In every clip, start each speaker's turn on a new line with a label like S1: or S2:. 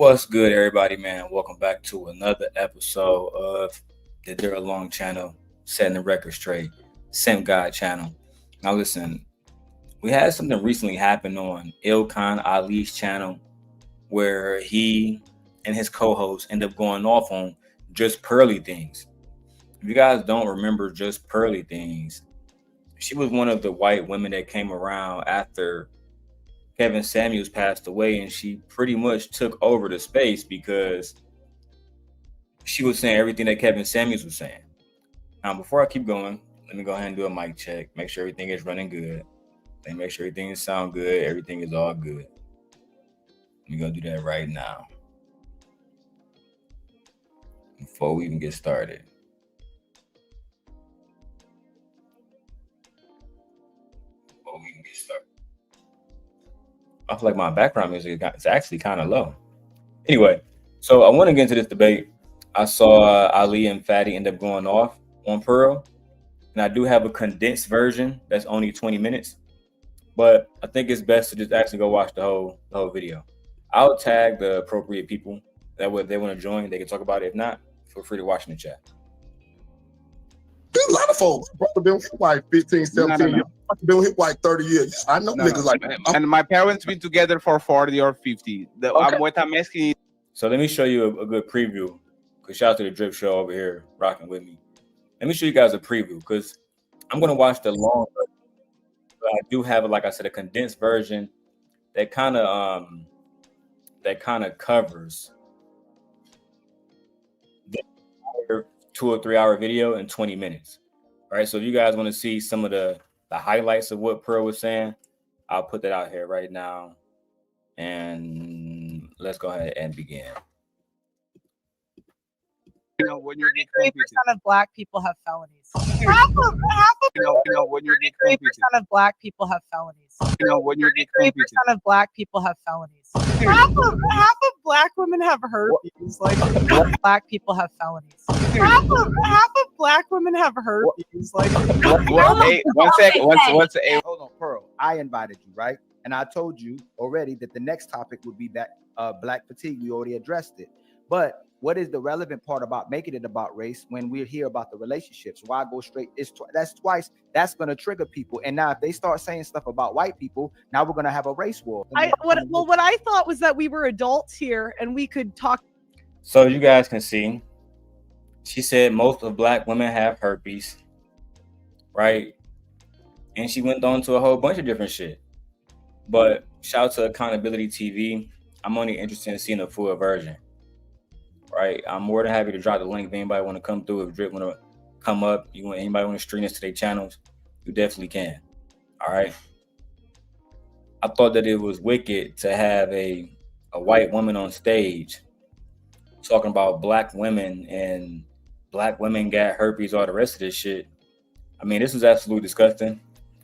S1: What's good, everybody, man? Welcome back to another episode of the Dura Long channel, setting the record straight, Sim God channel. Now, listen, we had something recently happen on Ilkan Ali's channel where he and his co-host end up going off on Just Pearly Things. If you guys don't remember Just Pearly Things, she was one of the white women that came around after Kevin Samuels passed away, and she pretty much took over the space because she was saying everything that Kevin Samuels was saying. Now, before I keep going, let me go ahead and do a mic check, make sure everything is running good, and make sure everything is sound good, everything is all good. Let me go do that right now before we even get started. I feel like my background music is actually kind of low. Anyway, so I want to get into this debate. I saw Ali and Fatty end up going off on Pearl, and I do have a condensed version that's only 20 minutes, but I think it's best to just actually go watch the whole video. I'll tag the appropriate people that way if they want to join, they can talk about it. If not, feel free to watch in the chat.
S2: There's a lot of folks. Brother been with like 15, 17 years. Been with like 30 years. I know niggas like that.
S3: And my parents been together for 40 or 50. What I'm asking.
S1: So let me show you a good preview. Because shout out to the Drip Show over here rocking with me. Let me show you guys a preview because I'm going to watch the long version. But I do have, like I said, a condensed version that kind of covers the 2 or 3 hour video in 20 minutes. All right. So if you guys want to see some of the highlights of what Pearl was saying, I'll put that out here right now. And let's go ahead and begin.
S3: You know, when you're
S4: 33% of black people have felonies.
S3: When you're
S4: 33% of black people have felonies.
S3: When you're
S4: 33% of black people have felonies. Half of black women have herpes. Like black people have felonies. Half of black women have herpes. Like
S3: hey, one second.
S5: Hold on, Pearl. I invited you, right? And I told you already that the next topic would be that black fatigue. We already addressed it. But what is the relevant part about making it about race when we're here about the relationships? Why go straight? That's twice. That's going to trigger people. And now if they start saying stuff about white people, now we're going to have a race war.
S4: What I thought was that we were adults here and we could talk.
S1: So you guys can see, she said most of black women have herpes, right? And she went on to a whole bunch of different shit. But shout out to Accountability TV. I'm only interested in seeing a full version. Right, I'm more than happy to drop the link if anybody want to come through. If Drip want to come up, anybody want to stream this to their channels, you definitely can. All right. I thought that it was wicked to have a white woman on stage talking about black women and black women got herpes, all the rest of this shit. I mean, this was absolutely disgusting.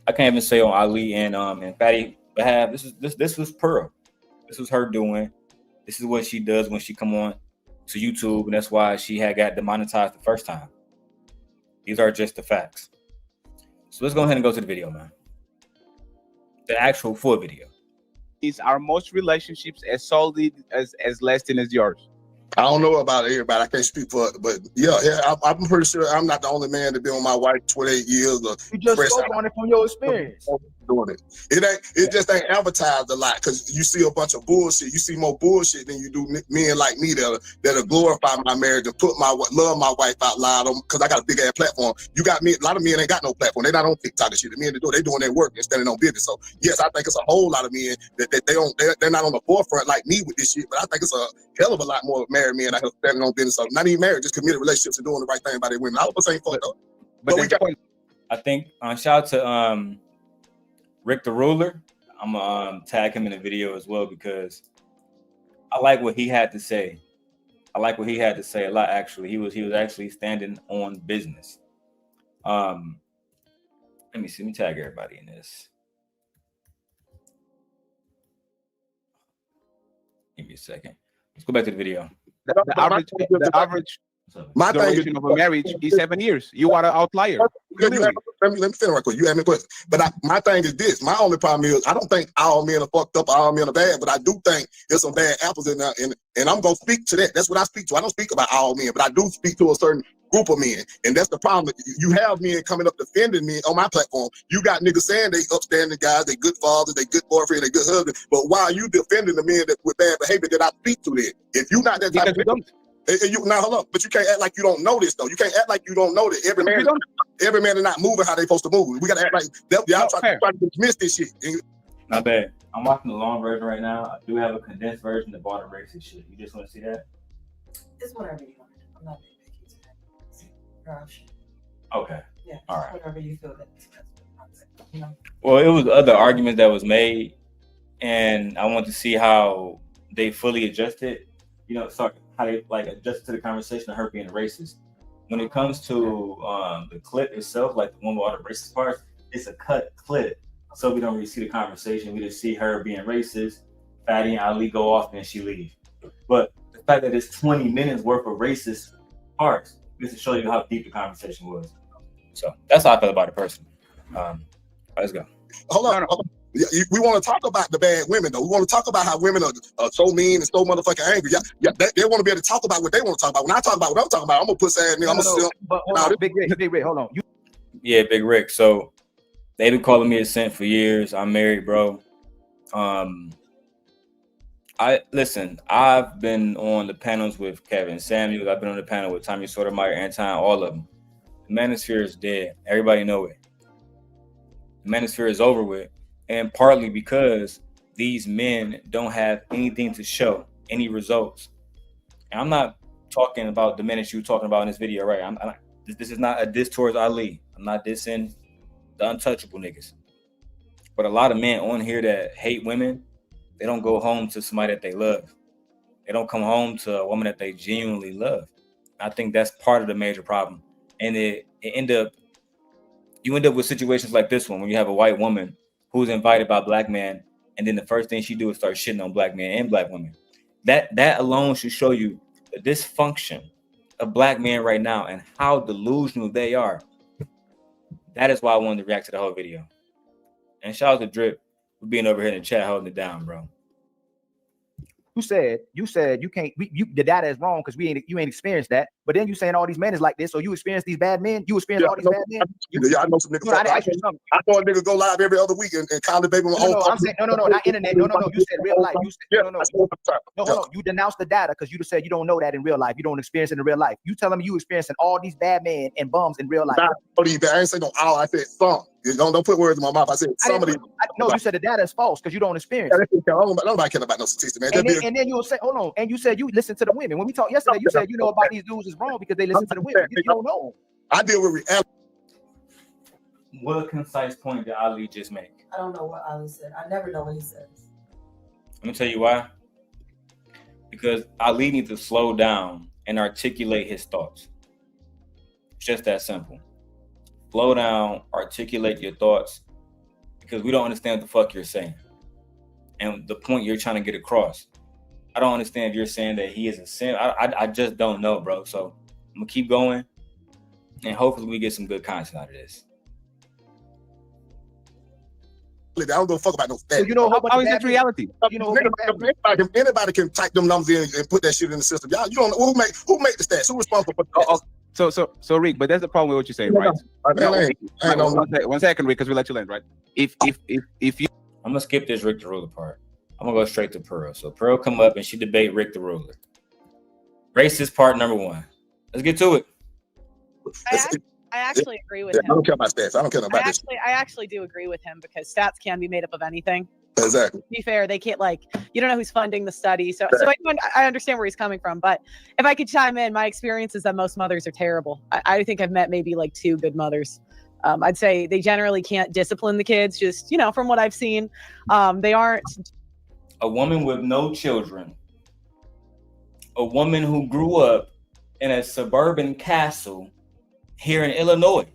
S1: I can't even say on Ali and Fatty behalf. This was Pearl. This was her doing. This is what she does when she come on to YouTube, and that's why she had got demonetized the first time. These are just the facts. So let's go ahead and go to the video, man. The actual full video.
S3: These are most relationships as solid as less than as yours.
S2: I don't know about everybody. I can't speak for it, but yeah, I'm pretty sure I'm not the only man to be with my wife 28 years.
S5: You just spoke on it from your experience.
S2: Doing it. It just ain't advertised a lot because you see a bunch of bullshit. You see more bullshit than you do men like me that'll glorify my marriage and love my wife out loud because I got a big ass platform. You got me. A lot of men ain't got no platform. They not on TikTok and shit. The men they doing their work and standing on business. So yes, I think it's a whole lot of men that they're not on the forefront like me with this shit. But I think it's a hell of a lot more married men out here standing on business. So not even married, just committed relationships and doing the right thing by their women. All of us ain't fucked up. But
S1: I think shout out to Rick the Ruler. I'm gonna tag him in the video as well because I like what he had to say. I like what he had to say a lot. Actually, he was actually standing on business. Let me see. Let me tag everybody in this. Give me a second. Let's go back to the video.
S3: The
S2: My thing is,
S3: Duration of a marriage is 7 years. You are an outlier.
S2: let me finish right quick. You asked me a question. But my thing is this. My only problem is I don't think all men are fucked up, all men are bad, but I do think there's some bad apples in there. And I'm going to speak to that. That's what I speak to. I don't speak about all men, but I do speak to a certain group of men. And that's the problem. You have men coming up defending me on my platform. You got niggas saying they upstanding guys, they good fathers, they good boyfriend, they good husband. But why are you defending the men that with bad behavior that I speak to that? If you're not that type of man, now hold up, but you can't act like you don't know this though. You can't act like you don't know that every man is not moving how they supposed to move. We gotta act like y'all try to dismiss this shit.
S1: Not bad. I'm watching the long version right now. I do have a condensed version of all the racist shit. You just want to see that?
S6: It's whatever you want. I'm not being picky today. Gosh.
S1: Okay.
S6: Yeah.
S1: All right.
S6: Whatever you feel that's you know.
S1: Well, it was other arguments that was made, and I want to see how they fully adjusted. You know, sorry, how they like adjusted to the conversation of her being racist. When it comes to the clip itself, like the one with all the racist parts, it's a cut clip, so we don't really see the conversation. We just see her being racist. Fatty and Ali go off, and she leave. But the fact that it's 20 minutes worth of racist parts, just to show you how deep the conversation was. So that's how I feel about it personally. Let's go.
S2: Hold on. We want to talk about the bad women though. We want to talk about how women are so mean and so motherfucking angry. Yeah, they want to be able to talk about what they want to talk about. When I talk about what I'm talking about, I'm gonna put sad nigga. I'm gonna
S5: but hold on, Big Rick, hold on.
S1: Yeah, Big Rick. So they've been calling me a simp for years. I'm married, bro. I've been on the panels with Kevin Samuels. I've been on the panel with Tommy Sotomayor, Anton, all of them. The manosphere is dead. Everybody know it. The manosphere is over with. And partly because these men don't have anything to show, any results. And I'm not talking about the men that you were talking about in this video, right? This is not a diss towards Ali. I'm not dissing the untouchable niggas. But a lot of men on here that hate women, they don't go home to somebody that they love. They don't come home to a woman that they genuinely love. I think that's part of the major problem. And you end up with situations like this one, when you have a white woman who's invited by a black man, and then the first thing she do is start shitting on black men and black women. That alone should show you the dysfunction of black men right now and how delusional they are. That is why I wanted to react to the whole video. And shout out to Drip for being over here in the chat holding it down, bro.
S5: You said you can't. The data is wrong because you ain't experienced that. But then you saying all these men is like this, so you experience these bad men. You experience all these bad men.
S2: I know some niggas. I saw a nigga go live every other week and call the baby.
S5: I'm saying no, not internet. No. You said real life. You said no. Hold on. You denounced the data because you said you don't know that in real life. You don't experience it in real life. You telling me you experiencing all these bad men and bums in real life.
S2: I ain't say no all. I said some. Don't put words in my mouth. I said some of these.
S5: No, you said the data is false because you don't experience it.
S2: Nobody care about no statistics, man.
S5: And then you'll say, hold on. And you said you listen to the women. When we talked yesterday, you said you know about these dudes is wrong because they listen to the women. You don't know.
S2: I deal with reality.
S1: What concise point did Ali just make?
S6: I don't know what Ali said. I never know what he says.
S1: Let me tell you why. Because Ali needs to slow down and articulate his thoughts. It's just that simple. Slow down, articulate your thoughts, because we don't understand what the fuck you're saying and the point you're trying to get across. I don't understand if you're saying that he is a simp. I just don't know, bro. So I'm gonna keep going, and hopefully we get some good content out of this.
S2: I don't give a fuck about no stats.
S5: So you know
S3: How is that reality?
S5: You know,
S2: anybody can type them numbers in and put that shit in the system. Y'all, you don't know who make the stats. Who's responsible for the stats?
S3: So Rick, but that's the problem with what you're saying, right? One second, Rick, because we let you land, right? If you,
S1: I'm gonna skip this Rick the Ruler part. I'm gonna go straight to Pearl. So Pearl come up and she debate Rick the Ruler. Racist part number 1. Let's get to it.
S4: I actually agree with
S2: I
S4: him.
S2: don't care about stats. I don't care about this.
S4: I actually do agree with him because stats can be made up of anything.
S2: Exactly.
S4: To be fair, they can't you don't know who's funding the study. So I understand where he's coming from. But if I could chime in, my experience is that most mothers are terrible. I think I've met maybe 2 good mothers. I'd say they generally can't discipline the kids, just, from what I've seen. They aren't.
S1: A woman with no children, a woman who grew up in a suburban castle here in Illinois,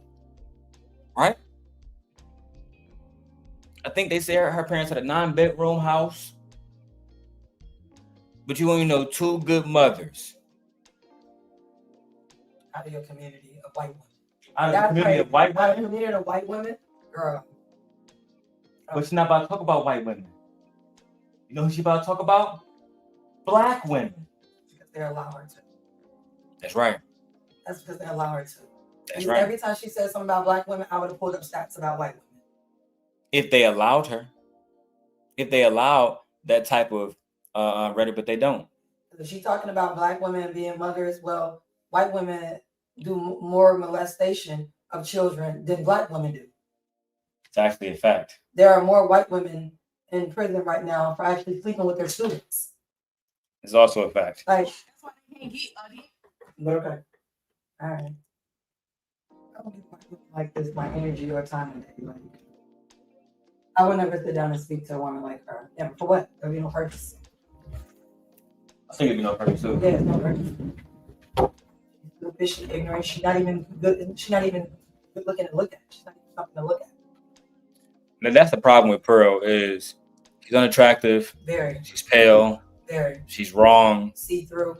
S1: right? I think they say her parents had a 9-bedroom house, but you only know 2 good mothers.
S6: out of your community of white women.
S1: Out of the community of white
S6: Out of
S1: women?
S6: the community of white women, girl.
S1: But she's not about to talk about white women. You know who she's about to talk about? Black women.
S6: Because they allow her to.
S1: That's right.
S6: That's because they allow her to.
S1: That's
S6: And
S1: right.
S6: every time she said something about black women, I would have pulled up stats about white women.
S1: If they allowed her. If they allowed that type of rhetoric, but they don't.
S6: If she's talking about black women being mothers, well, white women do more molestation of children than black women do.
S1: It's actually a fact.
S6: There are more white women in prison right now for actually sleeping with their students.
S1: It's also a fact.
S6: Like,
S7: That's why they can't get
S6: but okay. All right. I don't give white women like this my energy or time today. Like, I would never sit down and speak to a woman like her. Yeah, for what? There'd be no purpose.
S1: I think it'd be no purpose too.
S6: There's no purpose. She's stupid, she's ignorant, she's not even good looking to look at. She's not even something to look at.
S1: Now that's the problem with Pearl is she's unattractive,
S6: Very,
S1: she's pale,
S6: very.
S1: she's wrong.
S6: See through.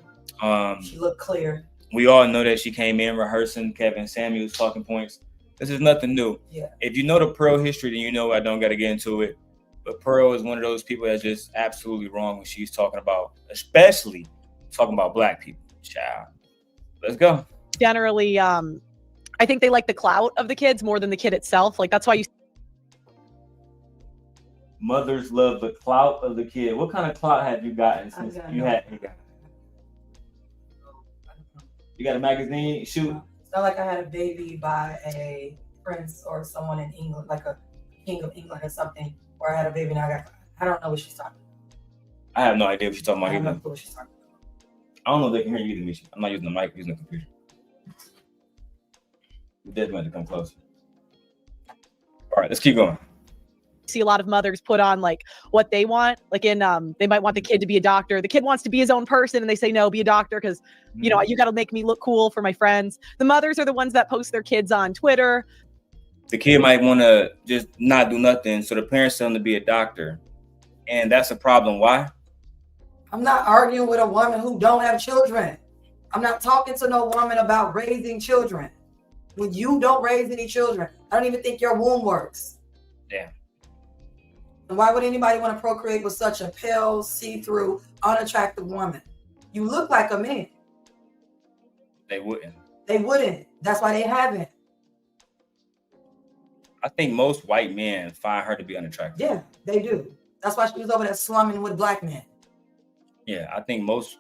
S6: She looked clear.
S1: We all know that she came in rehearsing Kevin Samuels' talking points. This is nothing new.
S6: Yeah.
S1: If you know the Pearl history, then you know I don't got to get into it. But Pearl is one of those people that's just absolutely wrong when she's talking about, especially talking about black people. Child. Let's go.
S4: Generally, I think they like the clout of the kids more than the kid itself. Like that's why you.
S1: Mothers love the clout of the kid. What kind of clout have you gotten since you had? You got a magazine shoot?
S6: It's not like I had a baby by a prince or someone in England, like a king of England or something, or I had a baby and I don't know what she's talking about.
S1: I have no idea what she's talking
S6: I
S1: about
S6: have no
S1: either.
S6: clue what she's talking about.
S1: I don't know if they can hear you either, Misha. I'm not using the mic, I'm using the computer. We definitely have to come closer. All right, let's keep going.
S4: See a lot of mothers put on like what they want, like in they might want the kid to be a doctor. The kid wants to be his own person and they say no, be a doctor because you know you got to make me look cool for my friends. The mothers are the ones that post their kids on Twitter.
S1: The kid might want to just not do nothing, so the parents tell him to be a doctor, and that's a problem. Why?
S6: I'm not arguing with a woman who don't have children. I'm not talking to no woman about raising children. When you don't raise any children, I don't even think your womb works.
S1: Yeah.
S6: And why would anybody want to procreate with such a pale, see-through, unattractive woman? You look like a man.
S1: They wouldn't.
S6: They wouldn't. That's why they haven't.
S1: I think most white men find her to be unattractive.
S6: Yeah, they do. That's why she was over there slumming with black men.
S1: Yeah, I think most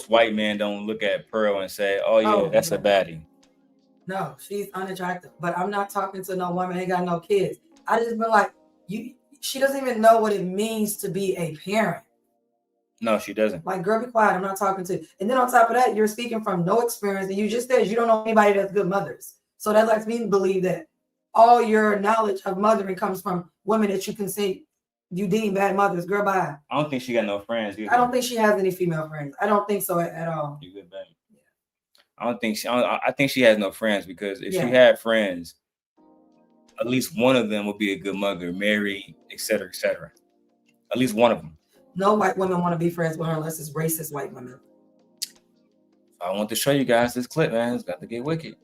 S1: white men don't look at Pearl and say, "Oh yeah, that's a baddie."
S6: No, she's unattractive. But I'm not talking to no woman who ain't got no kids. I just been like, she doesn't even know what it means to be a parent.
S1: No, she doesn't.
S6: Like, girl, be quiet. I'm not talking to you. And then on top of that, you're speaking from no experience. And you just said you don't know anybody that's good mothers. So that lets me believe that all your knowledge of mothering comes from women that you can say you deem bad mothers. Girl, bye.
S1: I don't think she got no friends either.
S6: I don't think she has any female friends. I don't think so at all.
S1: You good, babe. I don't think I think she has no friends because if she
S6: Yeah.
S1: had friends, at least one of them would be a good mother, married, etc., etc. At least one of them.
S6: No white women want to be friends with her unless it's racist white women.
S1: I want to show you guys this clip, man. It's about to get wicked.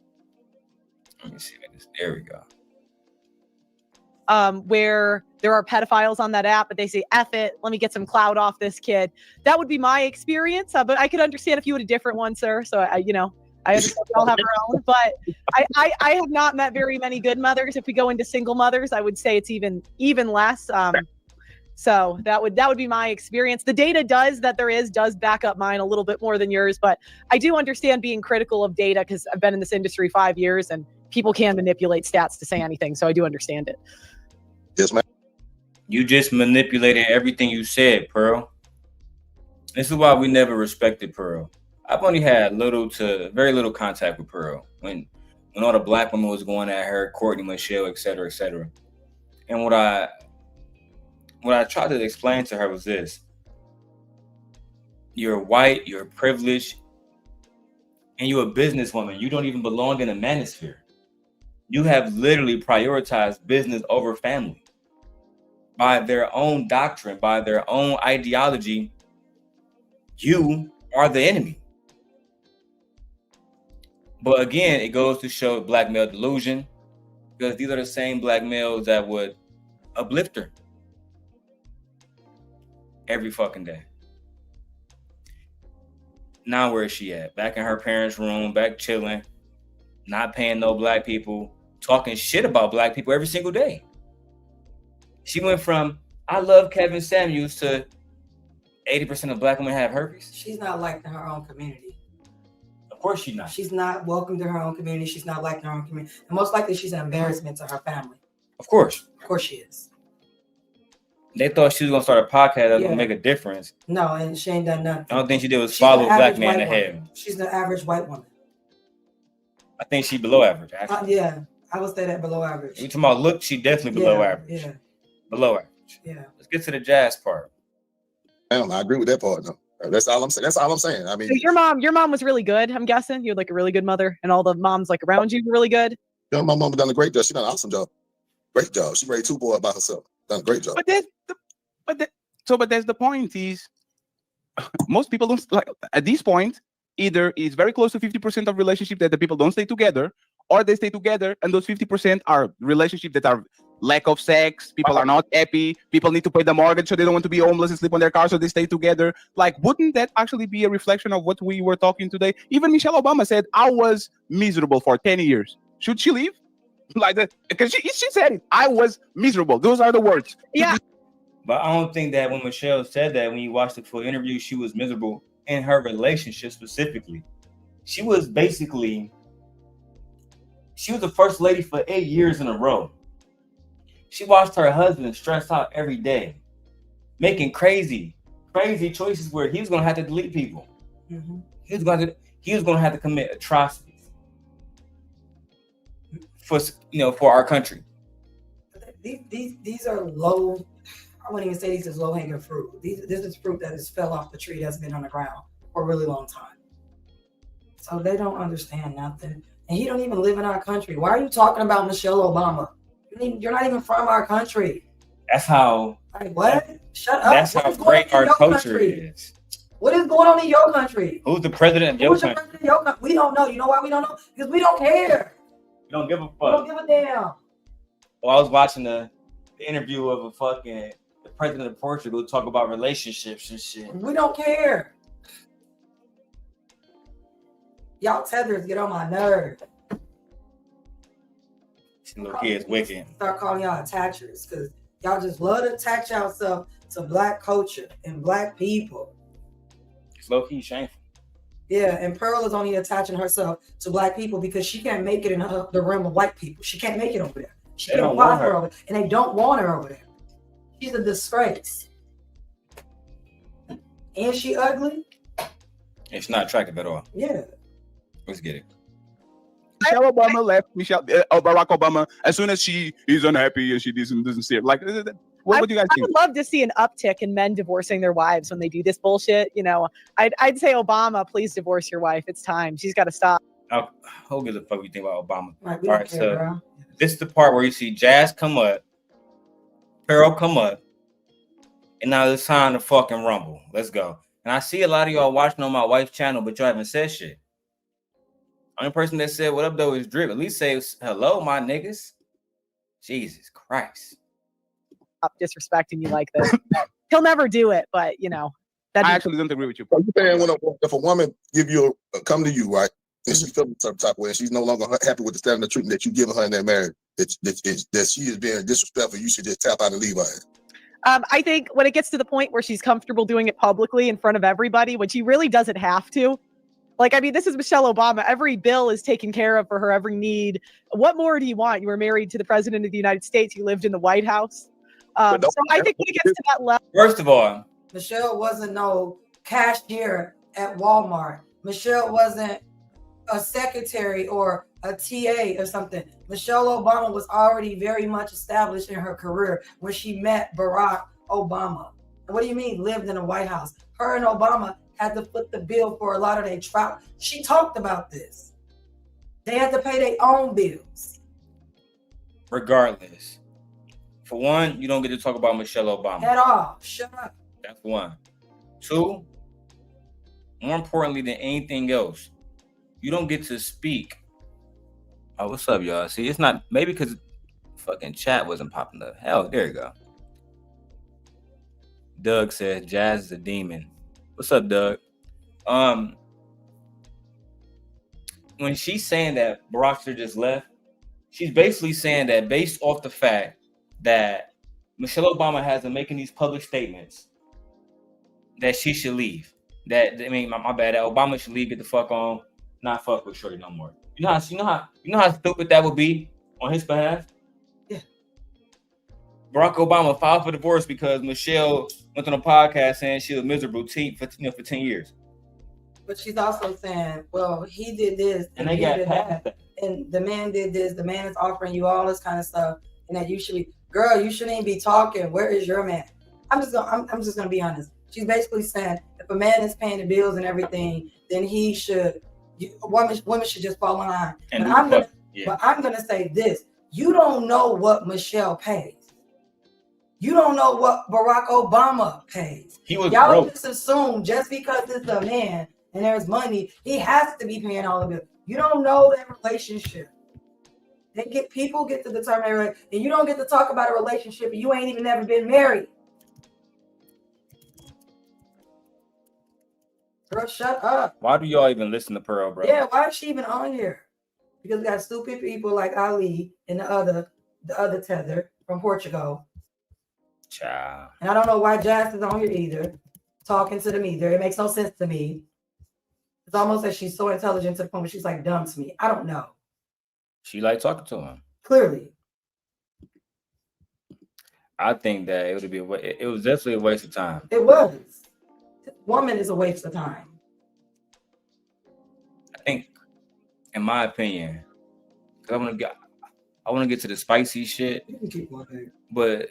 S1: Let me see. There we go.
S4: Where there are pedophiles on that app, but they say, F it, let me get some clout off this kid. That would be my experience, but I could understand if you had a different one, sir. So I understand we all have our own, but I have not met very many good mothers. If we go into single mothers, I would say it's even less. So that would be my experience. The data does back up mine a little bit more than yours, but I do understand being critical of data because I've been in this industry 5 years and people can manipulate stats to say anything. So I do understand it.
S2: Yes, ma'am.
S1: You just manipulated everything you said, Pearl. This is why we never respected Pearl. I've only had very little contact with Pearl when all the black women was going at her, Courtney, Michelle, etc., etc. And what I tried to explain to her was this: you're white, you're privileged, and you're a businesswoman. You don't even belong in the manosphere. You have literally prioritized business over family. By their own doctrine, by their own ideology, you are the enemy. But again, it goes to show black male delusion, because these are the same black males that would uplift her every fucking day. Now where is she at? Back in her parents' room, back chilling, not paying no black people, talking shit about black people every single day. She went from I love Kevin Samuels to 80% of black women have herpes.
S6: She's not liked in her own community.
S1: Of course she's not.
S6: She's not welcome to her own community. She's not liked in her own community. And most likely she's an embarrassment to her family.
S1: Of course.
S6: Of course she is.
S1: They thought she was gonna start a podcast that was gonna make a difference.
S6: No, and she ain't done nothing.
S1: The only thing she did was follow a black man to hell.
S6: She's an average white woman.
S1: I think she's below average, actually.
S6: Yeah, I would say that below average.
S1: You talking about look, she definitely below average.
S6: Yeah.
S1: Below average.
S6: Yeah.
S1: Let's get to the jazz part.
S2: I agree with that part though. That's all I'm saying. That's all I'm saying. I mean,
S4: so your mom was really good. I'm guessing you had like a really good mother, and all the moms like around you were really good.
S2: Yeah, my mom done a great job. She done an awesome job. Great job. She raised 2 boys by herself. Done a great job.
S3: But that's the point is, most people don't like at this point. Either it's very close to 50% of relationship that the people don't stay together, or they stay together and those 50% are relationships that are lack of sex. People are not happy. People need to pay the mortgage, so they don't want to be homeless and sleep on their car, so they stay together. Like, wouldn't that actually be a reflection of what we were talking today? Even Michelle Obama said, I was miserable for 10 years. Should she leave? Like that? Because she said it. I was miserable. Those are the words.
S4: Yeah.
S1: But I don't think that when Michelle said that, when you watched the full interview, she was miserable in her relationship specifically. She was basically, she was the first lady for 8 years in a row. She watched her husband stress out every day, making crazy choices where he was going to have to delete people.
S6: Mm-hmm.
S1: He was going to have to commit atrocities for our country.
S6: These are low. I wouldn't even say these is low hanging fruit. This is fruit that has fell off the tree that's been on the ground for a really long time. So they don't understand nothing, and he don't even live in our country. Why are you talking about Michelle Obama? You're not even from our country.
S1: That's how.
S6: Like what? Shut up.
S1: That's how great our culture is.
S6: What is going on in your country?
S1: Who's the president of your country?
S6: The president of your country? We don't know. You know why we don't know? Because we don't care.
S1: We don't give a fuck.
S6: We don't give a damn.
S1: Well, I was watching the interview of the president of Portugal talk about relationships and shit.
S6: We don't care. Y'all tethers get on my nerves.
S1: Little kids wicked.
S6: Start calling y'all attachers because y'all just love to attach yourself to black culture and black people.
S1: It's low key shameful.
S6: Yeah, and Pearl is only attaching herself to black people because she can't make it in the realm of white people. She can't make it over there. She can't want her over there, and they don't want her over there. She's a disgrace. And she ugly.
S1: And she's not attractive at all.
S6: Yeah.
S1: Let's get it.
S3: Michelle Obama left Barack Obama as soon as she is unhappy and she doesn't see it. Like, what do you guys think?
S4: I would love to see an uptick in men divorcing their wives when they do this bullshit. You know, I'd say Obama, please divorce your wife. It's time. She's got to stop.
S1: Who gives a fuck what you think about Obama?
S6: Right,
S1: all right, so this is the part where you see Jas come up, Pearl come up, and now it's time to fucking rumble. Let's go. And I see a lot of y'all watching on my wife's channel, but y'all haven't said shit. Only person that said what up though is Drip. At least say hello, my niggas. Jesus Christ.
S4: Stop disrespecting you like this. He'll never do it, but you know.
S3: I actually don't agree with you.
S2: You saying if a woman come to you, right, and she feels some type of way, and she's no longer happy with the standard of treatment that you give her in that marriage, that she is being disrespectful, you should just tap out and leave her.
S4: I think when it gets to the point where she's comfortable doing it publicly in front of everybody, when she really doesn't have to. Like, I mean, this is Michelle Obama. Every bill is taken care of for her, every need. What more do you want? You were married to the president of the United States. You lived in the White House. So I think when it gets to that level.
S1: First of all,
S6: Michelle wasn't no cashier at Walmart. Michelle wasn't a secretary or a TA or something. Michelle Obama was already very much established in her career when she met Barack Obama. What do you mean lived in the White House? Her and Obama had to foot the bill for a lot of their travel. She talked about this. They had to pay their own bills.
S1: Regardless. For one, you don't get to talk about Michelle Obama.
S6: At all. Shut up.
S1: That's one. Two, more importantly than anything else, You don't get to speak. Oh, what's up, y'all? See, it's not maybe because fucking chat wasn't popping up. Hell, there you go. Doug says Jazz is a demon. What's up, Doug? When she's saying that Barack should just left, she's basically saying that based off the fact that Michelle Obama has been making these public statements that she should leave. That I mean, my bad. That Obama should leave, get the fuck on, not fuck with Shorty no more. You know how stupid that would be on his behalf.
S6: Yeah.
S1: Barack Obama filed for divorce because Michelle went on a podcast saying she was miserable for 10 years.
S6: But she's also saying, well, he did this
S1: and they got past that.
S6: And the man did this. The man is offering you all this kind of stuff, and that you should be, girl, you shouldn't be talking. Where is your man? I'm just gonna be honest. She's basically saying if a man is paying the bills and everything, then he should. Women should just fall in line. But I'm gonna say this: you don't know what Michelle pays. You don't know what Barack Obama pays.
S1: Y'all
S6: broke. Just assume just because it's a man and there's money, he has to be paying all of it. You don't know that relationship. People get to determine, and you don't get to talk about a relationship, and you ain't even never been married. Girl, shut up.
S1: Why do y'all even listen to Pearl, bro?
S6: Yeah, why is she even on here? Because we got stupid people like Ali and the other tether from Portugal.
S1: Child.
S6: And I don't know why Jas is on here either, talking to them either. It makes no sense to me. It's almost like she's so intelligent to the point where she's like dumb to me. I don't know.
S1: She like talking to him.
S6: Clearly.
S1: I think that it was definitely a waste of time.
S6: It was. This woman is a waste of time.
S1: I think, in my opinion, because I want to get to the spicy shit.
S6: You can keep going.
S1: But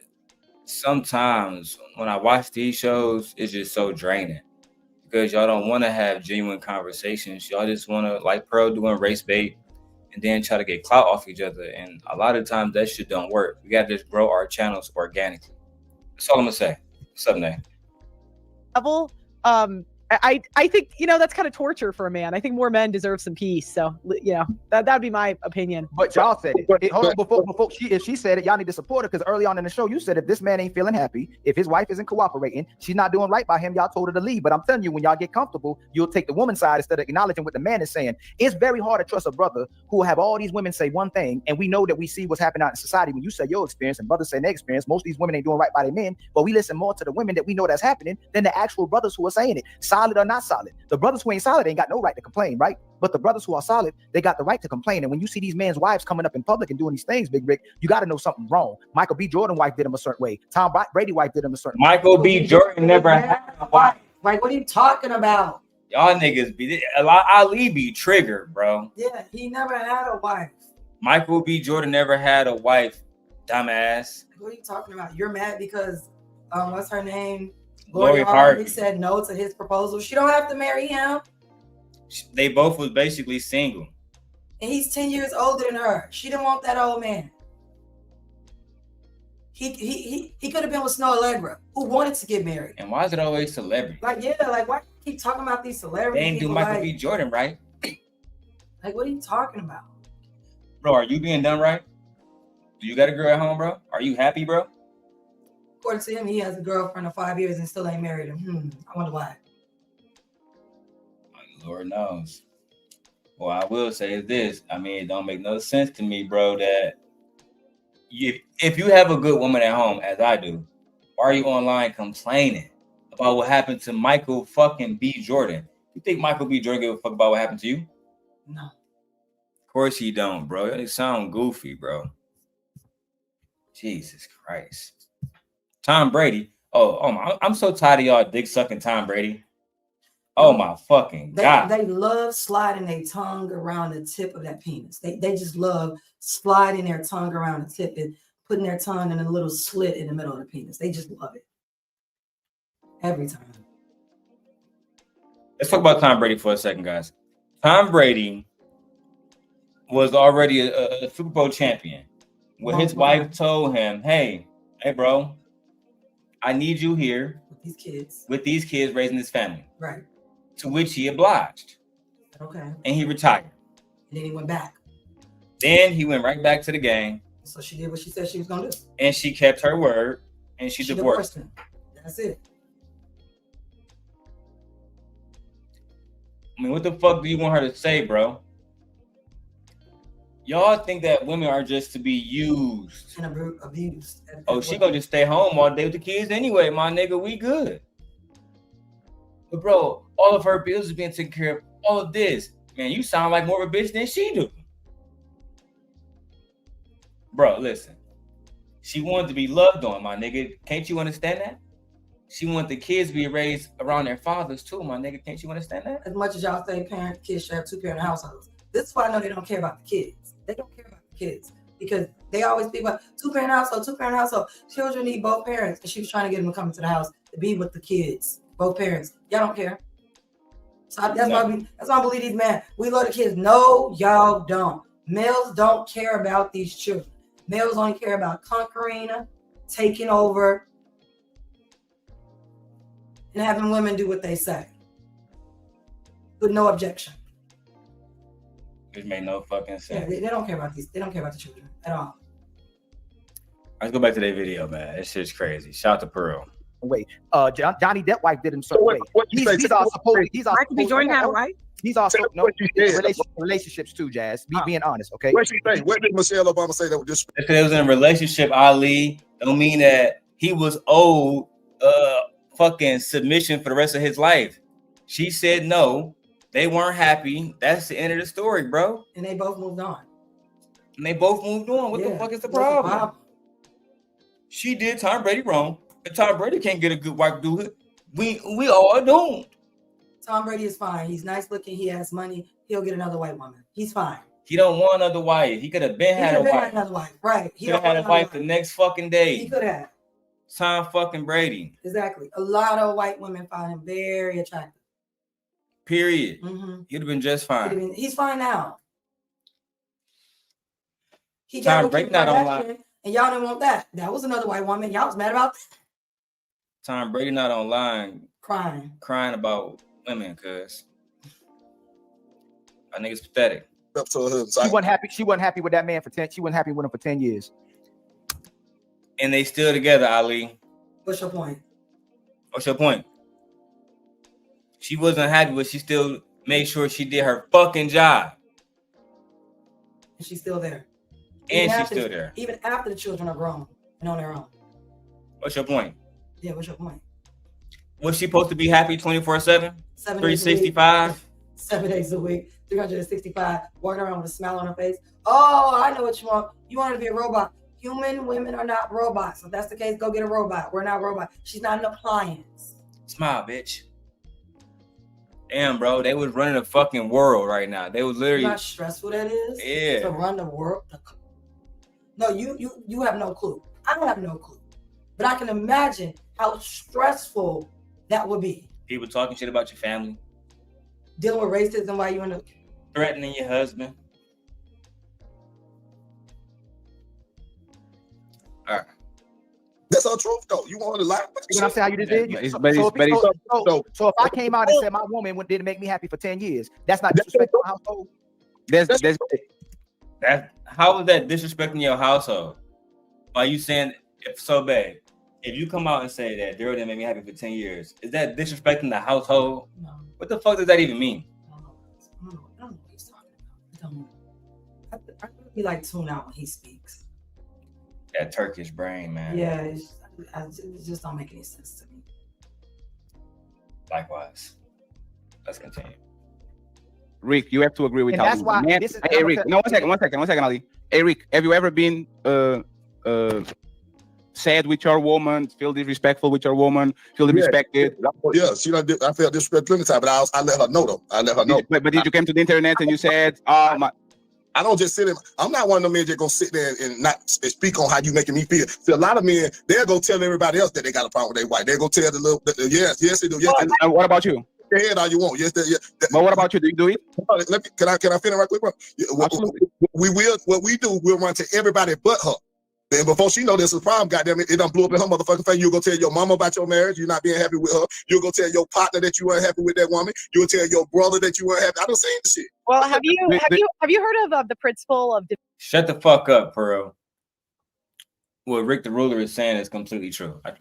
S1: sometimes when I watch these shows, it's just so draining because y'all don't want to have genuine conversations. Y'all just want to, like Pearl, doing race bait and then try to get clout off each other. And a lot of times that shit don't work. We got to just grow our channels organically. That's all I'm going to say. What's up, Nay?
S4: I think, that's kind of torture for a man. I think more men deserve some peace. So, that'd be my opinion.
S5: But y'all said it. Hold on, before she said it, y'all need to support her because early on in the show, you said if this man ain't feeling happy, if his wife isn't cooperating, she's not doing right by him, y'all told her to leave. But I'm telling you, when y'all get comfortable, you'll take the woman's side instead of acknowledging what the man is saying. It's very hard to trust a brother who will have all these women say one thing, and we know that we see what's happening out in society. When you say your experience and brothers say their experience, most of these women ain't doing right by their men, but we listen more to the women that we know that's happening than the actual brothers who are saying it, solid or not solid. The brothers who ain't solid ain't got no right to complain, right? But the brothers who are solid, they got the right to complain. And when you see these men's wives coming up in public and doing these things, Big Rick, you got to know something wrong. Michael B. Jordan wife did him a certain way. Tom Brady wife did him a certain way.
S1: Michael B. Jordan never had a wife.
S6: Like, what are you talking about?
S1: Y'all niggas be Ali be triggered, bro.
S6: Yeah, he never had a wife.
S1: Michael B. Jordan never had a wife, dumbass.
S6: What are you talking about? You're mad because what's her name?
S1: Lori Harvey
S6: said no to his proposal. She don't have to marry him.
S1: They both was basically single.
S6: And he's 10 years older than her. She didn't want that old man. He could have been with Snow Allegra, who wanted to get married.
S1: And why is it always celebrity?
S6: Like, why keep talking about these celebrities?
S1: They ain't do Michael B. Jordan right.
S6: Like, what are you talking about?
S1: Bro, are you being done right? Do you got a girl at home, bro? Are you happy, bro?
S6: According to him, he has a girlfriend of 5 years and still ain't married him. I wonder why.
S1: Lord knows. Well, I will say this. I mean, it don't make no sense to me, bro, that if you have a good woman at home, as I do, why are you online complaining about what happened to Michael fucking B. Jordan? You think Michael B. Jordan give a fuck about what happened to you?
S6: No.
S1: Of course he don't, bro. It sound goofy, bro. Jesus Christ. Tom Brady. I'm so tired of y'all dick sucking Tom Brady. Oh my fucking God.
S6: They love sliding their tongue around the tip of that penis. They just love sliding their tongue around the tip and putting their tongue in a little slit in the middle of the penis. They just love it. Every time.
S1: Let's talk about Tom Brady for a second, guys. Tom Brady was already a Super Bowl champion. When his wife told him, hey, bro, I need you here
S6: with these kids
S1: raising this family.
S6: Right.
S1: To which he obliged.
S6: Okay.
S1: And he retired.
S6: And then he went back.
S1: Then he went right back to the gang.
S6: So she did what she said she was gonna do.
S1: And she kept her word. And she divorced him.
S6: That's it.
S1: I mean, what the fuck do you want her to say, bro? Y'all think that women are just to be used
S6: and abused.
S1: Oh, she gonna just stay home all day with the kids anyway, my nigga. We good. But bro, all of her bills is being taken care of. All of this, man, you sound like more of a bitch than she do. Bro, listen. She wanted to be loved on, my nigga. Can't you understand that? She wanted the kids to be raised around their fathers too, my nigga. Can't you understand that?
S6: As much as y'all say kids should have 2-parent households, this is why I know they don't care about the kids. They don't care about the kids because they always speak about 2-parent household, 2-parent household. Children need both parents, and she was trying to get them to come to the house to be with the kids, both parents. Y'all don't care. So that's why I believe these men. We love the kids. No, y'all don't. Males don't care about these children. Males only care about conquering, taking over, and having women do what they say with no objection.
S1: It made no fucking sense.
S6: Yeah, they don't care about these. They don't care about the children at all.
S1: Let's go back to that video, man. That shit's crazy. Shout out to Pearl.
S5: Wait, Johnny Depp wife did him so way. He's also
S4: Michael B. Jordan had a wife.
S5: He's also relationships too, Jazz. Being honest, okay.
S2: What she say? What did Michelle Obama say that was just?
S1: Because it was in a relationship, Ali, don't mean that he was owed fucking submission for the rest of his life. She said no. They weren't happy. That's the end of the story, bro.
S6: And they both moved on.
S1: What the fuck is the problem? She did Tom Brady wrong. If Tom Brady can't get a good wife to do it, we all doomed.
S6: Tom Brady is fine. He's nice looking. He has money. He'll get another white woman. He's fine.
S1: He don't want another wife. He could have been had a wife.
S6: Another wife, right?
S1: He could have had a wife the next fucking day.
S6: He could have.
S1: Tom fucking Brady.
S6: Exactly. A lot of white women find him very attractive.
S1: Period.
S6: Mm-hmm.
S1: He'd have been just fine.
S6: He's fine now. He
S1: Tom
S6: got
S1: Brady not online.
S6: And y'all didn't want that. That was another white woman. Y'all was mad about that.
S1: Tom Brady not online crying about women, cuz I think it's pathetic.
S5: She wasn't happy. She wasn't happy with that man for 10. She wasn't happy with him for 10 years.
S1: And they still together, Ali.
S6: What's your point?
S1: She wasn't happy, but she still made sure she did her fucking job.
S6: And she's still there.
S1: And she's still there.
S6: Even after the children are grown and on their own.
S1: What's your point?
S6: Yeah, what's your point?
S1: Was she supposed to be happy 24/7? 365?
S6: 7 days a week, 365, walking around with a smile on her face. Oh, I know what you want. You want her to be a robot. Human women are not robots. If that's the case, go get a robot. We're not robots. She's not an appliance.
S1: Smile, bitch. Damn, bro, they was running the fucking world right now. They was literally.
S6: You know how stressful that is?
S1: Yeah.
S6: To run the world. No, you have no clue. I don't have no clue. But I can imagine how stressful that would be.
S1: People talking shit about your family.
S6: Dealing with racism while you're in the...
S1: Threatening your husband. All right.
S2: That's our truth, though. You want to lie?
S5: You know what I'm saying? How you just did? So if I came out and said my woman didn't make me happy for 10 years, that's not disrespecting my household?
S1: How is that disrespecting your household? Are you saying, babe, if you come out and say that Daryl didn't make me happy for 10 years, is that disrespecting the household?
S6: No.
S1: What the fuck does that even mean?
S6: I don't know what he's talking about. I really like tune out when he speaks.
S1: That Turkish brain, man.
S6: Yeah, it just don't make any sense to me.
S1: Likewise. Let's continue.
S3: Rick, you have to agree with
S5: and
S3: Ali.
S5: that's why
S3: Man, hey, Rick, no, one second, Ali. Hey, Rick, have you ever been sad with your woman, feel disrespectful with your woman, feel disrespected?
S2: Yeah, I felt disrespected plenty of time, but I let her know though.
S3: But did you come to the internet and you said,
S2: I don't just sit in. I'm not one of them men that gonna sit there and not speak on how you making me feel. See, a lot of men, they'll go tell everybody else that they got a problem with their wife. They'll go tell yes, they do. Yes,
S3: and what about you?
S2: Head all you want. Yes,
S3: but what about you? Do you do it?
S2: Can I finish right quick, bro?
S3: Absolutely.
S2: What we do, we'll run to everybody but her. And before she know this is a problem, goddamn it, it done blew up in her motherfucking face. You'll go tell your mama about your marriage, you're not being happy with her. You'll go tell your partner that you weren't happy with that woman. You'll tell your brother that you weren't happy. I done seen the shit.
S4: Well, have you heard of the principle of
S1: Shut the fuck up, Pearl. What Rick the Ruler is saying is completely true. I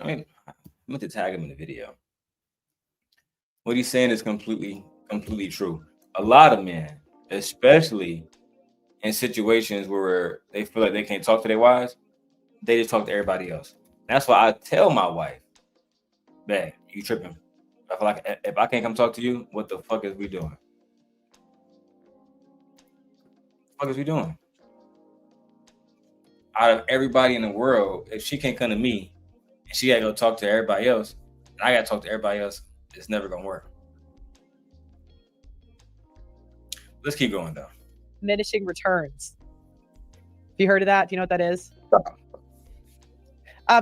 S1: meant to tag him in the video. What he's saying is completely true. A lot of men, especially in situations where they feel like they can't talk to their wives, they just talk to everybody else. That's why I tell my wife, "Man, you tripping. I feel like if I can't come talk to you, what the fuck is we doing? What the fuck is we doing?" Out of everybody in the world, if she can't come to me and she gotta go talk to everybody else, and I gotta talk to everybody else, it's never gonna work. Let's keep going though.
S4: diminishing returns. Have you heard of that? Do you know what that is?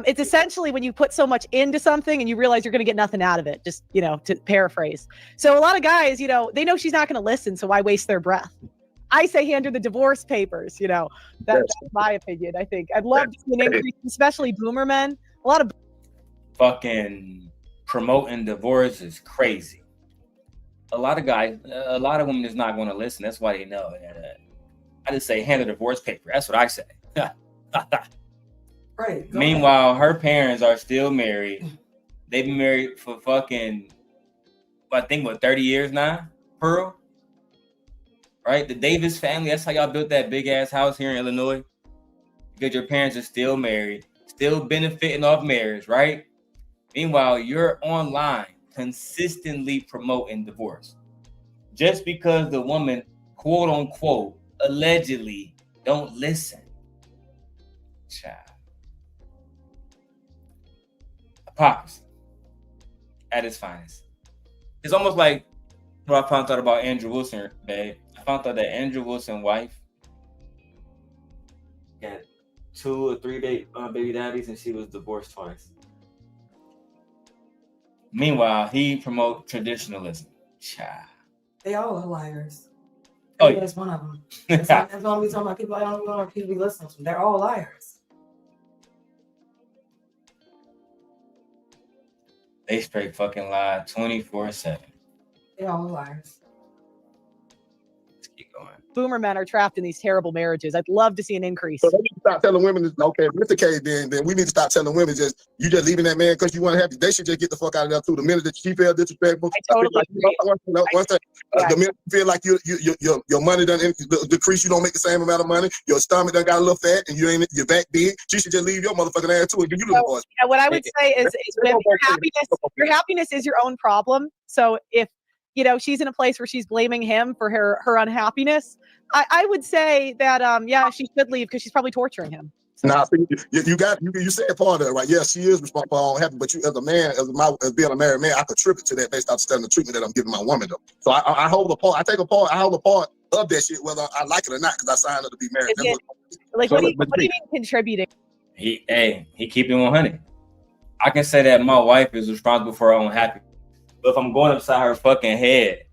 S4: It's essentially when you put so much into something and you realize you're going to get nothing out of it, just, to paraphrase. So a lot of guys, they know she's not going to listen, so why waste their breath? I say hand her the divorce papers, that's my opinion. I think I'd love to see an increase, especially boomer men. A lot of
S1: fucking promoting divorce is crazy. A lot of women is not going to listen. That's why they know. I just say hand the divorce paper. That's what I say.
S6: Right.
S1: Meanwhile, her parents are still married. They've been married for fucking, I think, 30 years now, Pearl? Right? The Davis family, that's how y'all built that big ass house here in Illinois. Because your parents are still married, still benefiting off marriage, right? Meanwhile, you're online consistently promoting divorce. Just because the woman, quote unquote, allegedly don't listen. Child. Hypocrisy at its finest. It's almost like what I found out about Andrew Wilson, babe. I found out that Andrew Wilson's wife got 2 or 3 baby daddies, and she was divorced twice. Meanwhile, he promotes traditionalism. Child.
S6: They all are liars.
S1: Oh, yeah.
S6: That's one of them. That's why we talking about people. I don't want people to be listening to them. They're all liars.
S1: They straight fucking lie 24/7.
S6: They're all liars.
S1: Let's keep going.
S4: boomer men are trapped in these terrible marriages. I'd love to see an increase.
S2: So they need to stop telling women, okay, if it's the case, then we need to stop telling women you just leaving that man because you want to have you. They should just get the fuck out of there too. The minute that she feel disrespectful,
S4: I totally agree.
S2: The minute you feel like your money done decrease, you don't make the same amount of money, your stomach done got a little fat, and your back big, she should just leave your motherfucking ass too and give you the boys.
S4: Yeah, what I would say is women, your happiness is your own problem. So if she's in a place where she's blaming him for her unhappiness, I would say that she should leave because she's probably torturing him. So.
S2: Nah, you said part of it, right? Yeah, she is responsible for all happen, but you as a man, as being a married man, I contribute to that based off the treatment that I'm giving my woman though. So I hold a part. I hold a part of that shit, whether I like it or not, because I signed up to be married.
S4: What do you mean contributing?
S1: He keep it 100. I can say that my wife is responsible for her own happiness. But if I'm going upside her fucking head,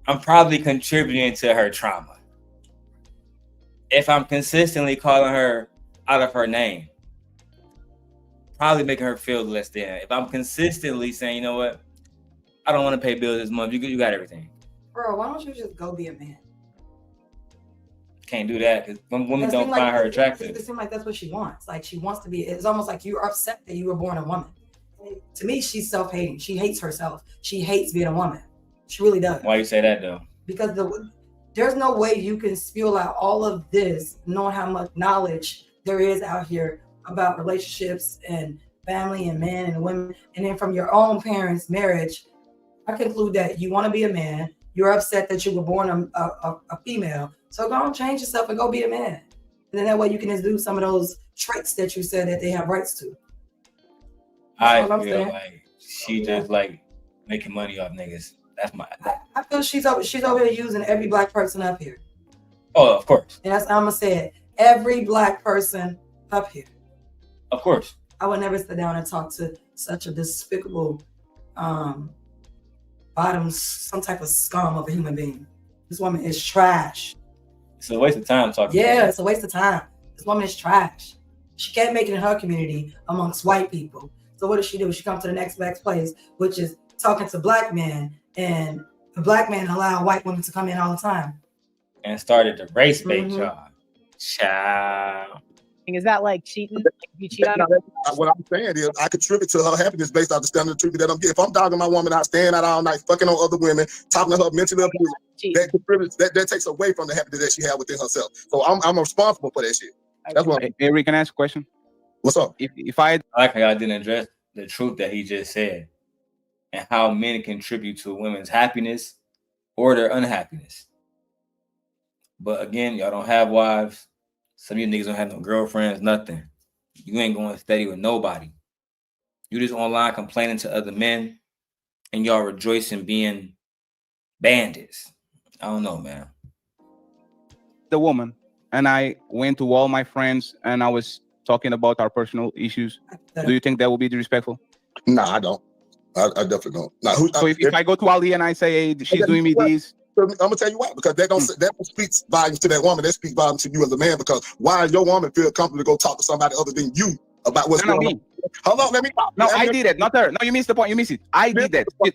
S1: I'm probably contributing to her trauma. If I'm consistently calling her out of her name, probably making her feel less than. If I'm consistently saying, you know what, I don't want to pay bills this month. You got everything.
S6: Bro, why don't you just go be a man?
S1: Can't do that because women don't find her attractive.
S6: It seems like that's what she wants. Like she wants to be. It's almost like you're upset that you were born a woman. To me, she's self-hating. She hates herself. She hates being a woman. She really does.
S1: Why you say that though?
S6: Because there's no way you can spew out all of this, knowing how much knowledge there is out here about relationships and family and men and women, and then from your own parents' marriage, I conclude that you want to be a man. You're upset that you were born a female. So go and change yourself and go be a man. And then that way you can do some of those traits that you said that they have rights to.
S1: I feel like she just like making money off niggas. That's
S6: I feel she's over here using every black person up here.
S1: Oh, of course.
S6: And that's I'm gonna say it. Every black person up here.
S1: Of course.
S6: I would never sit down and talk to such a despicable bottom, some type of scum of a human being. This woman is trash.
S1: It's a waste of time talking.
S6: Yeah, it's a waste of time. This woman is trash. She can't make it in her community amongst white people. So what does she do? She comes to the next best place, which is talking to black men, and the black men allow white women to come in all the time.
S1: And started to race bait
S6: Mhm.
S1: y'all. Child.
S4: Is that like cheating? Like if you cheat on her?
S2: What I'm saying is, I contribute to her happiness based on the standard of treatment that I'm getting. If I'm dogging my woman out, staying out all night, fucking on other women, talking to her mentally abused,
S4: Cheating.
S2: that contributes, that takes away from the happiness that she had within herself. So I'm responsible for that shit. That's what.
S3: Hey, Eric, can I ask a question?
S2: What's up?
S3: If I
S1: I like how y'all didn't address the truth that he just said and how men contribute to women's happiness or their unhappiness. But again, y'all don't have wives. Some of you niggas don't have no girlfriends, nothing. You ain't going steady with nobody. You just online complaining to other men and y'all rejoicing being bandits. I don't know, man.
S3: the woman and I went to all my friends and I was talking about our personal issues, do you think that will be disrespectful?
S2: Nah, I don't. I definitely don't. Nah,
S3: So if I go to Ali and I say, hey, she's doing me this,
S2: I'm gonna tell you why, because that don't speak volumes to that woman. That speaks volumes to you as a man. Because why your woman feel comfortable to go talk to somebody other than you about what's
S3: no,
S2: going
S3: me.
S2: on? Hold on, let me talk.
S3: No, I did it, not her. No, you missed the point. You missed it. I did that.
S2: Let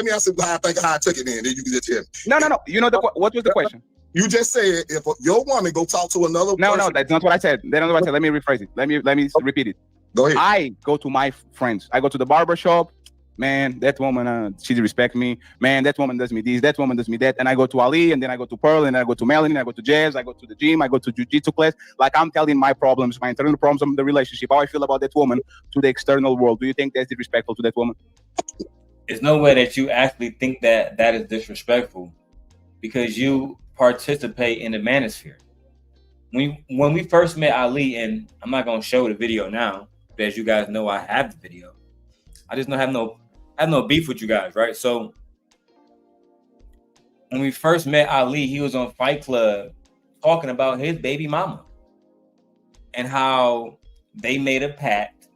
S2: me answer how I took it in. Then you can just tell me.
S3: No. You know what was the question?
S2: You just said if your woman go talk to another person.
S3: No, that's not what I said. That's not what I said. Let me rephrase it. Let me repeat it.
S2: Go ahead.
S3: I go to my friends. I go to the barber shop. Man, that woman, she respects me. Man, that woman does me this. That woman does me that. And I go to Ali, and then I go to Pearl, and then I go to Melanie, and I go to Jas. I go to the gym. I go to jiu-jitsu class. Like I'm telling my problems, my internal problems of the relationship, how I feel about that woman to the external world. Do you think that's disrespectful to that woman?
S1: There's no way that you actually think that is disrespectful because you participate in the manosphere. When we first met Ali, and I'm not gonna show the video now, but as you guys know, I have the video. I just don't have no beef with you guys, right? So when we first met Ali, he was on Fight Club talking about his baby mama and how they made a pact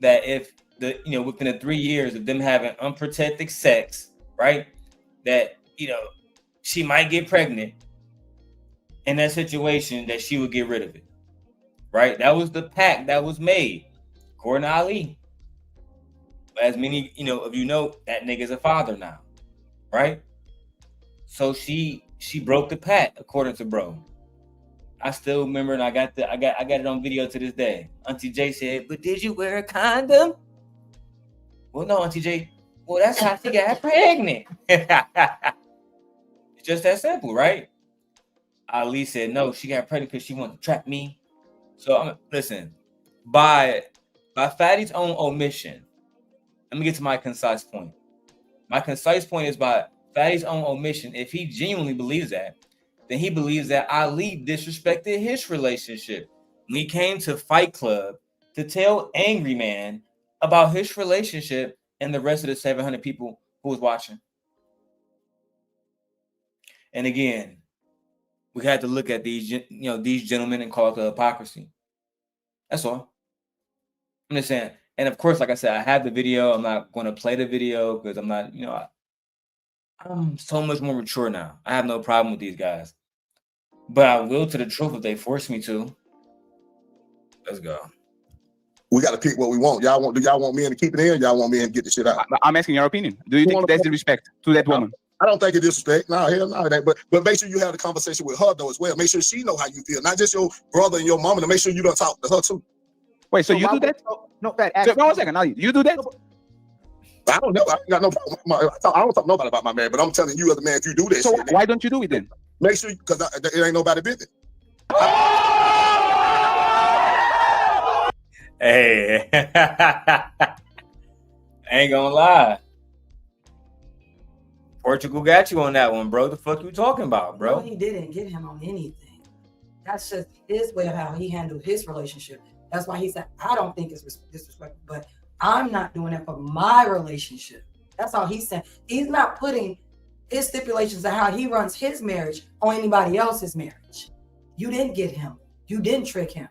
S1: that if within the 3 years of them having unprotected sex, right, that she might get pregnant in that situation, that she would get rid of it, right? That was the pact that was made, according to Ali. As many of that nigga's a father now, right? So she broke the pact, according to bro. I still remember, and I got it on video to this day. Auntie J said, "But did you wear a condom?" Well, no, Auntie J. Well, that's how she got pregnant. It's just that simple, right? Ali said, "No, she got pregnant because she wanted to trap me." So listen, by Fatty's own omission. Let me get to my concise point. My concise point is by Fatty's own omission. If he genuinely believes that, then he believes that Ali disrespected his relationship when he came to Fight Club to tell Angry Man about his relationship and the rest of the 700 people who was watching. And again, we had to look at these gentlemen and call it the hypocrisy. That's all. I'm just saying. And of course, like I said, I have the video. I'm not going to play the video because I'm not, I'm so much more mature now. I have no problem with these guys. But I will to the truth if they force me to. Let's go.
S2: We got to pick what we want. Do y'all want men to keep it in? Or y'all want men to get the shit out?
S3: I'm asking your opinion. Do you think that's disrespect to that woman?
S2: I don't think it's disrespect. No, hell no. But make sure you have the conversation with her though as well. Make sure she know how you feel, not just your brother and your mama. To make sure you don't talk to her too.
S3: Wait, so you do that?
S5: No, that.
S3: So, one second, Ali, you do that?
S2: I don't know. I got no problem. I don't talk to nobody about my man, but I'm telling you as a man, if you do that
S3: So
S2: shit,
S3: why don't you do it then?
S2: make sure, because it ain't nobody business.
S1: Hey, I ain't gonna lie. Portugal got you on that one, bro. The fuck you talking about, bro?
S6: No, he didn't get him on anything. That's just his way of how he handled his relationship. That's why he said, I don't think it's disrespectful, but I'm not doing that for my relationship. That's all he's saying. He's not putting his stipulations of how he runs his marriage on anybody else's marriage. You didn't get him. You didn't trick him.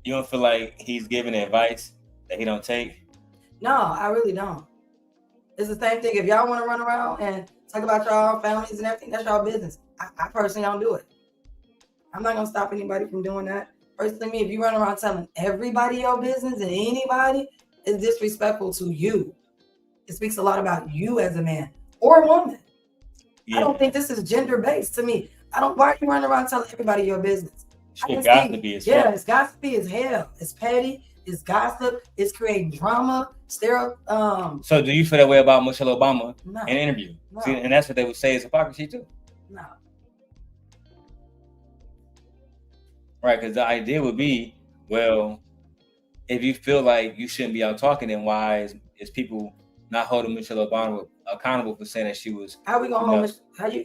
S1: You don't feel like he's giving advice that he don't take?
S6: No, I really don't. It's the same thing. If y'all want to run around and talk about y'all families and everything, that's y'all business. I personally don't do it. I'm not gonna stop anybody from doing that. Personally, me, if you run around telling everybody your business and anybody is disrespectful to you, it speaks a lot about you as a man or a woman. I don't think this is gender based to me. Why are you running around telling everybody your business?
S1: It's gossipy as fuck.
S6: Yeah, it's gossipy as hell. It's petty. It's gossip. It's creating drama.
S1: So do you feel that way about Michelle Obama in an interview?
S6: No.
S1: See, and that's what they would say is hypocrisy too.
S6: No.
S1: Right, because the idea would be, well, if you feel like you shouldn't be out talking, then why is people not holding Michelle Obama accountable for saying that she was?
S6: How we gonna hold?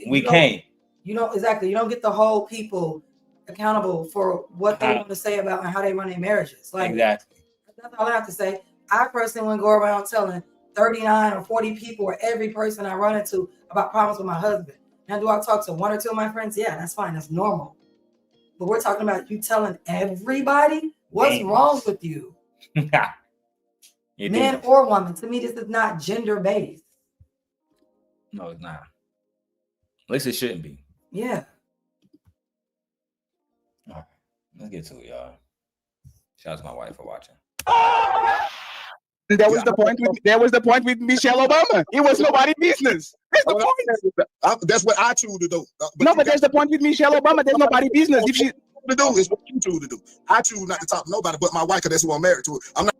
S6: We
S1: can't.
S6: You know exactly. You don't get to hold people accountable for what they want to say about and how they run their marriages. Like
S1: exactly.
S6: That's all I have to say. I personally wouldn't go around telling 39 or 40 people or every person I run into about problems with my husband. Now, do I talk to one or two of my friends? Yeah, that's fine. That's normal. But we're talking about you telling everybody what's wrong with you. Man or woman. To me, this is not gender based.
S1: No, it's not. At least it shouldn't be.
S6: Yeah.
S1: All right. Let's get to it, y'all. Shout out to my wife for watching.
S3: That was the point with Michelle Obama. It was nobody's business. That's the point.
S2: That's what I choose to do.
S3: But that's the point with Michelle Obama. There's nobody's business. If she
S2: to do is what you choose to do. I choose not to talk to nobody but my wife, because that's who I'm married to. I'm not.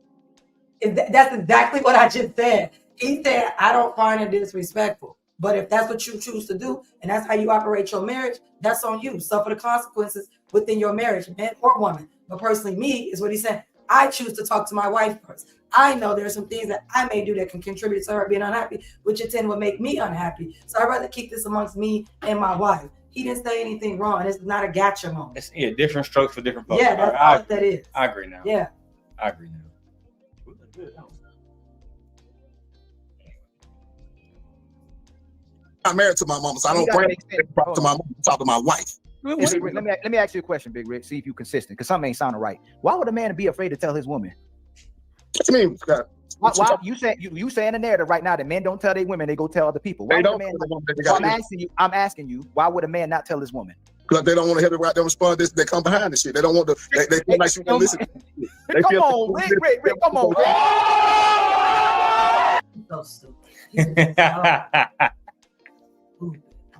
S6: That's exactly what I just said. He said, I don't find it disrespectful. But if that's what you choose to do, and that's how you operate your marriage, that's on you. Suffer the consequences within your marriage, man or woman. But personally, me, is what he said. I choose to talk to my wife first. I know there are some things that I may do that can contribute to her being unhappy, which in turn would make me unhappy. So I'd rather keep this amongst me and my wife. He didn't say anything wrong. It's not a gotcha moment.
S1: It's different strokes for different folks.
S6: Yeah, that's all that is.
S1: I agree now.
S6: Yeah.
S1: I agree now.
S2: I'm married to my mama, so I don't bring to my mama, talk to my wife.
S5: Let me ask you a question, Big Rick. See if you're consistent, because something ain't sounding right. Why would a man be afraid to tell his woman?
S2: What you mean?
S5: Why you saying the narrative right now that men don't tell their women, they go tell other people? Why
S2: they don't.
S5: I'm asking you, why would a man not tell his woman?
S2: Because they don't want to hear it right there respond. They come behind the shit. They don't want to. They feel like you can listen.
S5: Come on, Rick, come on, Rick.
S6: So stupid.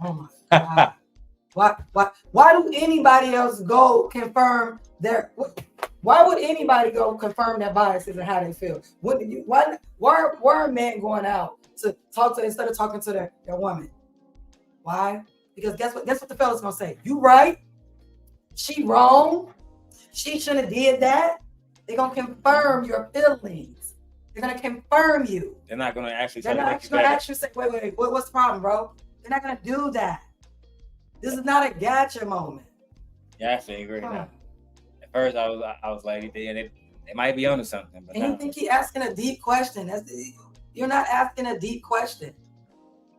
S6: Oh my God. Why do anybody else go confirm their? Why would anybody go confirm their biases and how they feel? Why are men going out to talk to instead of talking to their woman? Why? Because guess what the fella's gonna say? You right? She wrong? She shouldn't have did that. They're gonna confirm your feelings. They're gonna confirm you.
S1: They're not gonna actually.
S6: They're not actually gonna actually say, wait, what's the problem, bro? They're not gonna do that. This is not a gotcha moment.
S1: Yeah, I actually agree. At first, I was like, they might be onto something. But
S6: and you think he asking a deep question? You're not asking a deep question.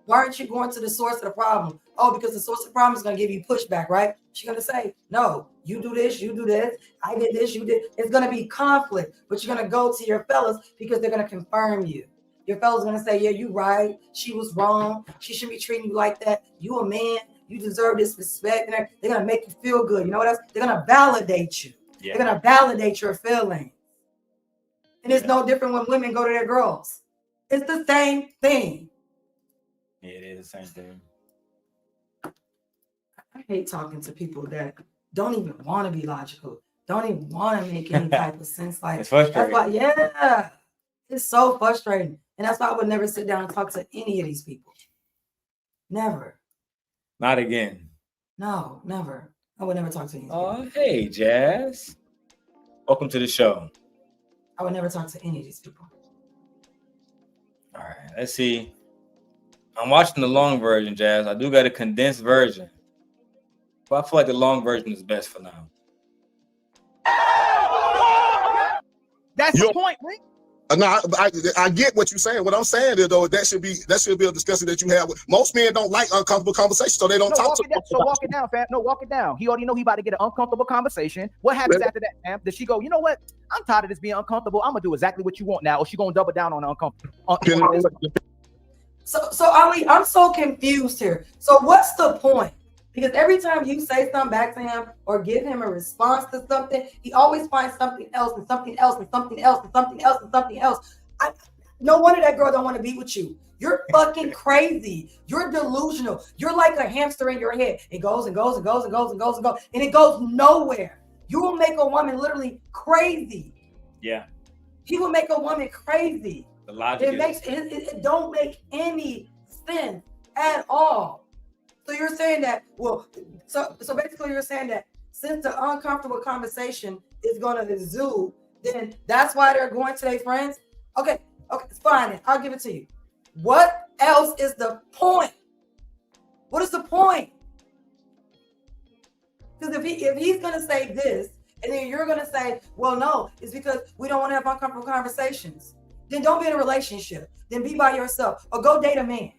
S6: Why aren't you going to the source of the problem? Oh, because the source of the problem is going to give you pushback, right? She's going to say, no, you do this, I did this, you did. It's going to be conflict, but you're going to go to your fellas because they're going to confirm you. Your fella's going to say, yeah, you right. She was wrong. She shouldn't be treating you like that. You a man. You deserve this respect. And they're going to make you feel good. You know what else? They're going to validate you. Yeah. They're going to validate your feelings. And it's no different when women go to their girls. It's the same thing.
S1: Yeah, it is the same thing.
S6: I hate talking to people that don't even want to be logical, don't even want to make any type of sense. Like,
S1: it's frustrating.
S6: That's why, it's so frustrating. And that's why I would never sit down and talk to any of these people. Never.
S1: Not again.
S6: No, never. I would never talk to any.
S1: Oh, hey, Jas. Welcome to the show.
S6: I would never talk to any of these people.
S1: All right, let's see. I'm watching the long version, Jas. I do got a condensed version, but I feel like the long version is best for now.
S5: That's the point, right?
S2: No, I get what you're saying. What I'm saying is, though, that should be a discussion that you have. Most men don't like uncomfortable conversations, so they don't talk to.
S5: So walk it down, fam. No, walk it down. He already know he about to get an uncomfortable conversation. What happens after that, fam? Does she go, you know what? I'm tired of this being uncomfortable. I'm gonna do exactly what you want now, or she gonna double down on the uncomfortable?
S6: So Ali, I'm so confused here. So what's the point? Because every time you say something back to him or give him a response to something, he always finds something else and something else and something else and something else and something else. No wonder that girl don't want to be with you. You're fucking crazy. You're delusional. You're like a hamster in your head. It goes and goes and goes and goes and goes and goes, and it goes nowhere. You will make a woman literally crazy.
S1: Yeah.
S6: He will make a woman crazy.
S1: The logic
S6: it don't make any sense at all. So you're saying that, well, so basically you're saying that since the uncomfortable conversation is going to exude, then that's why they're going to their friends. Okay, it's fine. I'll give it to you. What else is the point? What is the point? Because if he's going to say this, and then you're going to say, well, no, it's because we don't want to have uncomfortable conversations. Then don't be in a relationship. Then be by yourself or go date a man.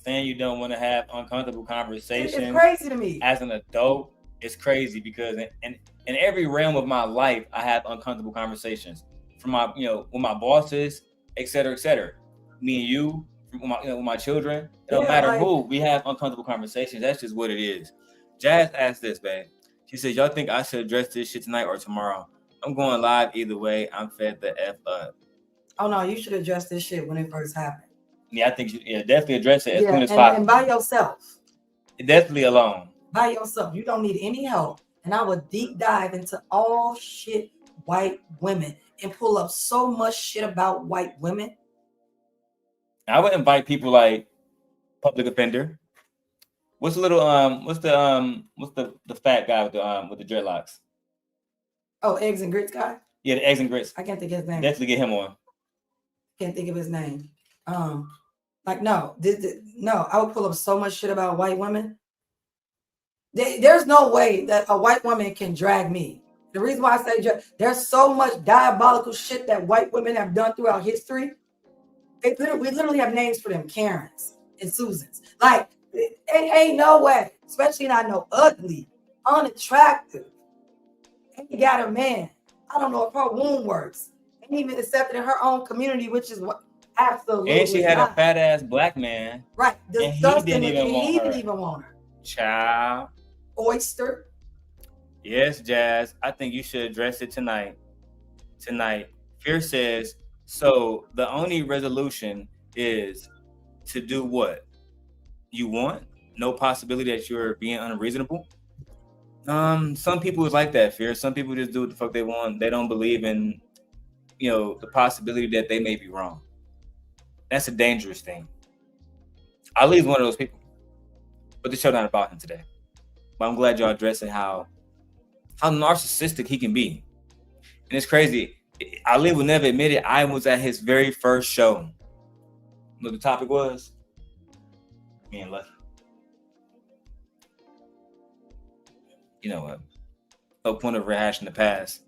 S1: Saying you don't want to have uncomfortable conversations.
S6: It's crazy to me.
S1: As an adult, it's crazy because in every realm of my life, I have uncomfortable conversations. From my, with my bosses, et cetera, et cetera. Me and you, with my children. It don't matter who. We have uncomfortable conversations. That's just what it is. Jazz asked this, man. She said, y'all think I should address this shit tonight or tomorrow? I'm going live either way. I'm fed the F up.
S6: Oh, no, you should address this shit when it first happened.
S1: Yeah, I think you definitely address it as soon as possible.
S6: And by yourself.
S1: Definitely alone.
S6: By yourself. You don't need any help. And I would deep dive into all shit white women and pull up so much shit about white women.
S1: I would invite people like public offender. What's the little what's the fat guy with the dreadlocks?
S6: Oh, eggs and grits guy?
S1: Yeah, the eggs and grits.
S6: I can't think of his name.
S1: Definitely get him on.
S6: Can't think of his name. No, I would pull up so much shit about white women. There's no way that a white woman can drag me. The reason why I say there's so much diabolical shit that white women have done throughout history. We literally have names for them, Karens and Susans. Like, ain't no way, especially not no ugly, unattractive. Ain't got a man. I don't know if her womb works. Ain't even accepted in her own community, which is what absolutely.
S1: And she had a fat ass black man.
S6: Right.
S1: Disgusting.
S6: And he didn't even want her.
S1: Child.
S6: Oyster.
S1: Yes, Jazz. I think you should address it tonight. Fear says, so the only resolution is to do what you want. No possibility that you're being unreasonable. Some people is like that, Fear. Some people just do what the fuck they want. They don't believe in, the possibility that they may be wrong. That's a dangerous thing. Ali's one of those people. But the show not about him today. But I'm glad y'all addressing how narcissistic he can be. And it's crazy. Ali will never admit it. I was at his very first show. You know what the topic was? Me and Lucky. You know what? No point of rehashing the past.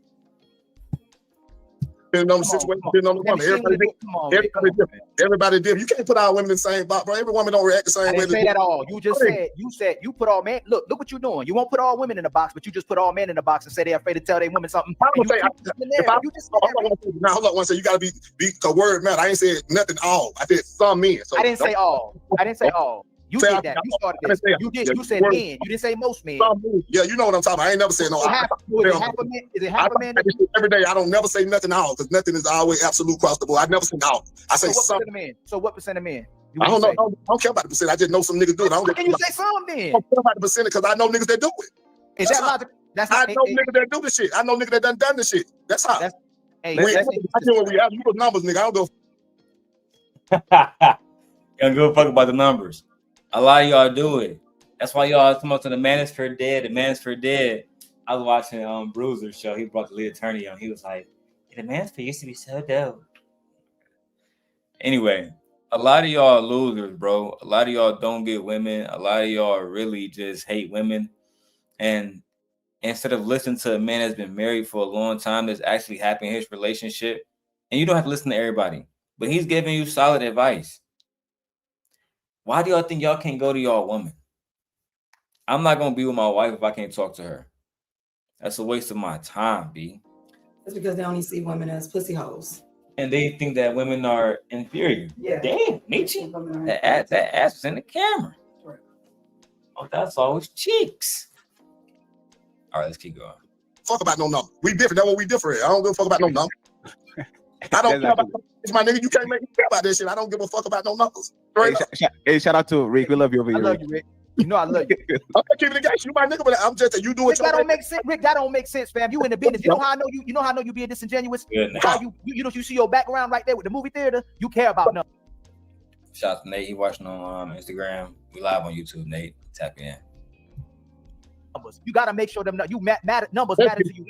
S2: Depending on the situation, depending on the woman. Everybody different. You can't put all women in the same box, bro. Every woman don't react the same way.
S5: I didn't say that all. You just said you put all men. Look what you're doing. You won't put all women in the box, but you just put all men in the box and say they're afraid to tell their women something. Hold
S2: on one second. You gotta be a word matter. I ain't said nothing all. I said some men. So
S5: I didn't say all. You did that. You started this. You said men. You didn't say most men.
S2: Yeah, you know what I'm talking about. I ain't never said no.
S5: Is it half a man?
S2: Every day, I don't never say nothing all because nothing is always absolute across the board. I never say all. I say some.
S5: So what percent of men?
S2: I don't know. I don't care about the percent. I just know some niggas do it.
S5: Can you say some then?
S2: I don't care about the percentage because I know niggas that do it.
S5: Is that logic?
S2: I know niggas that do the shit. I know niggas that done the shit. That's how.
S5: I
S2: know what we have. You put numbers, nigga. I don't go.
S1: You don't give a fuck about the numbers. A lot of y'all do it. That's why y'all come up to the Manosphere Dead. The Manosphere Dead. I was watching Bruiser's show. He brought the lead attorney on. He was like, the Manosphere used to be so dope. Anyway, a lot of y'all are losers, bro. A lot of y'all don't get women. A lot of y'all really just hate women. And instead of listening to a man that's been married for a long time, that's actually happy in his relationship, and you don't have to listen to everybody, but he's giving you solid advice. Why do y'all think y'all can't go to y'all woman? I'm not going to be with my wife if I can't talk to her. That's a waste of my time, B.
S6: That's because they only see women as pussy hoes.
S1: And they think that women are inferior.
S6: Yeah.
S1: Damn, Nietzsche. That ass was in the camera.
S6: Right.
S1: Oh, that's always cheeks. All right, let's keep going.
S2: Fuck about no number. We different. That's what we different. I don't give a fuck about no number. I don't care about it's my nigga. You can't make me care about this shit. I don't give a fuck about no numbers.
S3: Hey, shout out to Rick. We love you over
S5: I
S3: here.
S5: love you, Rick. You know I love you.
S2: I'm not keeping the game. You my nigga, but I'm just you do it.
S5: Rick, that don't make sense. Rick, that don't make sense, fam. You in the business. You know how I know you. You know how I know you being disingenuous. How you see your background right there with the movie theater. You care about nothing.
S1: Shout out to Nate. He watching on Instagram. We live on YouTube. Nate, tap in.
S5: Numbers. You gotta make sure them you matter. Numbers matter to you.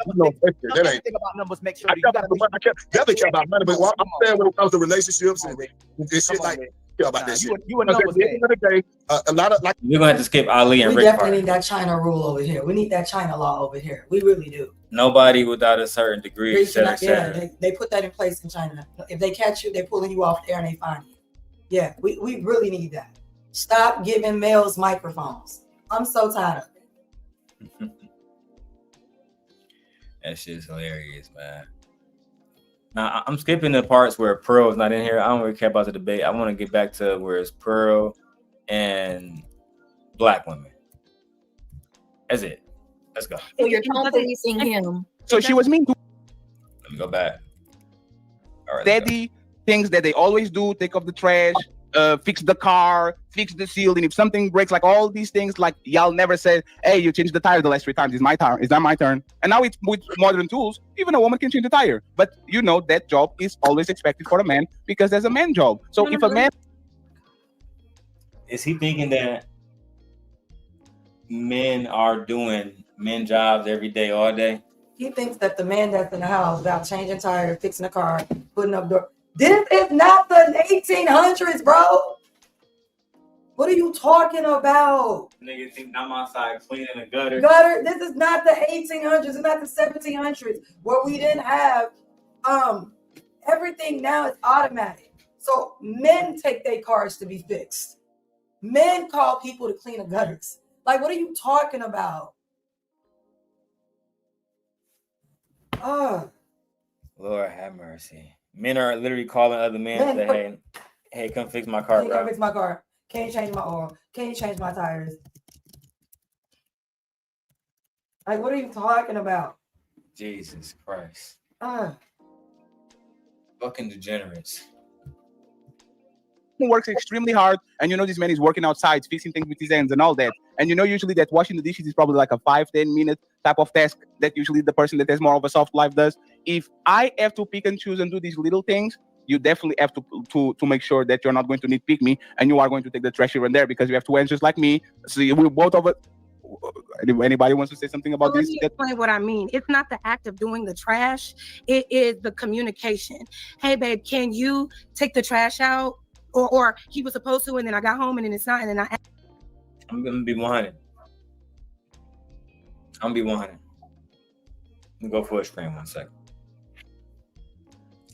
S5: Everything about numbers. Make sure you gotta.
S2: I definitely care about money, but I'm saying when it comes to relationships and shit like. Care about that shit.
S5: You a numbers
S2: game. A lot of like
S1: we're gonna have to skip Ali and
S6: We
S1: Rick.
S6: definitely need that China rule over here. We need that China law over here. We really do.
S1: Nobody without a certain degree, etc.
S6: They put that in place in China. If they catch you, they're pulling you off the air and they find you. Yeah, we really need that. Stop giving males microphones. I'm so tired of it.
S1: That shit's hilarious, man. Now, I'm skipping the parts where Pearl is not in here. I don't really care about the debate. I want to get back to where it's Pearl and black women. That's it. Let's go.
S7: So you're policing him.
S3: So she was mean to
S1: Let me go back. All right.
S3: Daddy things that they always do, take off the trash, fix the car, fix the seal, and if something breaks, like all these things, like y'all never said, hey, you changed the tire the last 3 times. It's my turn. It's not my turn. And now it's with modern tools, even a woman can change the tire. But you know that job is always expected for a man because there's a man job. So if a man
S1: is he thinking that men are doing men jobs every day, all day?
S6: He thinks that the man that's in the house about changing tires, fixing a car, putting up door. This is not the 1800s, bro. What are you talking about?
S1: Nigga think I'm outside cleaning a gutter.
S6: This is not the 1800s. It's not the 1700s where we didn't have everything now is automatic. So men take their cars to be fixed. Men call people to clean the gutters. Like, what are you talking about?
S1: Lord have mercy. Men are literally calling other men to say, hey, come fix my car, bro.
S6: Come fix my car. Can you change my oil? Can you change my tires? Like, what are you talking about?
S1: Jesus Christ. Fucking degenerates.
S3: works extremely hard, and you know this man is working outside, fixing things with his hands and all that. And you know usually that washing the dishes is probably like a 5-10 minute type of task that usually the person that has more of a soft life does. If I have to pick and choose and do these little things, you definitely have to make sure that you're not going to nitpick me and you are going to take the trash here and there because you have two answers like me. So we both of it. Anybody wants to say something about this?
S7: Let me explain what I mean. It's not the act of doing the trash. It is the communication. Hey, babe, can you take the trash out? Or he was supposed to, and then I got home and then it's not, and then
S1: I'm gonna be 100. I'm gonna be 100. Let me go for a screen 1 second.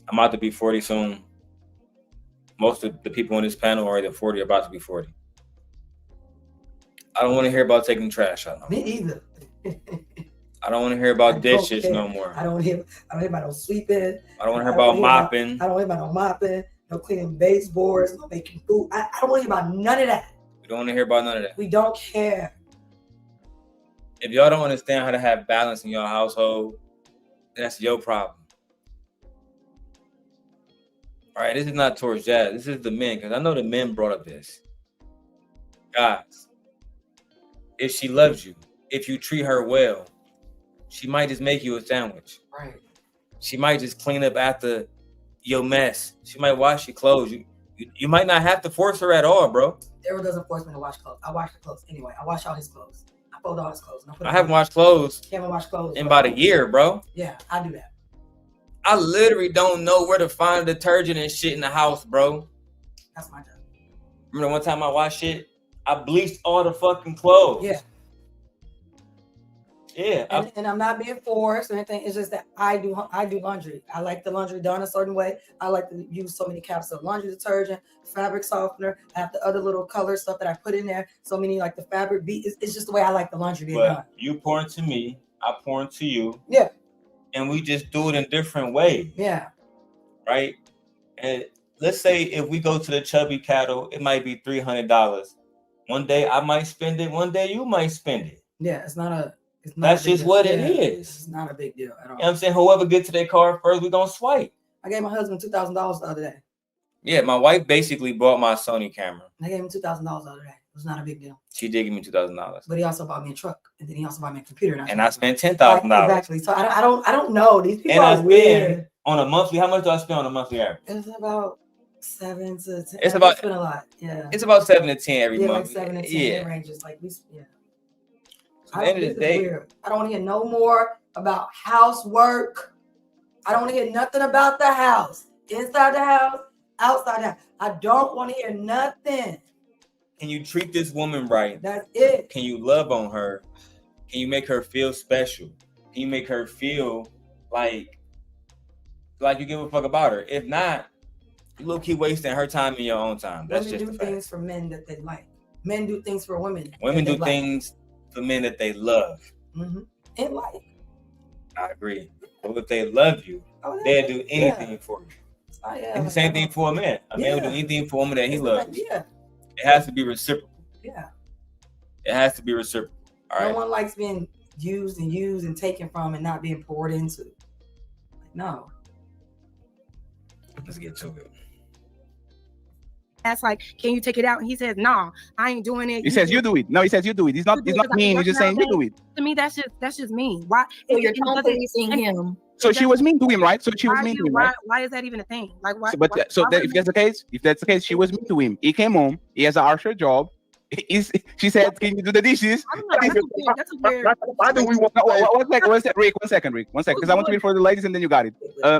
S1: I'm about to be 40 soon. Most of the people on this panel are either 40 or about to be 40. I don't want to hear about taking trash out.
S6: Me either.
S1: I don't want to hear about dishes no more.
S6: I don't hear about no sweeping.
S1: I don't want to hear about mopping.
S6: I don't hear about no mopping, no cleaning baseboards, no making food. I don't want to hear about none of that.
S1: We don't want to hear about none of that.
S6: We don't care.
S1: If y'all don't understand how to have balance in your household, that's your problem. All right, this is not towards Jazz. This is the men, because I know the men brought up this. Guys, if she loves you, if you treat her well, she might just make you a sandwich.
S6: Right.
S1: She might just clean up after your mess. She might wash your clothes. You might not have to force her at all, bro.
S6: Daryl doesn't force me to wash clothes. I wash the clothes anyway. I wash all his clothes. I fold all his clothes.
S1: I haven't washed clothes.
S6: Haven't washed clothes
S1: in about a year, bro.
S6: Yeah, I do that.
S1: I literally don't know where to find detergent and shit in the house, bro.
S6: That's my job.
S1: Remember one time I washed shit? I bleached all the fucking clothes.
S6: Yeah.
S1: Yeah.
S6: And I'm not being forced or anything. It's just that I do laundry. I like the laundry done a certain way. I like to use so many caps of laundry detergent, fabric softener. I have the other little color stuff that I put in there. So many like the fabric beat. It's just the way I like the laundry being done.
S1: You pour into me, I pour into you.
S6: Yeah.
S1: And we just do it in different ways.
S6: Yeah.
S1: Right? And let's say if we go to the Chubby Cattle, it might be $300. One day I might spend it. One day you might spend it.
S6: Yeah, it's not a. It's not
S1: That's
S6: a big
S1: just
S6: deal.
S1: what
S6: Yeah,
S1: it is.
S6: It's not a big deal at all.
S1: You know what I'm saying? Whoever gets to their car first, we gonna swipe.
S6: I gave my husband $2,000 the other day.
S1: Yeah, my wife basically bought my Sony camera.
S6: I gave him $2,000 the other day. It was not a big deal.
S1: She did give me $2,000.
S6: But he also bought me a truck, and then he also bought me a computer.
S1: And I spent $10,000.
S6: Exactly. So I don't know. These people
S1: And I
S6: are weird.
S1: on a monthly. How much do I spend on a monthly average?
S6: It's about 7 to 10.
S1: It's about.
S6: It's been a lot. Yeah.
S1: It's about 7 to 10 every
S6: Yeah,
S1: month.
S6: like 7 to 10.
S1: Yeah.
S6: It ranges like we. Yeah.
S1: So at the end of the day,
S6: weird. I don't want to hear no more about housework. I don't want to hear nothing about the house. Inside the house, outside the house. I don't want to hear nothing.
S1: can you treat this woman right?
S6: That's it.
S1: Can you love on her? Can you make her feel special? Can you make her feel like you give a fuck about her? If not, you low key wasting her time and your own time. That's
S6: Women
S1: just
S6: do
S1: the
S6: things
S1: fact.
S6: for men that they like. Men do things for women.
S1: Women
S6: that
S1: do
S6: they
S1: things for men that they love.
S6: like. In life.
S1: I agree. But if they love you, they'll do anything for you.
S6: Oh, yeah.
S1: It's the same thing for a man. A man will do anything for a woman that he loves.
S6: Yeah.
S1: It has to be reciprocal.
S6: Yeah.
S1: It has to be reciprocal. All right.
S6: No one likes being used and taken from and not being poured into. No.
S1: Let's get to it.
S7: That's like, can you take it out? And he says, "Nah, I ain't doing it."
S3: He says you do it. No, he says you do it. He's not mean. He's just saying you do it.
S7: To me, that's just mean. Why?
S8: So you're policing him.
S3: So she was mean to him, right? So she was mean to him, right?
S7: Why is that even a thing? Like, why?
S3: If that's the case, she was mean to him. He came home. He has a harsher job. She said, "Can you do the dishes?"
S7: That's a weird.
S2: Why do we want to
S3: Rick, one second, because I want to read for the ladies and then you got it.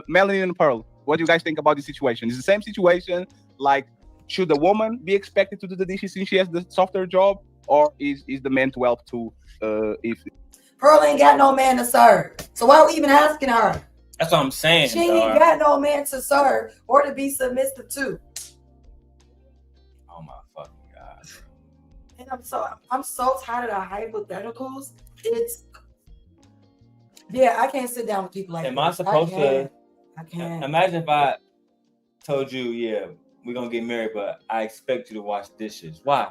S3: Melanie and Pearl, what do you guys think about this situation? Is the same situation? Like, should the woman be expected to do the dishes since she has the softer job, or is the man to help to if
S6: Pearl ain't got no man to serve. So why are we even asking her?
S1: That's what I'm saying.
S6: She ain't got no man to serve or to be submissive to.
S1: Oh my fucking God.
S6: And I'm so tired of the hypotheticals. I can't sit down with people like
S1: Am
S6: this.
S1: I supposed to?
S6: I can't.
S1: Imagine if I told you, yeah, we're gonna get married, but I expect you to wash dishes. Why?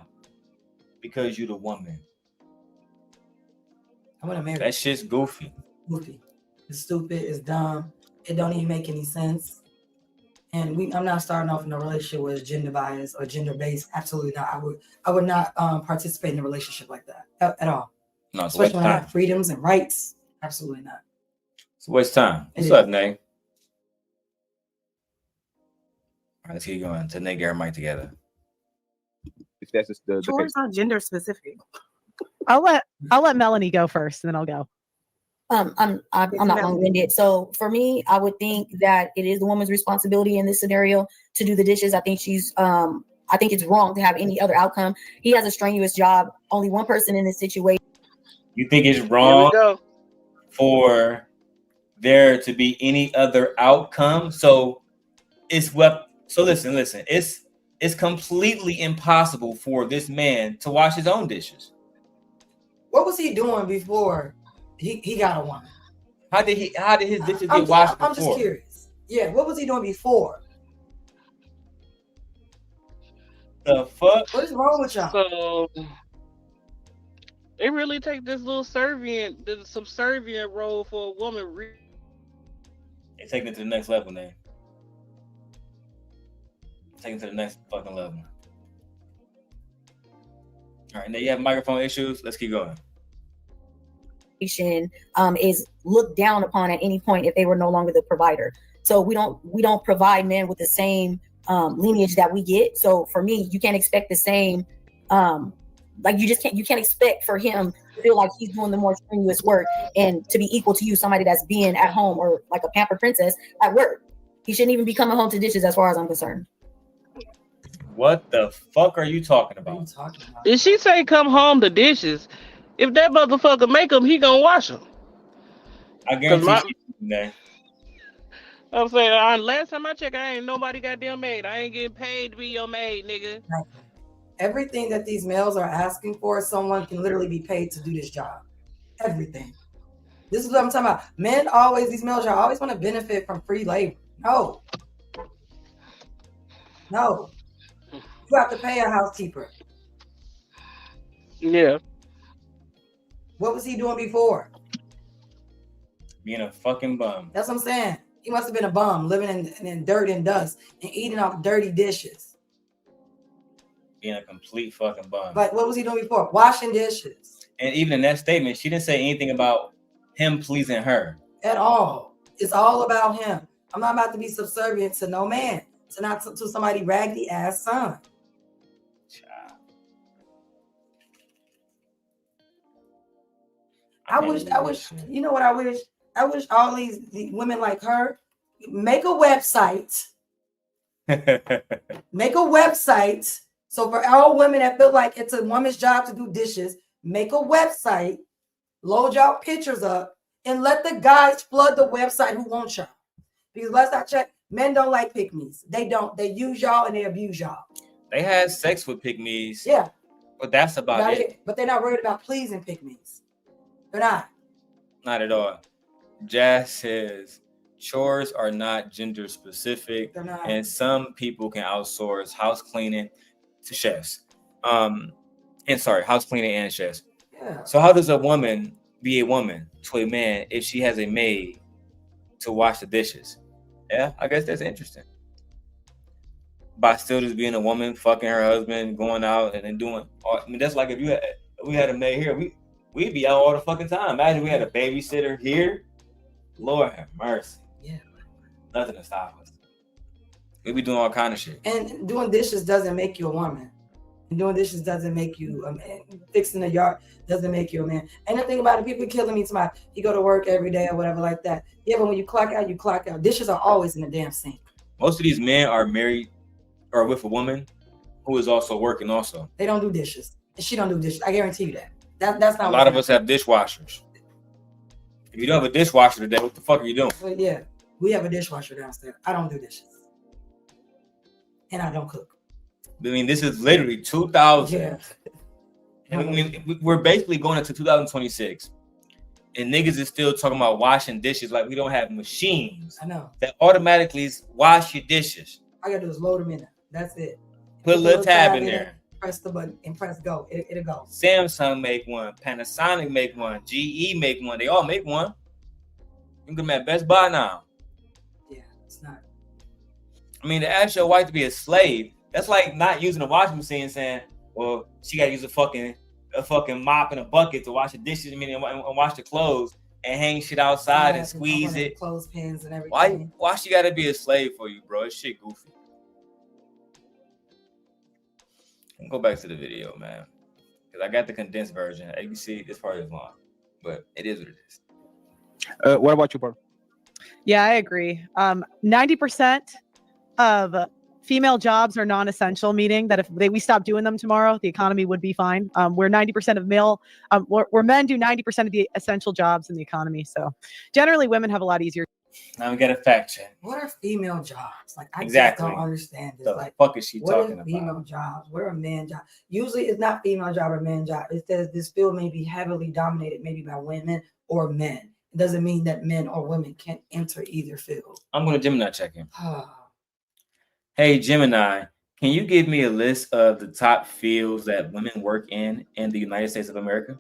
S1: Because you're the woman.
S6: I'm gonna marry.
S1: That shit's goofy.
S6: Goofy. It's stupid. It's dumb. It don't even make any sense. And I'm not starting off in a relationship with gender bias or gender based. Absolutely not. I would not participate in a relationship like that at all.
S1: No, it's
S6: especially when I have freedoms and rights. Absolutely not.
S1: It's a waste of time. What's up, Nay? All right, let's keep going. To Nay and Mike together.
S3: if that's just the
S7: Sure, it's not gender specific.
S4: I'll let Melanie go first, and then I'll go.
S8: I'm not long-winded. So for me, I would think that it is the woman's responsibility in this scenario to do the dishes. I think I think it's wrong to have any other outcome. He has a strenuous job. Only one person in this situation.
S1: You think it's wrong for there to be any other outcome? So listen. It's completely impossible for this man to wash his own dishes.
S6: What was he doing before he got a woman?
S1: How did his dishes get washed before?
S6: I'm just curious. Yeah, what was he doing before?
S1: The fuck?
S6: What is wrong with y'all?
S9: So they really take this little subservient role for a woman.
S1: They taking it to the next level, man. Taking it to the next fucking level. All right, now you have microphone issues. Let's keep going.
S8: Is looked down upon at any point if they were no longer the provider. So we don't provide men with the same lineage that we get. So for me, you can't expect the same. You can't expect for him to feel like he's doing the more strenuous work and to be equal to you, somebody that's being at home or like a pampered princess at work. He shouldn't even be coming home to dishes, as far as I'm concerned.
S1: What the fuck are you talking about?
S9: Did she say come home to dishes? If that motherfucker make them, he gonna wash them.
S1: I guarantee you.
S9: I'm saying, last time I checked, I ain't nobody goddamn maid. I ain't getting paid to be your maid, nigga.
S6: Everything that these males are asking for, someone can literally be paid to do this job. Everything. This is what I'm talking about. These males are always want to benefit from free labor. No. You have to pay a housekeeper.
S9: Yeah.
S6: What was he doing before?
S1: Being a fucking bum.
S6: That's what I'm saying. He must have been a bum, living in dirt and dust and eating off dirty dishes.
S1: Being a complete fucking bum.
S6: But what was he doing before? Washing dishes.
S1: And even in that statement, she didn't say anything about him pleasing her.
S6: At all. It's all about him. I'm not about to be subservient to no man. To somebody raggedy ass son. I wish, you know what I wish? I wish all these women like her make a website. Make a website. So for all women that feel like it's a woman's job to do dishes, make a website, load y'all pictures up, and let the guys flood the website who want y'all. Because last I checked, men don't like pick-me's. They don't. They use y'all and they abuse y'all.
S1: They had sex with pick-me's.
S6: Yeah.
S1: But that's about it.
S6: But they're not worried about pleasing pick-me's. They're not.
S1: Not at all. Jas says chores are not gender specific, and some people can outsource house cleaning to chefs. House cleaning and chefs.
S6: Yeah.
S1: So how does a woman be a woman to a man if she has a maid to wash the dishes? Yeah, I guess that's interesting. By still just being a woman, fucking her husband, going out and then doing. I mean, that's like if we had a maid here, we'd be out all the fucking time. Imagine we had a babysitter here. Lord have mercy.
S6: Yeah.
S1: Nothing to stop us. We be doing all kind of shit.
S6: And doing dishes doesn't make you a woman. And doing dishes doesn't make you a man. Fixing the yard doesn't make you a man. And the thing about it, people killing me tomorrow. You go to work every day or whatever like that. Yeah, but when you clock out, you clock out. Dishes are always in the damn sink.
S1: Most of these men are married or with a woman who is also working also.
S6: They don't do dishes. And she don't do dishes. I guarantee you that. That's not
S1: a lot of us have dishwashers. If you don't have a dishwasher today, what the fuck are you doing?
S6: Well, yeah, we have a dishwasher downstairs. I don't do dishes. And I don't cook.
S1: I mean, this is literally 2000.
S6: Yeah.
S1: I mean, we're basically going into 2026. And niggas is still talking about washing dishes like we don't have machines.
S6: I know.
S1: That automatically wash your dishes.
S6: All I gotta do is load them in there. That's it.
S1: Put a little tab in there.
S6: Press the button and press go. It'll go.
S1: Samsung make one. Panasonic make one. GE make one. They all make one. You can get them at Best Buy now.
S6: Yeah, it's not.
S1: I mean, to ask your wife to be a slave, that's like not using a washing machine and saying, well, she got to use a fucking mop and a bucket to wash the dishes and wash the clothes and hang shit outside and squeeze it.
S6: Clothespins and everything.
S1: Why she got to be a slave for you, bro? It's shit goofy. Go back to the video, man, because I got the condensed version. As you see, this part is long, but it is what it is.
S3: What about you, bro?
S4: Yeah, I agree. 90% of female jobs are non-essential, meaning that if we stop doing them tomorrow, the economy would be fine. Where 90% of where men do 90% of the essential jobs in the economy. So generally, women have a lot easier.
S1: Now we got a fact check.
S6: What are female jobs? Like I
S1: exactly.
S6: just don't understand this.
S1: The
S6: like,
S1: fuck is she talking
S6: about? Female jobs? What are men jobs? Usually, it's not female job or man job. It says this field may be heavily dominated, maybe by women or men. It doesn't mean that men or women can't enter either field.
S1: I'm going to Gemini check him. Hey Gemini, can you give me a list of the top fields that women work in the United States of America?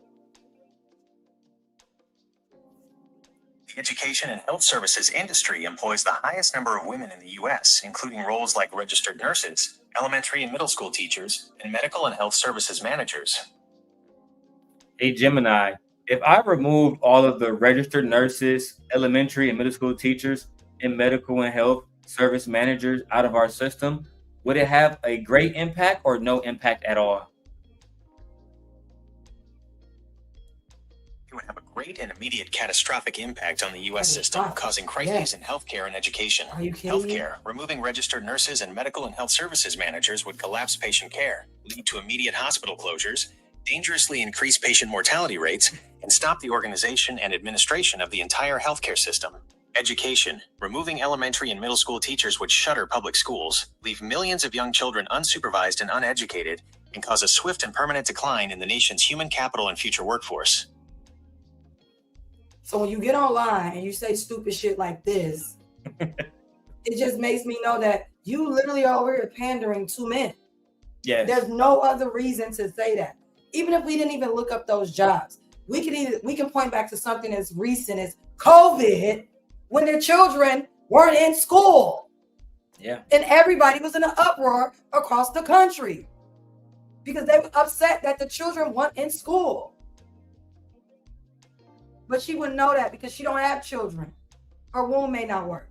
S10: The education and health services industry employs the highest number of women in the U.S., including roles like registered nurses, elementary and middle school teachers, and medical and health services managers.
S1: Hey Gemini, if I removed all of the registered nurses, elementary and middle school teachers, and medical and health service managers out of our system, would it have a great impact or no impact at all?
S10: It would have a great and immediate catastrophic impact on the U.S. system, causing crises in healthcare and education. Healthcare, removing registered nurses and medical and health services managers would collapse patient care, lead to immediate hospital closures, dangerously increase patient mortality rates, and stop the organization and administration of the entire healthcare system. Education, removing elementary and middle school teachers would shutter public schools, leave millions of young children unsupervised and uneducated, and cause a swift and permanent decline in the nation's human capital and future workforce.
S6: So when you get online and you say stupid shit like this, it just makes me know that you literally are over here pandering to men.
S1: Yes.
S6: There's no other reason to say that. Even if we didn't even look up those jobs, we can point back to something as recent as COVID, when their children weren't in school.
S1: Yeah.
S6: And everybody was in an uproar across the country because they were upset that the children weren't in school. But she wouldn't know that because she don't have children. Her womb may not work.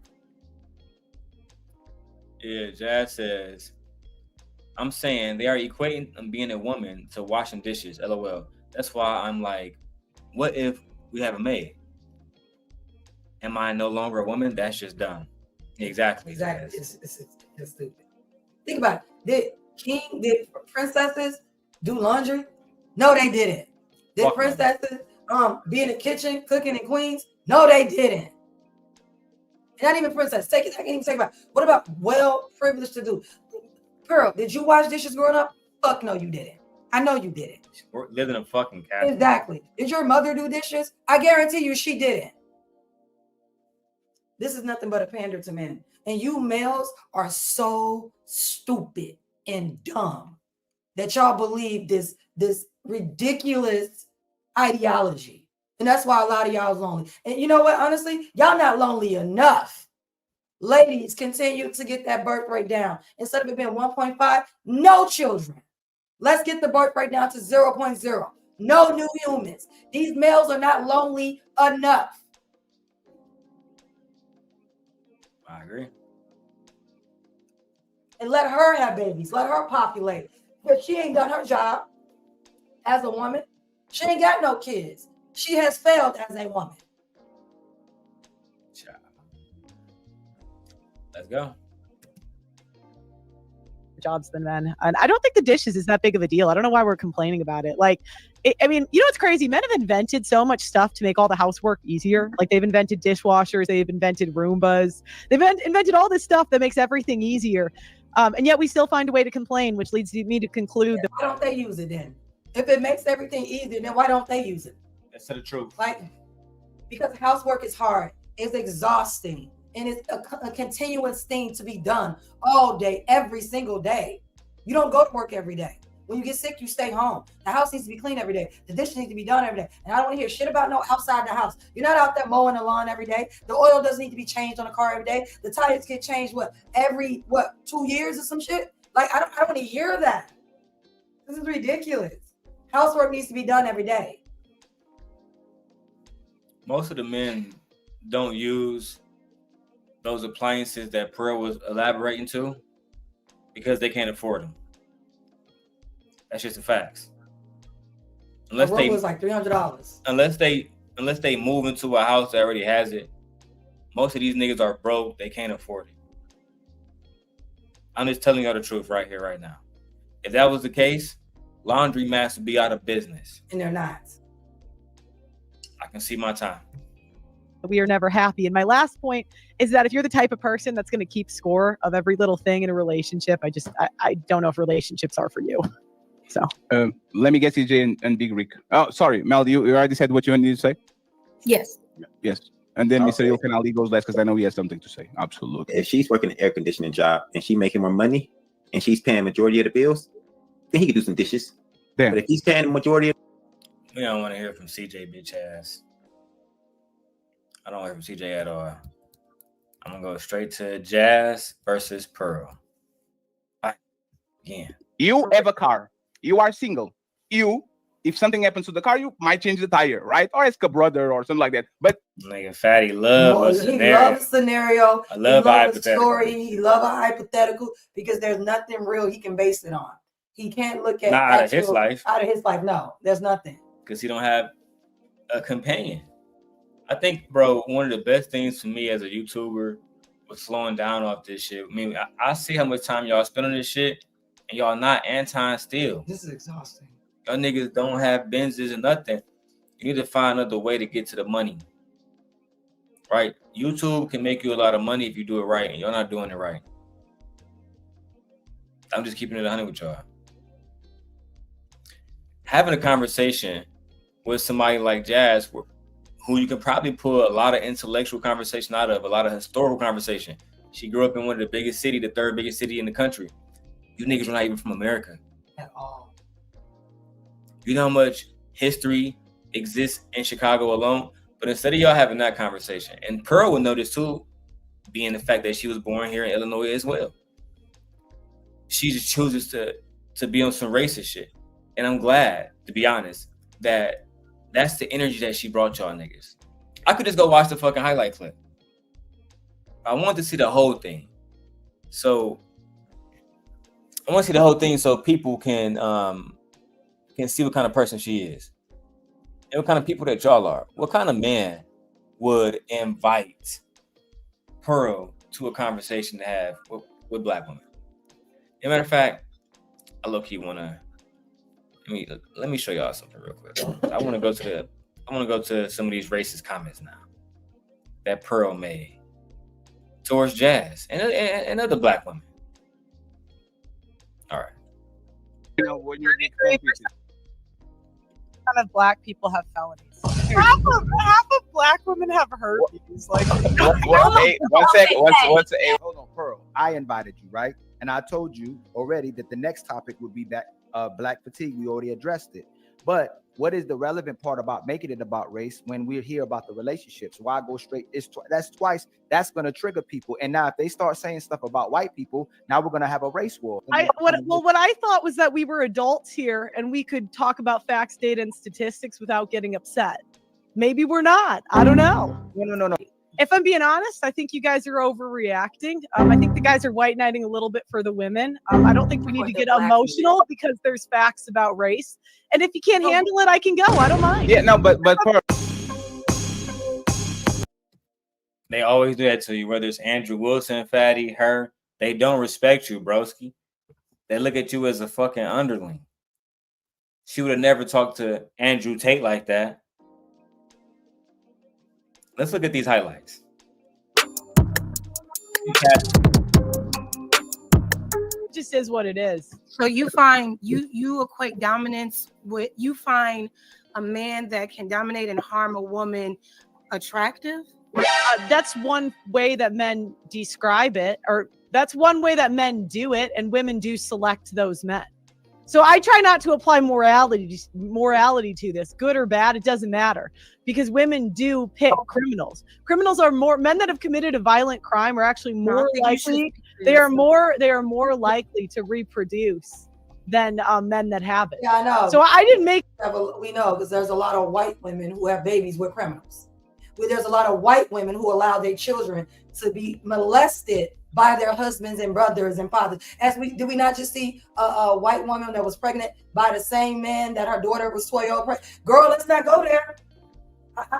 S1: Yeah, Jas says, I'm saying they are equating being a woman to washing dishes. LOL. That's why I'm like, what if we have a maid? Am I no longer a woman? That's just dumb. Exactly.
S6: It's stupid. Think about it. Did princesses do laundry? No, they didn't. Did princesses be in the kitchen cooking in Queens? No, they didn't. And not even princess. I can't even take about. What about well privileged to do? Girl, did you wash dishes growing up? Fuck no, you didn't. I know you didn't.
S1: We're living in a fucking castle.
S6: Exactly. Did your mother do dishes? I guarantee you she didn't. This is nothing but a pander to men. And you males are so stupid and dumb that y'all believe this ridiculous ideology. And that's why a lot of y'all is lonely. And you know what? Honestly, y'all not lonely enough. Ladies, continue to get that birth rate down. Instead of it being 1.5, no children. Let's get the birth rate down to 0.0. No new humans. These males are not lonely enough.
S1: I agree.
S6: And let her have babies. Let her populate. But she ain't done her job as a woman. She ain't got no kids. She has failed as a woman.
S1: Let's go.
S4: Jobs than men. And I don't think the dishes is that big of a deal. I don't know why we're complaining about it. Like, I mean, you know what's crazy? Men have invented so much stuff to make all the housework easier. Like they've invented dishwashers, they've invented Roombas, they've invented all this stuff that makes everything easier. And yet we still find a way to complain, which leads me to conclude that.
S6: Why don't they use it then? If it makes everything easier, then why don't they use it?
S1: That's the truth.
S6: Like, because housework is hard, it's exhausting, and it's a continuous thing to be done all day, every single day. You don't go to work every day. When you get sick, you stay home. The house needs to be clean every day. The dishes need to be done every day. And I don't want to hear shit about no outside the house. You're not out there mowing the lawn every day. The oil doesn't need to be changed on the car every day. The tires get changed, every 2 years or some shit? Like, I don't want to hear that. This is ridiculous. Housework needs to be done every day.
S1: Most of the men don't use those appliances that Pearl was elaborating to because they can't afford them. That's just the facts. Unless they
S6: was like $300.
S1: Unless they move into a house that already has it. Most of these niggas are broke. They can't afford it. I'm just telling y'all the truth right here, right now. If that was the case, laundromats would be out of business.
S6: And they're not.
S1: I can see my time.
S4: We are never happy. And my last point is that if you're the type of person that's going to keep score of every little thing in a relationship, I don't know if relationships are for you. So
S3: let me get CJ and Big Rick. Oh, sorry, Mel, you already said what you wanted to say?
S8: Yes.
S3: Yes. And then Mr. Yokanali goes last because I know he has something to say. Absolutely.
S11: If she's working an air conditioning job and she's making more money and she's paying majority of the bills, then he could do some dishes.
S3: Damn.
S11: But if he's paying the majority of
S1: We don't want to hear from CJ, bitch ass. I don't hear from CJ at all. I'm gonna go straight to Jas versus Pearl. Again.
S3: You have a car. You are single. If something happens to the car, you might change the tire, right? Or ask a brother or something like that. But
S1: nigga, fatty love a scenario.
S6: He loves a scenario.
S1: I love
S6: a
S1: hypothetical.
S6: Story. He loves a hypothetical because there's nothing real he can base it on. He can't look at
S1: out of his life.
S6: Out of his life, no, there's nothing.
S1: Because he don't have a companion. I think, bro, one of the best things for me as a YouTuber was slowing down off this shit. I mean, I see how much time y'all spend on this shit, and y'all not anti-steal.
S6: This is exhausting.
S1: Y'all niggas don't have Benzes and nothing. You need to find another way to get to the money. Right? YouTube can make you a lot of money if you do it right, and you're not doing it right. I'm just keeping it 100 with y'all. Having a conversation with somebody like Jas, who you can probably pull a lot of intellectual conversation out of, a lot of historical conversation. She grew up in one of the biggest city, the third biggest city in the country. You niggas are not even from America.
S6: At all.
S1: You know how much history exists in Chicago alone? But instead of y'all having that conversation, and Pearl would know this too, being the fact that she was born here in Illinois as well. She just chooses to be on some racist shit. And I'm glad, to be honest, that that's the energy that she brought y'all niggas. I could just go watch the fucking highlight clip. I want to see the whole thing. So I want to see the whole thing so people can see what kind of person she is. And what kind of people that y'all are. What kind of man would invite Pearl to a conversation to have with black women? As a matter of fact, I low-key wanna let me show y'all something real quick. I wanna go to some of these racist comments now that Pearl made towards Jas and other black women. All right.
S3: You know, when you're
S4: Kind of black people have felonies. Half of black women have herpes. Like,
S5: one second. Hold on, Pearl. I invited you, right? And I told you already that the next topic would be black fatigue. We already addressed it. But what is the relevant part about making it about race when we hear about the relationships? Why go straight? That's twice. That's going to trigger people. And now if they start saying stuff about white people, now we're going to have a race war.
S4: What I thought was that we were adults here and we could talk about facts, data, and statistics without getting upset. Maybe we're not. I don't know.
S5: No.
S4: If I'm being honest, I think you guys are overreacting. I think the guys are white knighting a little bit for the women. I don't think we need to get emotional because there's facts about race. And if you can't handle it, I can go. I don't mind.
S3: Yeah, no, but Pearl.
S1: They always do that to you, whether it's Andrew Wilson, Fatty, her. They don't respect you, broski. They look at you as a fucking underling. She would have never talked to Andrew Tate like that. Let's look at these highlights.
S4: It just is what it is.
S7: So you find you equate dominance with, you find a man that can dominate and harm a woman attractive?
S4: That's one way that men describe it, or that's one way that men do it, and women do select those men. So I try not to apply morality to this, good or bad, it doesn't matter, because women do pick criminals. Criminals are men that have committed a violent crime are actually more likely. They are more likely to reproduce than men that haven't.
S6: Yeah, I know.
S4: So I didn't make.
S6: We know because there's a lot of white women who have babies with criminals. There's a lot of white women who allow their children to be molested by their husbands and brothers and fathers. Did we not just see a white woman that was pregnant by the same man that her daughter was 12 years old? Girl, let's not go there.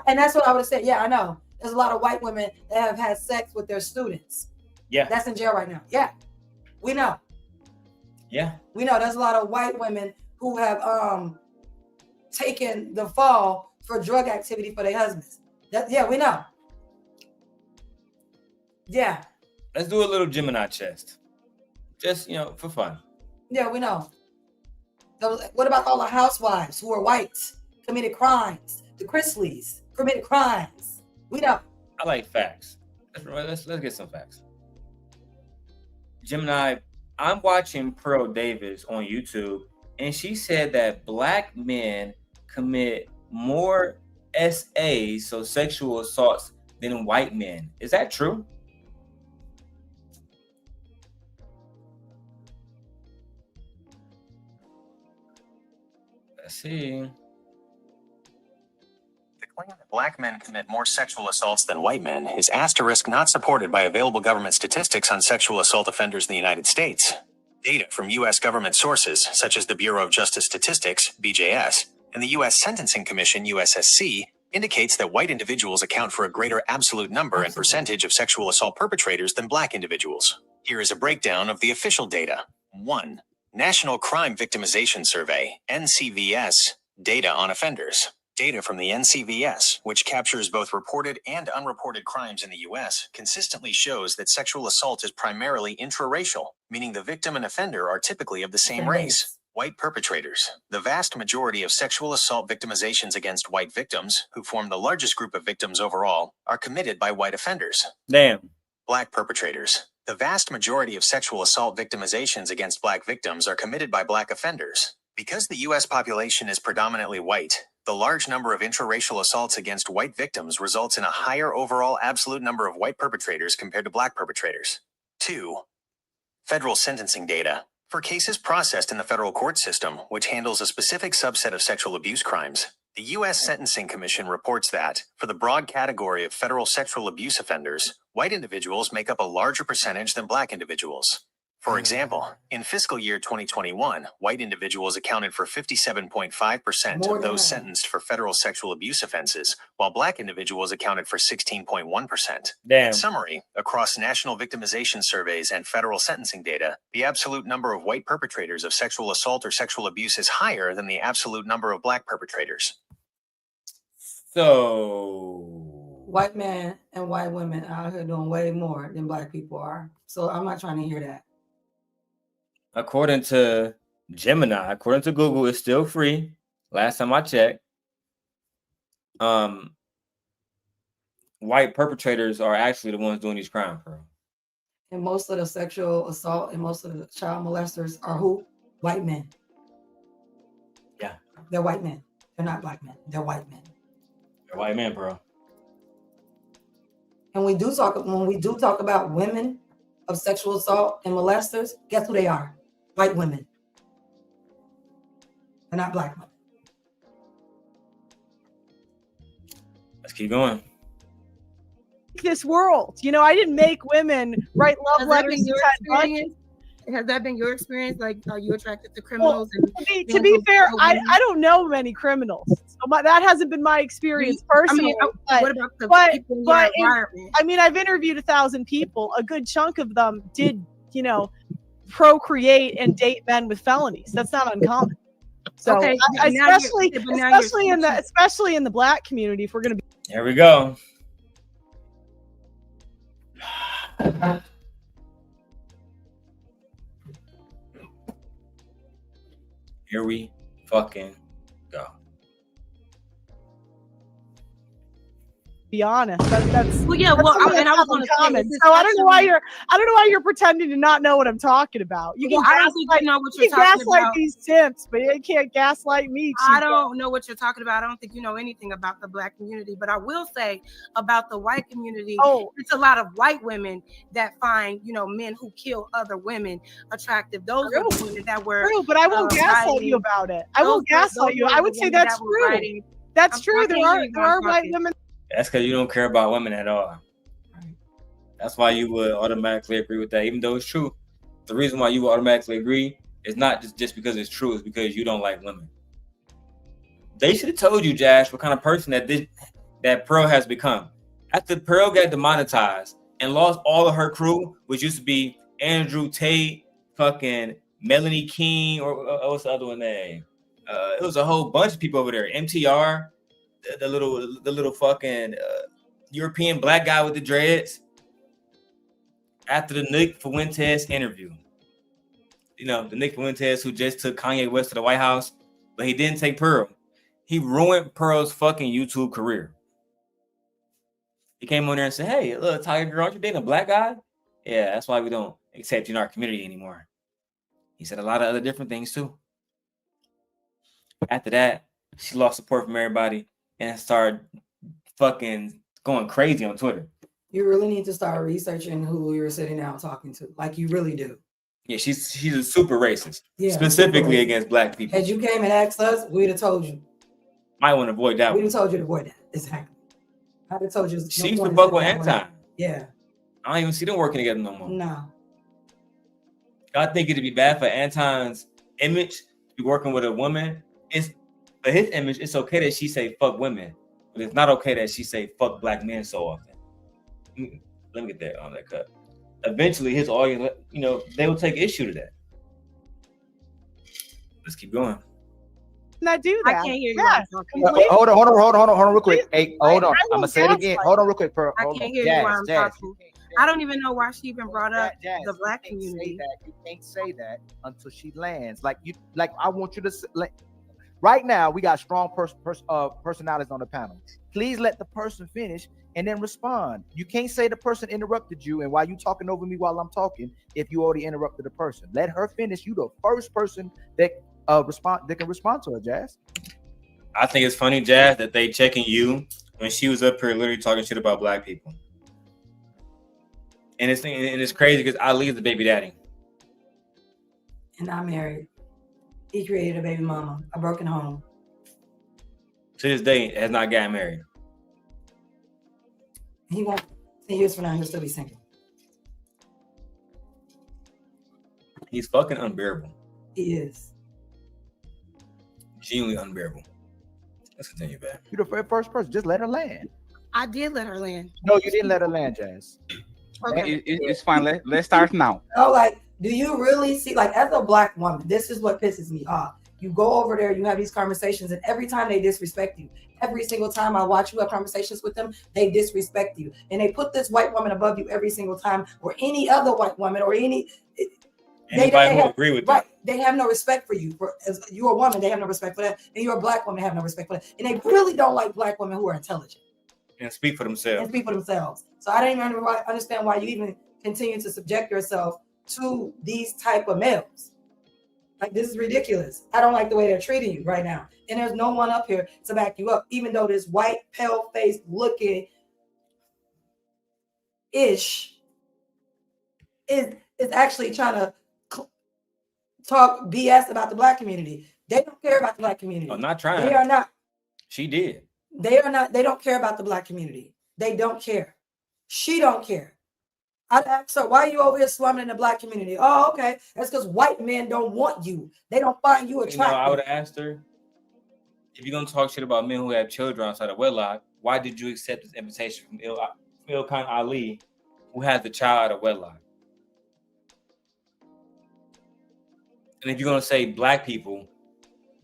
S6: And that's what I would have said. Yeah, I know. There's a lot of white women that have had sex with their students.
S1: Yeah.
S6: That's in jail right now. Yeah. We know.
S1: Yeah.
S6: We know there's a lot of white women who have taken the fall for drug activity for their husbands. Yeah, we know. Yeah.
S1: Let's do a little Gemini chest. Just, for fun.
S6: Yeah, we know. What about all the housewives who are white, committed crimes? The Chrisleys committed crimes. We know.
S1: I like facts. Let's get some facts. Gemini, I'm watching Pearl Davis on YouTube, and she said that black men commit more SAs, so sexual assaults, than white men. Is that true? Let's see.
S10: The claim that black men commit more sexual assaults than white men is asterisk not supported by available government statistics on sexual assault offenders in the United States. Data from U.S. government sources, such as the Bureau of Justice Statistics, BJS, and the U.S. Sentencing Commission, USSC, indicates that white individuals account for a greater absolute number and percentage of sexual assault perpetrators than black individuals. Here is a breakdown of the official data. 1. National Crime Victimization Survey, NCVS, data on offenders. Data from the NCVS, which captures both reported and unreported crimes in the U.S., consistently shows that sexual assault is primarily intraracial, meaning the victim and offender are typically of the same race. White perpetrators. The vast majority of sexual assault victimizations against white victims, who form the largest group of victims overall, are committed by white offenders.
S1: Damn.
S10: Black perpetrators. The vast majority of sexual assault victimizations against black victims are committed by black offenders. Because the U.S. population is predominantly white, the large number of intraracial assaults against white victims results in a higher overall absolute number of white perpetrators compared to black perpetrators. 2. Federal sentencing data. For cases processed in the federal court system, which handles a specific subset of sexual abuse crimes, the U.S. Sentencing Commission reports that, for the broad category of federal sexual abuse offenders, white individuals make up a larger percentage than black individuals. For example, in fiscal year 2021, white individuals accounted for 57.5% of those sentenced for federal sexual abuse offenses, while black individuals accounted for 16.1%. In summary, across national victimization surveys and federal sentencing data, the absolute number of white perpetrators of sexual assault or sexual abuse is higher than the absolute number of black perpetrators.
S1: So
S6: white men and white women out here doing way more than black people are. So I'm not trying to hear that.
S1: According to Gemini, according to Google, it's still free. Last time I checked. White perpetrators are actually the ones doing these crimes, bro.
S6: And most of the sexual assault and most of the child molesters are who? White men.
S1: Yeah.
S6: They're white men. They're not black men. They're white men.
S1: They're white men, bro.
S6: And when we do talk about women of sexual assault and molesters, guess who they are? White women. They're not black women.
S1: Let's keep going.
S4: This world, you know, I didn't make women write love letters.
S7: Has that been your experience? Like, are you attracted to criminals?
S4: Well, to be fair, I don't know many criminals. So that hasn't been my experience personally.
S7: What about the people in your environment?
S4: I mean, I've interviewed 1,000 people. A good chunk of them did, you know, procreate and date men with felonies. That's not uncommon. So,
S7: okay,
S4: especially in the black community, if we're going to be.
S1: Here we go. Here we fucking go.
S4: Be honest. That's
S7: well, yeah. Well, and I was on
S4: comment. So I don't know why you're pretending to not know what I'm talking about. You can
S7: know what you're talking
S4: gaslight
S7: about.
S4: these simps, but you can't gaslight me.
S7: I don't know what you're talking about. I don't think you know anything about the black community. But I will say about the white community, it's a lot of white women that find, you know, men who kill other women attractive. Those are the women that were
S4: true, but I won't gaslight you about it. I won't gaslight you. I would say that's true. That's true. There are white women.
S1: That's because you don't care about women at all. Right. That's why you would automatically agree with that, even though it's true. The reason why you would automatically agree is not just because it's true, it's because you don't like women. They should have told you, Jas, what kind of person that Pearl has become. After Pearl got demonetized and lost all of her crew, which used to be Andrew Tate, fucking Melanie King, or what's the other one name? It was a whole bunch of people over there. MTR. The little fucking European black guy with the dreads. After the Nick Fuentes interview, you know, the Nick Fuentes who just took Kanye West to the White House, but he didn't take Pearl. He ruined Pearl's fucking YouTube career. He came on there and said, "Hey, look, Tiger Girl, aren't you dating a black guy? Yeah, that's why we don't accept you in our community anymore." He said a lot of other different things too. After that, she lost support from everybody and started fucking going crazy on Twitter.
S6: You really need to start researching who you're sitting down talking to. Like, you really do.
S1: Yeah, she's a super racist.
S6: Yeah,
S1: specifically against black people.
S6: Had you came and asked us, we'd have told you.
S1: Might want to avoid that.
S6: We'd have told you to avoid that. Exactly. I'd have told you.
S1: She used to fuck with Anti.
S6: Yeah.
S1: I don't even see them working together no more.
S6: No.
S1: I think it'd be bad for Anton's image to be working with a woman. For his image, it's okay that she say fuck women, but it's not okay that she say fuck black men so often. Let me get that on that cut. Eventually, his audience, you know, they will take issue to that. Let's keep going.
S4: Not do that.
S7: I can't hear you.
S4: Yeah,
S5: hold on, real quick. Hey, hold on. I'm gonna say it again. Hold on, real quick, Pearl.
S7: I can't hear you while I'm talking. I don't even know why she even brought up the black community.
S5: You can't say that until she lands. Like I want you to right now, we got strong personalities on the panel. Please let the person finish and then respond. You can't say the person interrupted you, and while you talking over me while I'm talking, if you already interrupted the person. Let her finish. You the first person that respond to it, Jazz.
S1: I think it's funny, Jazz, that they checking you when she was up here literally talking shit about black people. And it's crazy because Ali is the baby daddy.
S6: And I'm married. He created a baby mama, a broken home.
S1: To this day, has not gotten married.
S6: He won't. 10 years from now, he'll still be single.
S1: He's fucking unbearable.
S6: He is.
S1: Genuinely unbearable. Let's continue, back.
S5: You're the first person. Just let her land.
S7: I did let her land.
S5: No, you didn't let her land, Jazz.
S3: Okay. It's fine. Let's start now.
S6: Oh, like, do you really see, like, as a black woman, this is what pisses me off. You go over there, you have these conversations, and every time they disrespect you, every single time I watch you have conversations with them, they disrespect you. And they put this white woman above you every single time, or any other white woman, or anybody
S1: who agree with
S6: right, they have no respect for you. As you're a woman, they have no respect for that. And you're a black woman, they have no respect for that. And they really don't like black women who are intelligent.
S1: And speak for themselves.
S6: So I don't even understand why you even continue to subject yourself to these type of males. Like, this is ridiculous. I don't like the way they're treating you right now. And there's no one up here to back you up, even though this white, pale-faced looking ish is actually trying to talk BS about the black community. They don't care about the black community.
S1: I'm not trying.
S6: They are not.
S1: She did.
S6: They are not. They don't care about the black community. They don't care. She don't care. I'd ask her, why are you over here slumming in the black community? Oh, okay. That's because white men don't want you. They don't find you attractive.
S1: I would have asked her, if you're going to talk shit about men who have children outside of wedlock, why did you accept this invitation from Ilkan Ali, who has the child out of wedlock? And if you're going to say black people,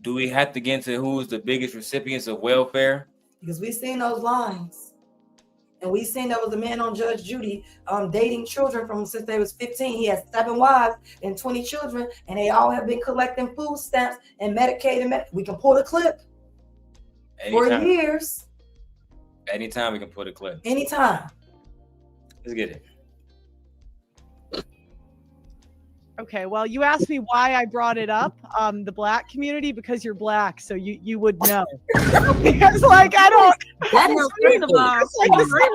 S1: do we have to get into who's the biggest recipients of welfare?
S6: Because we've seen those lines. And we seen there was a man on Judge Judy dating children from since they was 15. He has 7 wives and 20 children, and they all have been collecting food stamps and Medicaid. We can pull the clip for years.
S1: Anytime we can pull the clip.
S6: Anytime.
S1: Let's get it.
S4: Okay, well, you asked me why I brought it up, the black community, because you're black, so you would know. Because, like, I don't.
S7: That is first of all,
S4: it's like the same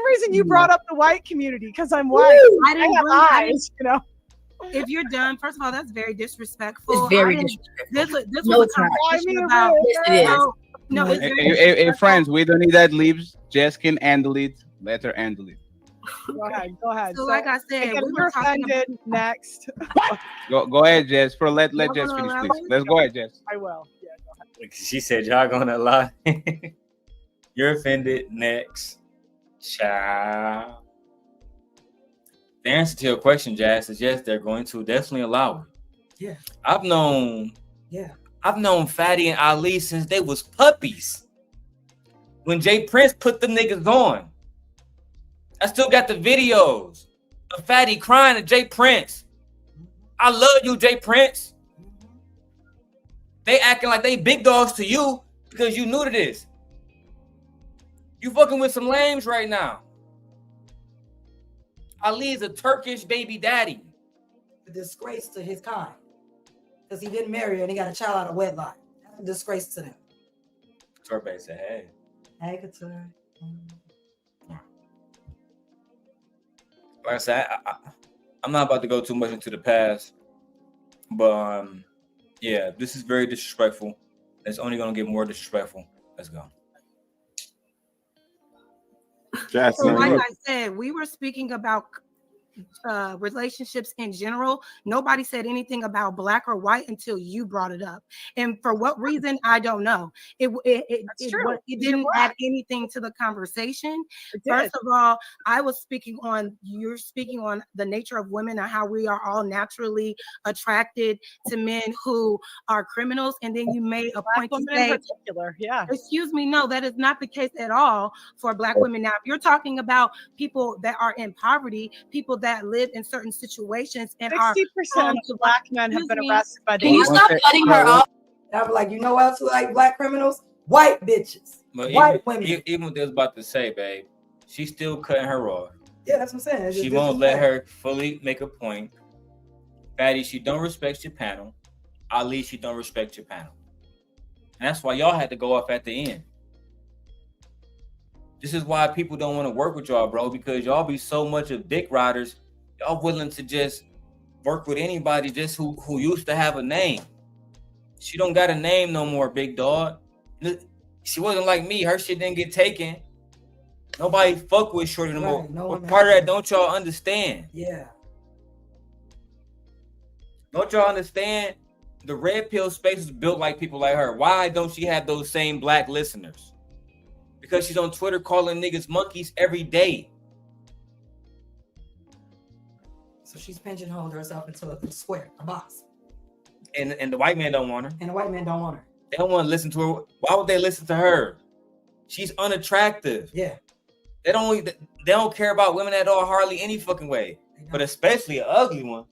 S4: reason you brought up the white community, because I'm white. I have eyes, you know.
S7: If you're done, first of all, that's very disrespectful.
S8: It's very disrespectful.
S7: This was a conversation about.
S8: Yes, it is.
S3: Hey, friends, we don't need that libs. Jess can handle it. Let her handle it.
S4: Go ahead.
S7: So, like I said, we were
S4: offended. Next.
S3: Go ahead, Jess. Let Jess finish, please. Let's go ahead, Jess.
S4: I will. Yeah, go ahead.
S1: She said, y'all gonna lie. You're offended. Next. Child. The answer to your question, Jazz, is yes, they're going to definitely allow it.
S6: Yeah.
S1: I've known Fatty and Ali since they was puppies. When Jay Prince put them niggas on. I still got the videos of Fatty crying to Jay Prince. I love you, Jay Prince. They acting like they big dogs to you because you new to this. You fucking with some lames right now. Ali is a Turkish baby daddy.
S6: A disgrace to his kind. Because he didn't marry her and he got a child out of wedlock. That's a disgrace to them.
S1: Torbe said, hey.
S6: Hey, Couture.
S1: Like I said, I'm not about to go too much into the past, but yeah, this is very disrespectful. It's only gonna get more disrespectful. Let's go.
S7: So, like I said, we were speaking about relationships in general. Nobody said anything about black or white until you brought it up, and for what reason, I don't know. It didn't add anything to the conversation. First of all, you're speaking on the nature of women and how we are all naturally attracted to men who are criminals, and then you made a point to say,
S4: in particular,
S7: excuse me, no, that is not the case at all for black women. Now, if you're talking about people that are in poverty, people that live in certain situations, and
S4: 60% of black men have been arrested by the.
S6: Can you stop cutting her off? I was like, you know what else who like black criminals? White bitches.
S1: But
S6: white women.
S1: Even what they was about to say, babe, she's still cutting her off.
S6: Yeah, that's what I'm saying.
S1: She won't let her fully make a point. Fatty, she don't respect your panel. at least you don't respect your panel. And that's why y'all had to go off at the end. This is why people don't want to work with y'all, bro, because y'all be so much of dick riders. Y'all willing to just work with anybody just who used to have a name. She don't got a name no more, big dog. She wasn't like me. Her shit didn't get taken. Nobody fuck with Shorty no more. But part of that, don't y'all understand?
S6: Yeah.
S1: Don't y'all understand? The red pill space is built like people like her. Why don't she have those same black listeners? Because she's on Twitter calling niggas monkeys every day.
S6: So she's pigeonholed herself into a square, a box.
S1: And the white man don't want her.
S6: And the white man don't want her.
S1: They don't want to listen to her. Why would they listen to her? She's unattractive.
S6: Yeah.
S1: They don't care about women at all, hardly any fucking way. But especially an ugly one.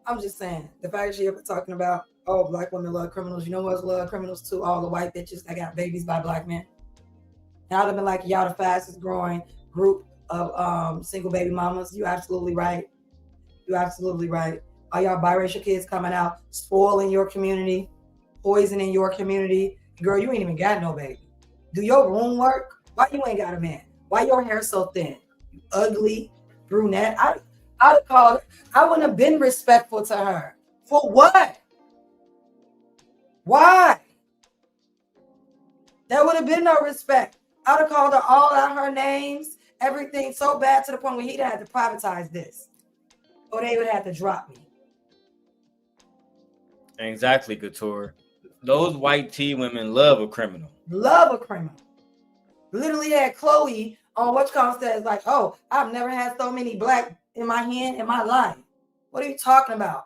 S6: I'm just saying, the fact that she ever talking about, oh, black women love criminals. You know who else love criminals too? All the white bitches that got babies by black men. And I'd have been like, y'all the fastest growing group of single baby mamas. You absolutely right. You absolutely right. All y'all biracial kids coming out, spoiling your community, poisoning your community. Girl, you ain't even got no baby. Do your room work? Why you ain't got a man? Why your hair so thin? You ugly brunette. I wouldn't have been respectful to her. For what? Why? There would have been no respect. I'd have called her all out her names, everything so bad to the point where he'd have to privatize this. Or they would have to drop me.
S1: Exactly, Couture. Those white tea women love a criminal.
S6: Love a criminal. Literally had Chloe on what's called says like, oh, I've never had so many black in my hand in my life. What are you talking about?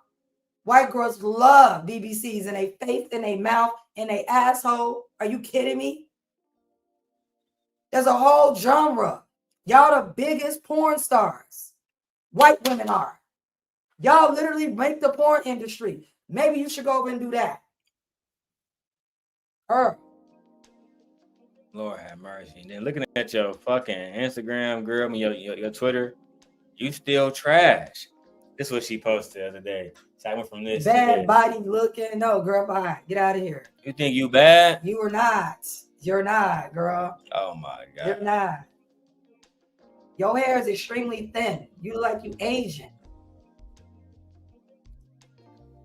S6: White girls love BBCs in their face, in their mouth, in their asshole. Are you kidding me? There's a whole genre. Y'all the biggest porn stars. White women are. Y'all literally make the porn industry. Maybe you should go over and do that. Her.
S1: Lord have mercy. And then looking at your fucking Instagram, girl, and your Twitter, you still trash. This is what she posted the other day. So I went from this
S6: bad
S1: to this.
S6: body looking. No, girl, bye. Get out of here.
S1: You think you bad?
S6: You are not. You're not, girl.
S1: Oh my God.
S6: You're not. Your hair is extremely thin. You look like you Asian.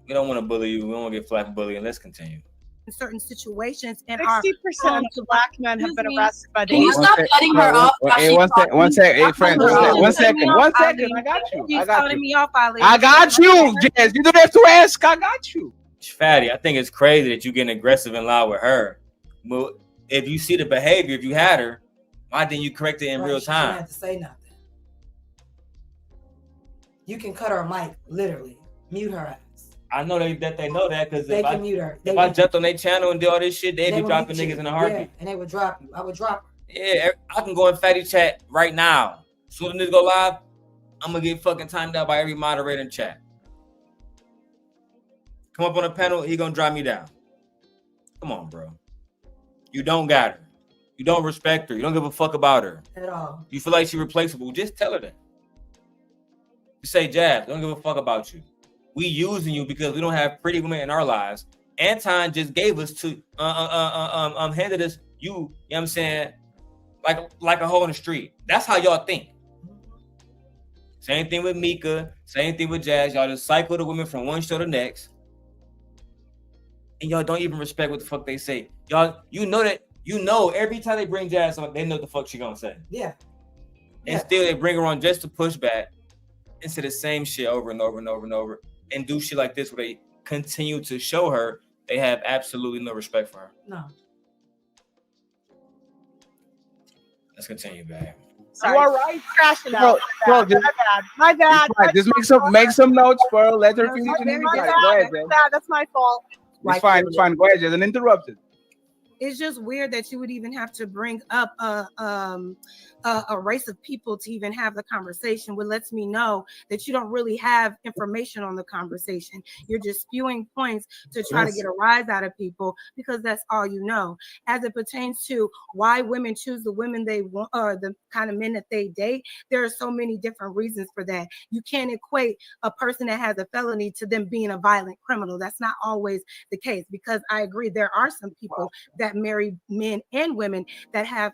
S1: We don't want to bully you. We don't want to get flack bullying. Let's continue.
S7: In certain situations, and
S4: 60% of black men have been arrested by the.
S8: Can you stop cutting her off?
S3: Hey, one sec. Hey, friend. One second. I got you.
S7: He's cutting me off, Ali.
S3: I got you, Jazz. You do that to ask. I got you.
S1: Fatty, I think it's crazy that you getting aggressive and loud with her. Well, if you see the behavior, if you had her, why didn't you correct it in real
S6: She
S1: time?
S6: didn't have to say nothing. You can cut her mic, literally. Mute her ass.
S1: I know that they know that because
S6: They can mute her.
S1: If I jumped on their channel and did all this shit, they'd be dropping niggas in a heartbeat.
S6: Yeah, and they would drop you. I would drop her.
S1: Yeah, I can go in Fatty chat right now. As soon as this go live, I'm gonna get fucking timed out by every moderator in chat. Come up on a panel, he gonna drop me down. Come on, bro. You don't got her. You don't respect her. You don't give a fuck about her.
S6: At all.
S1: You feel like she's replaceable. Just tell her that. You say, Jab, don't give a fuck about you. We using you because we don't have pretty women in our lives. Anton just gave us handed us you know what I'm saying, like a hole in the street. That's how y'all think. Same thing with Mika, same thing with Jazz. Y'all just cycle the women from one show to the next. And y'all don't even respect what the fuck they say. Y'all, you know every time they bring Jazz on, they know what the fuck she gonna say.
S6: Yeah.
S1: And still they bring her on just to push back into the same shit over and over and over and over. And do shit like this where they continue to show her they have absolutely no respect for her.
S6: No.
S1: Let's continue, babe.
S4: Sorry.
S3: You all right?
S4: Crashing
S3: Bro,
S4: out.
S3: just,
S4: My bad.
S3: just make some notes, bro. Let her finish. Go ahead, Jazz.
S4: That's my fault.
S3: It's fine. Go ahead, Jazz. Uninterrupted.
S7: it's just weird that you would even have to bring up a race of people to even have the conversation, which lets me know that you don't really have information on the conversation. You're just spewing points to try to get a rise out of people because that's all you know. As it pertains to why women choose the women they want or the kind of men that they date, there are so many different reasons for that. You can't equate a person that has a felony to them being a violent criminal. That's not always the case, because I agree there are some people that marry men and women that have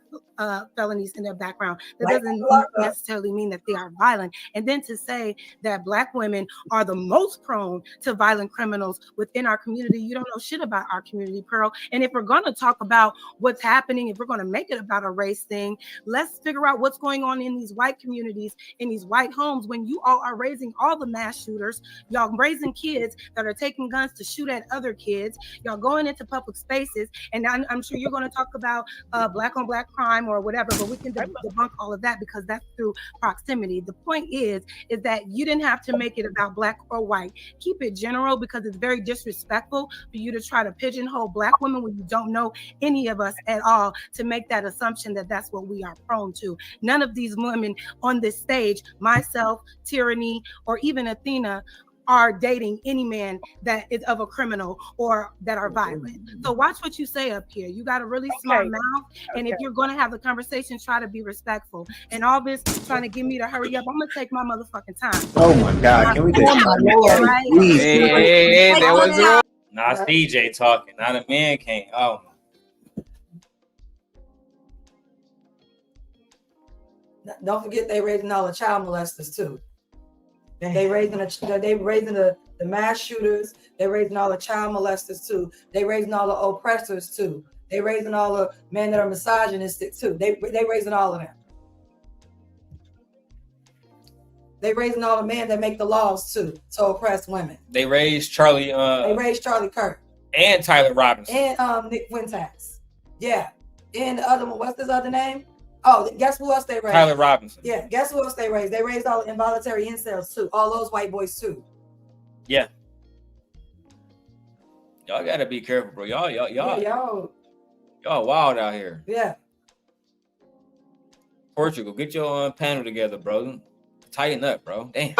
S7: felonies in their background. That doesn't necessarily mean that they are violent. And then to say that Black women are the most prone to violent criminals within our community, you don't know shit about our community, Pearl. And if we're going to talk about what's happening, if we're going to make it about a race thing, let's figure out what's going on in these white communities, in these white homes, when you all are raising all the mass shooters, y'all raising kids that are taking guns to shoot at other kids, y'all going into public spaces. And I'm sure you're going to talk about Black on Black crime or whatever, but we can debunk all of that because that's through proximity. The point is that you didn't have to make it about Black or white. Keep it general, because it's very disrespectful for you to try to pigeonhole Black women when you don't know any of us at all, to make that assumption that that's what we are prone to. None of these women on this stage, myself, Tyranny, or even Athena, are dating any man that is of a criminal or that are violent. So watch what you say up here. You got a really smart mouth. And if you're going to have a conversation, try to be respectful. And all this trying to get me to hurry up, I'm going to take my motherfucking time.
S11: Oh my God. Can we just
S1: Hey, there was a Nah, it's DJ talking. Not a man can't. Oh.
S6: Don't forget they raising all the child molesters too. They raising the mass shooters. They raising all the child molesters too. They raising all the oppressors too. They raising all the men that are misogynistic too. They raising all of them. They raising all the men that make the laws too to oppress women.
S1: They raised Charlie.
S6: They raised Charlie Kirk
S1: and Tyler Robinson
S6: and Nick Wintax. Yeah, and the other one. What's his other name? Oh, guess who else they raised?
S1: Tyler Robinson.
S6: Yeah, guess who else they raised? They raised all the involuntary incels too. All those white boys too.
S1: Yeah. Y'all gotta be careful, bro. Y'all wild out here.
S6: Yeah.
S1: Portugal, get your panel together, bro. Tighten up, bro. Damn.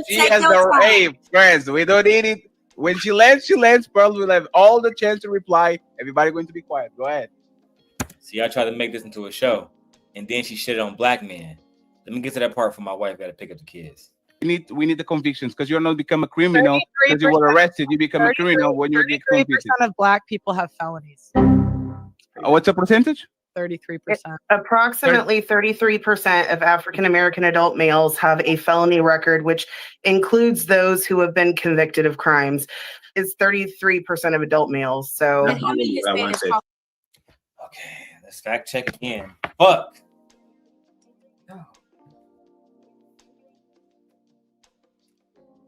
S3: She has the hey, friends. We don't need it. When she lands, Pearl will have all the chance to reply. Everybody going to be quiet. Go ahead.
S1: See, I tried to make this into a show, and then she shit on Black men. Let me get to that part for my wife. Got to pick up the kids. We need the convictions, because you're not become a criminal because you were arrested. You become a criminal when you get convicted.
S4: 33% of Black people have felonies.
S3: What's the percentage?
S4: 33%.
S12: Approximately 33% of African American adult males have a felony record, which includes those who have been convicted of crimes. It's 33% of adult males. So
S1: okay, let's fact check again. Fuck.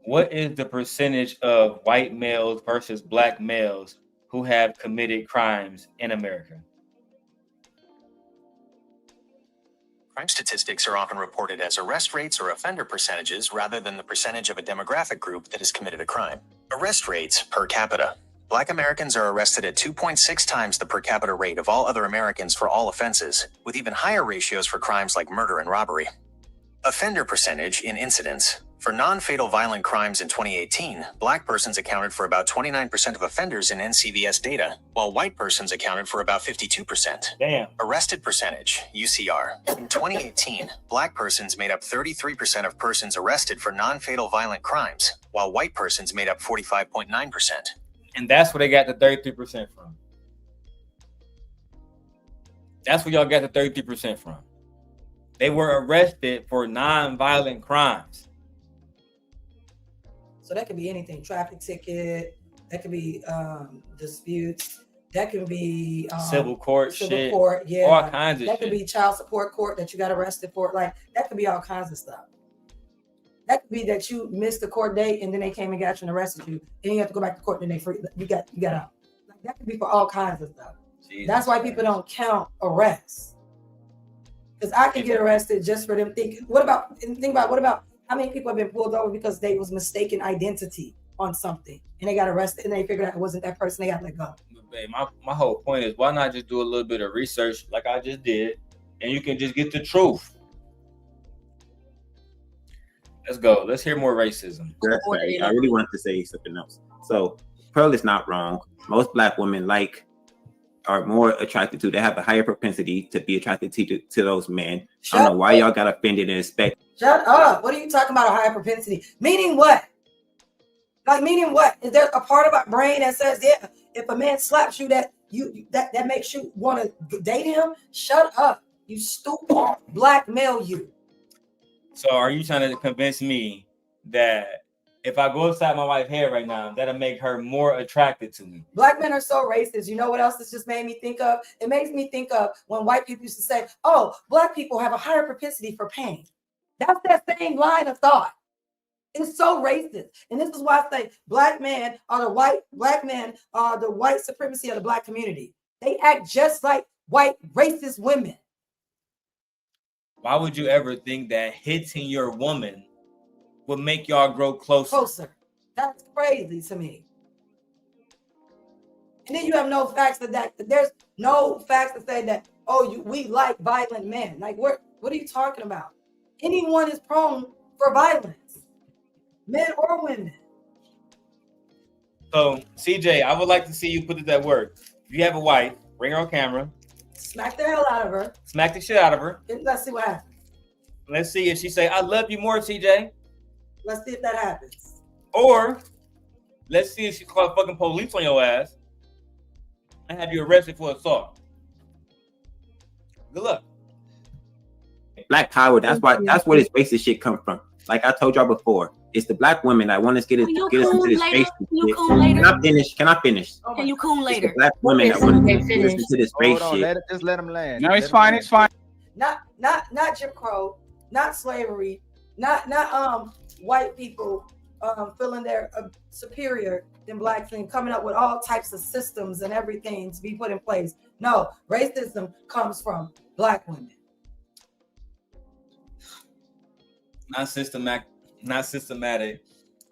S1: What is the percentage of white males versus Black males who have committed crimes in America?
S10: Crime statistics are often reported as arrest rates or offender percentages rather than the percentage of a demographic group that has committed a crime. Arrest rates per capita. Black Americans are arrested at 2.6 times the per capita rate of all other Americans for all offenses, with even higher ratios for crimes like murder and robbery. Offender percentage in incidents. For non-fatal violent crimes in 2018, Black persons accounted for about 29% of offenders in NCVS data, while white persons accounted for about 52%.
S1: Damn.
S10: Arrested percentage, UCR. In 2018, Black persons made up 33% of persons arrested for non-fatal violent crimes, while white persons made up 45.9%.
S1: And that's where they got the 33% from. That's where y'all got the 33% from. They were arrested for non-violent crimes.
S6: So that could be anything: traffic ticket. That could be disputes. That could be
S1: civil court,
S6: yeah,
S1: all kinds of shit.
S6: That could be child support court that you got arrested for. Like that could be all kinds of stuff. That could be that you missed the court date and then they came and got you and arrested you, and you have to go back to court and they free. You got out. Like, that could be for all kinds of stuff. Jesus, that's why people don't count arrests. Because I can get arrested just for them thinking. What about how many people have been pulled over because they was mistaken identity? on something and they got arrested and they figured out it wasn't that person, they got let go.
S1: Babe, my whole point is, why not just do a little bit of research like I just did, and you can just get the truth. Let's go. Let's hear more racism.
S11: That's right. I really want to say something else. So Pearl is not wrong. Most Black women are more attracted to. They have a higher propensity to be attracted to those men. I don't know why y'all got offended and expect.
S6: Shut up. What are you talking about? A higher propensity? Meaning what? Like meaning what? Is there a part of our brain that says, yeah, if a man slaps you, that makes you want to date him? Shut up. You stupid. Blackmail you.
S1: So are you trying to convince me that if I go inside my wife's hair right now, that'll make her more attracted to me?
S6: Black men are so racist. You know what else this just made me think of? It makes me think of when white people used to say, oh, Black people have a higher propensity for pain. That's that same line of thought. It's so racist. And this is why I say Black men are the white supremacy of the Black community. They act just like white racist women.
S1: Why would you ever think that hitting your woman would make y'all grow closer?
S6: That's crazy to me. And then you have no facts that there's no facts to say that, we like violent men. Like, what are you talking about? Anyone is prone for violence, men or women.
S1: So, CJ, I would like to see you put it that word. If you have a wife, bring her on camera.
S6: Smack the hell out of her.
S1: Smack the shit out of her.
S6: Let's see what happens.
S1: Let's see if she say, I love you more, CJ.
S6: Let's see if that happens.
S1: Or, let's see if she call fucking police on your ass and have you arrested for assault. Good luck.
S11: Black power. That's where this racist shit come from. Like I told y'all before, it's the Black women that want to get us into this racist shit. Can I finish?
S8: Can you coon later?
S11: It's the Black women that want to get us into this race shit.
S5: Just let them land.
S3: No, it's fine. It's fine.
S6: Not Jim Crow, not slavery, not white people feeling they're superior than Blacks and coming up with all types of systems and everything to be put in place. No, racism comes from Black women.
S1: Not systematic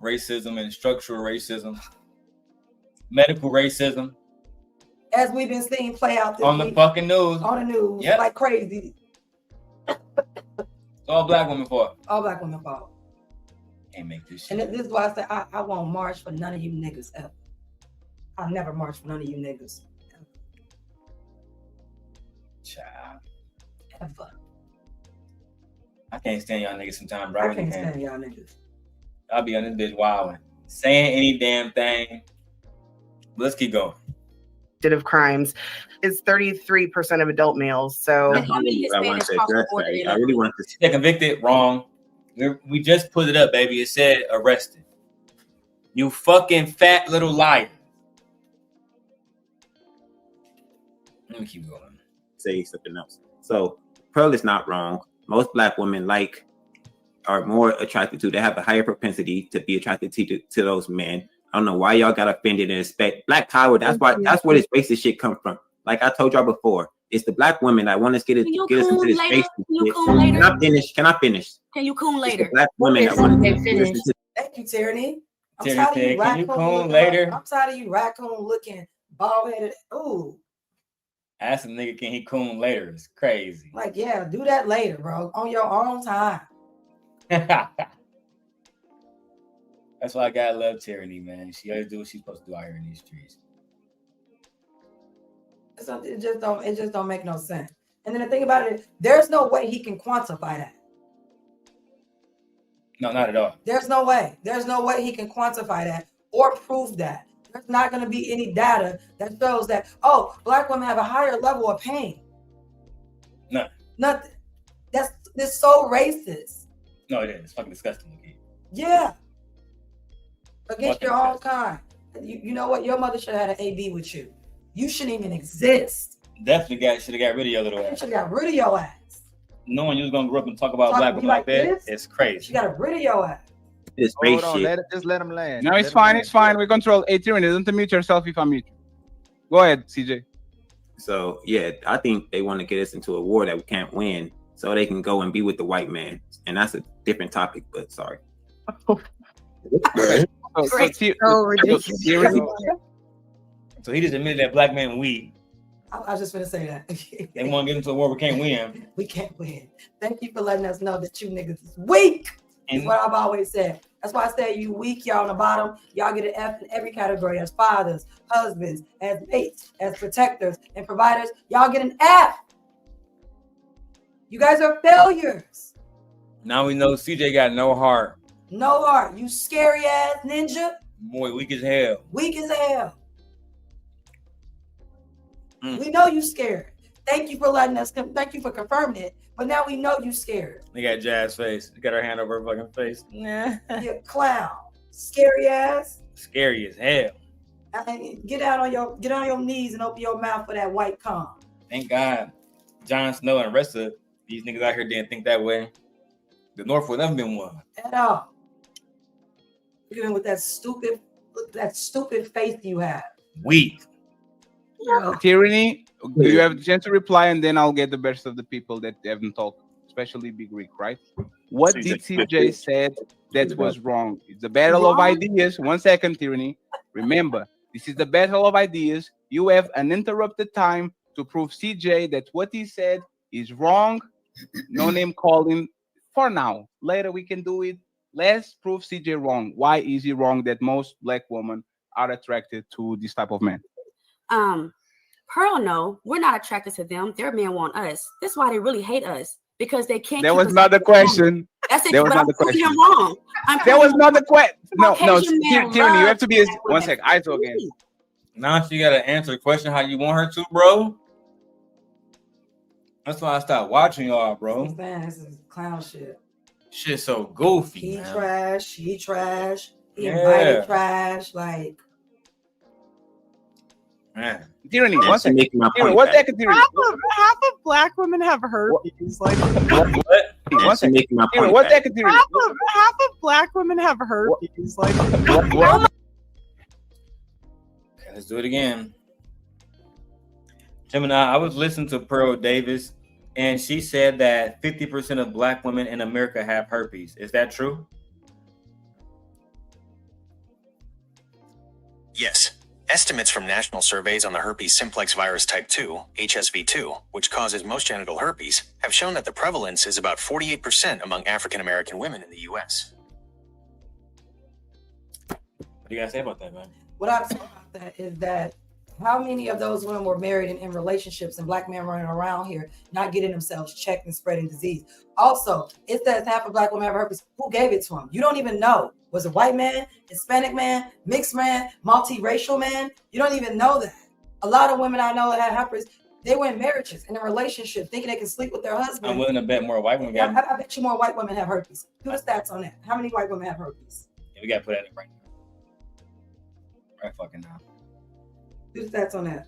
S1: racism and structural racism, medical racism.
S6: As we've been seeing play out this
S1: on the
S6: week,
S1: fucking news.
S6: On the news,
S1: yep.
S6: Like crazy.
S1: All Black women fault.
S6: All Black women fault.
S1: Can't make this shit.
S6: And this is why I say I won't march for none of you niggas ever. I'll never march for none of you niggas ever.
S1: Child.
S6: Ever.
S1: I can't stand y'all niggas sometimes, bro.
S6: I can't stand y'all niggas.
S1: I'll be on this bitch wilding, saying any damn thing. Let's keep going.
S12: Of crimes is 33% of adult males. So
S11: I really want to
S1: say convicted. Wrong. We just put it up, baby. It said arrested. You fucking fat little liar. Let me keep going.
S11: Say something else. So Pearl is not wrong. Most Black women are more attracted to. They have a higher propensity to be attracted to those men. I don't know why y'all got offended and expect Black power. That's where this racist shit come from. Like I told y'all before, it's the Black women that want to get us into this racist shit. Can I finish?
S8: Can you coon later?
S11: Black women that want to get us into.
S6: Thank you, Tyranny. I'm
S1: tired of you coon later.
S6: I'm tired of you raccoon looking bald headed. Ooh.
S1: Ask a nigga, can he coon later? It's crazy.
S6: Like, yeah, do that later, bro. On your own time.
S1: That's why I gotta love Tyranny, man. She always do what she's supposed to do out here in these streets.
S6: So it just don't make no sense. And then the thing about it, there's no way he can quantify that.
S1: No, not at all.
S6: There's no way. There's no way he can quantify that or prove that. There's not going to be any data that shows that, Black women have a higher level of pain.
S1: No.
S6: Nothing. That's so racist.
S1: No, it is. It's fucking disgusting.
S6: Yeah. Against your own kind. You know what? Your mother should have had an AB with you. You shouldn't even exist.
S1: Definitely should have got rid of your little ass.
S6: You should have got rid of your ass.
S1: Knowing you was going to grow up and talk about Black women like that, it's crazy.
S6: You got rid of your ass.
S11: It's
S5: Hold on, just let him land.
S3: No, it's fine. It's fine. We control. Hey, Tyranny, don't mute yourself if I mute you. Go ahead, CJ.
S11: So, yeah, I think they want to get us into a war that we can't win so they can go and be with the white man. And that's a different topic, but sorry.
S1: So he just admitted that black men weak.
S6: I was just gonna say that.
S1: They want to get into a war we can't win.
S6: We can't win. Thank you for letting us know that you niggas is weak. That's what I've always said. That's why I say you weak, y'all on the bottom. Y'all get an F in every category as fathers, husbands, as mates, as protectors, and providers. Y'all get an F. You guys are failures.
S1: Now we know CJ got no heart.
S6: No heart. You scary ass ninja.
S1: Boy, weak as hell.
S6: Weak as hell. We know you scared. Thank you for letting us come. Thank you for confirming it. But now we know you scared.
S1: They got Jazz face. They got her hand over her fucking face.
S6: Nah. You clown. Scary ass.
S1: Scary as hell.
S6: Get on your knees and open your mouth for that white cum.
S1: Thank God Jon Snow and the rest of these niggas out here didn't think that way. The North would never been won.
S6: At all. Even with that stupid faith you have.
S1: Weak.
S3: Tyranny, do you have a chance to reply, and then I'll get the best of the people that haven't talked, especially Big Rick, right? What did CJ said that was wrong? It's a battle of ideas. 1 second, Tyranny. Remember, this is the battle of ideas. You have uninterrupted time to prove CJ that what he said is wrong. No name calling for now. Later we can do it. Let's prove CJ wrong. Why is he wrong that most black women are attracted to this type of man?
S8: Pearl, no, we're not attracted to them. Their men want us. That's why they really hate us, because they can't.
S3: There was not the question.
S8: That's it.
S3: There was
S8: but
S3: not
S8: I'm
S3: the
S8: proving
S3: question.
S8: him wrong.
S3: There was not the question. No,
S8: Caucasian men
S3: Tyranny, you have to be
S8: love
S3: 1 sec. I talk again.
S1: Now she gotta answer the question how you want her to, bro. That's why I stopped watching y'all, bro.
S6: This is clown shit.
S1: Shit so goofy.
S6: He
S1: man.
S6: trash. He trash. He
S1: Yeah.
S6: invited trash. Like,
S1: Man.
S3: Tyranny,
S11: Yeah,
S3: 1
S11: she
S3: second.
S11: making my
S3: Tyranny,
S11: point
S3: 1 second, Tyranny.
S7: Half of black women have herpes. Like,
S1: What?
S11: Yeah,
S3: 1
S11: she
S3: second.
S11: making my
S3: Tyranny,
S11: point
S3: 1
S11: back.
S3: second, Tyranny.
S7: half of black women have herpes. Like,
S1: Okay, let's do it again. Gemini, I was listening to Pearl Davis, and she said that 50% of black women in America have herpes. Is that true?
S10: Yes. Estimates from national surveys on the herpes simplex virus type 2, HSV2, which causes most genital herpes, have shown that the prevalence is about 48% among African American women in the U.S.
S1: What do you guys say about that, man?
S6: what I say about that is that how many of those women were married and in relationships and black men running around here not getting themselves checked and spreading disease? Also, it says half of black women have herpes. Who gave it to them? You don't even know. Was it white man, Hispanic man, mixed man, multiracial man? You don't even know that. A lot of women I know that had herpes, they were in marriages and in relationships thinking they can sleep with their husband.
S1: I'm willing to bet more white women got.
S6: I bet you more white women have herpes. Do the stats on that. How many white women have herpes?
S1: Yeah, we got to put that in right now. Right fucking now.
S6: Do the stats on that.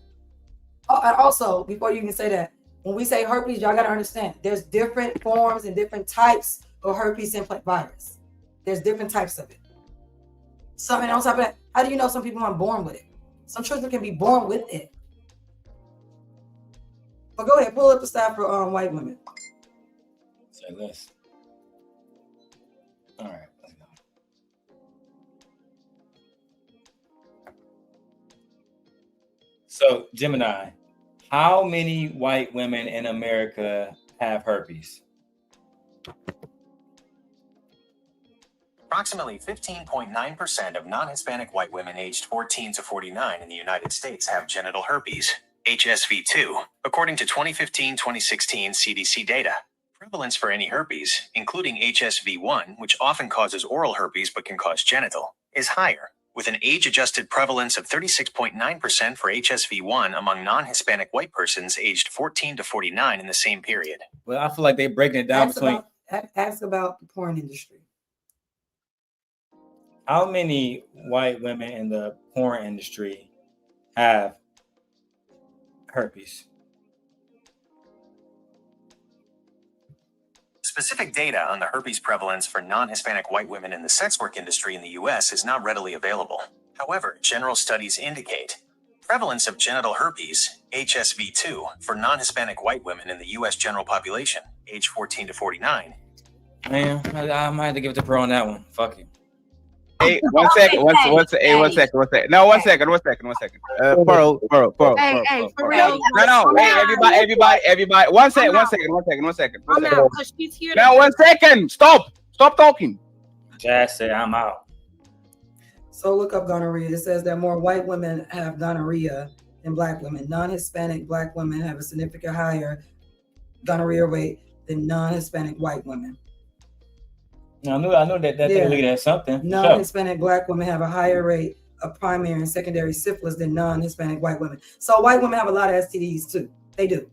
S6: Oh, and also, before you can say that, when we say herpes, y'all got to understand, there's different forms and different types of herpes simplex virus. There's different types of it. So, and on top of that, how do you know some people aren't born with it? Some children can be born with it. But go ahead, pull up the stat for white women.
S1: Say less. All right, let's go. So, Gemini, how many white women in America have herpes?
S10: Approximately 15.9% of non-Hispanic white women aged 14 to 49 in the United States have genital herpes, HSV2, according to 2015-2016 CDC data. Prevalence for any herpes, including HSV1, which often causes oral herpes but can cause genital, is higher, with an age-adjusted prevalence of 36.9% for HSV1 among non-Hispanic white persons aged 14 to 49 in the same period.
S1: Well, I feel like they're breaking it down
S6: Ask about the porn industry.
S1: How many white women in the porn industry have herpes?
S10: Specific data on the herpes prevalence for non-Hispanic white women in the sex work industry in the U.S. is not readily available. However, general studies indicate prevalence of genital herpes, HSV2, for non-Hispanic white women in the U.S. general population, age 14 to 49.
S1: Man, I might have to give it to Pearl on that one. Fuck it.
S3: Hey, one second. One second. No, one second. Pearl.
S7: Hey, for real.
S3: No. Hey, everybody. One second.
S7: I'm out because she's here.
S3: Now, 1 second. Stop talking.
S1: Jas said, I'm out.
S6: So look up gonorrhea. It says that more white women have gonorrhea than black women. Non-Hispanic black women have a significant higher gonorrhea rate than non-Hispanic white women.
S1: I know that they look at something.
S6: Non-Hispanic black women have a higher rate of primary and secondary syphilis than non-Hispanic white women. So white women have a lot of STDs too. They do.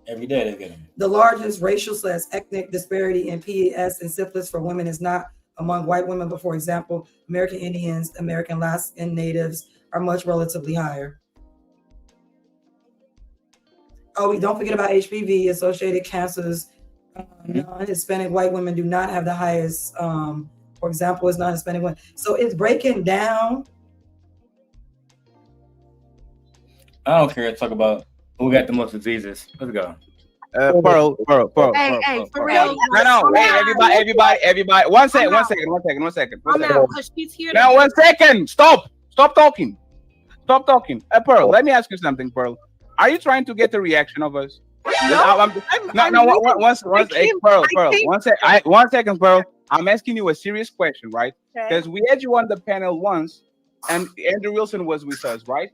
S1: Every day they get them.
S6: The largest racial/ethnic disparity in PES and syphilis for women is not among white women, but for example, American Indians, American Alaskan Natives are much relatively higher. Oh, we don't forget about HPV associated cancers. Non-Hispanic white women do not have the highest, for example, it's non-Hispanic women. So it's breaking down.
S1: I don't care to talk about who got the most diseases. Let's go.
S3: Pearl.
S7: Hey, for real.
S3: No. Hey, everybody. One second.
S7: I'm out because she's here.
S3: Now, 1 second. Stop talking. Pearl, let me ask you something, Pearl. Are you trying to get the reaction of us?
S7: No.
S3: One second, Pearl. I'm asking you a serious question, right? Because we had you on the panel once, and Andrew Wilson was with us, right?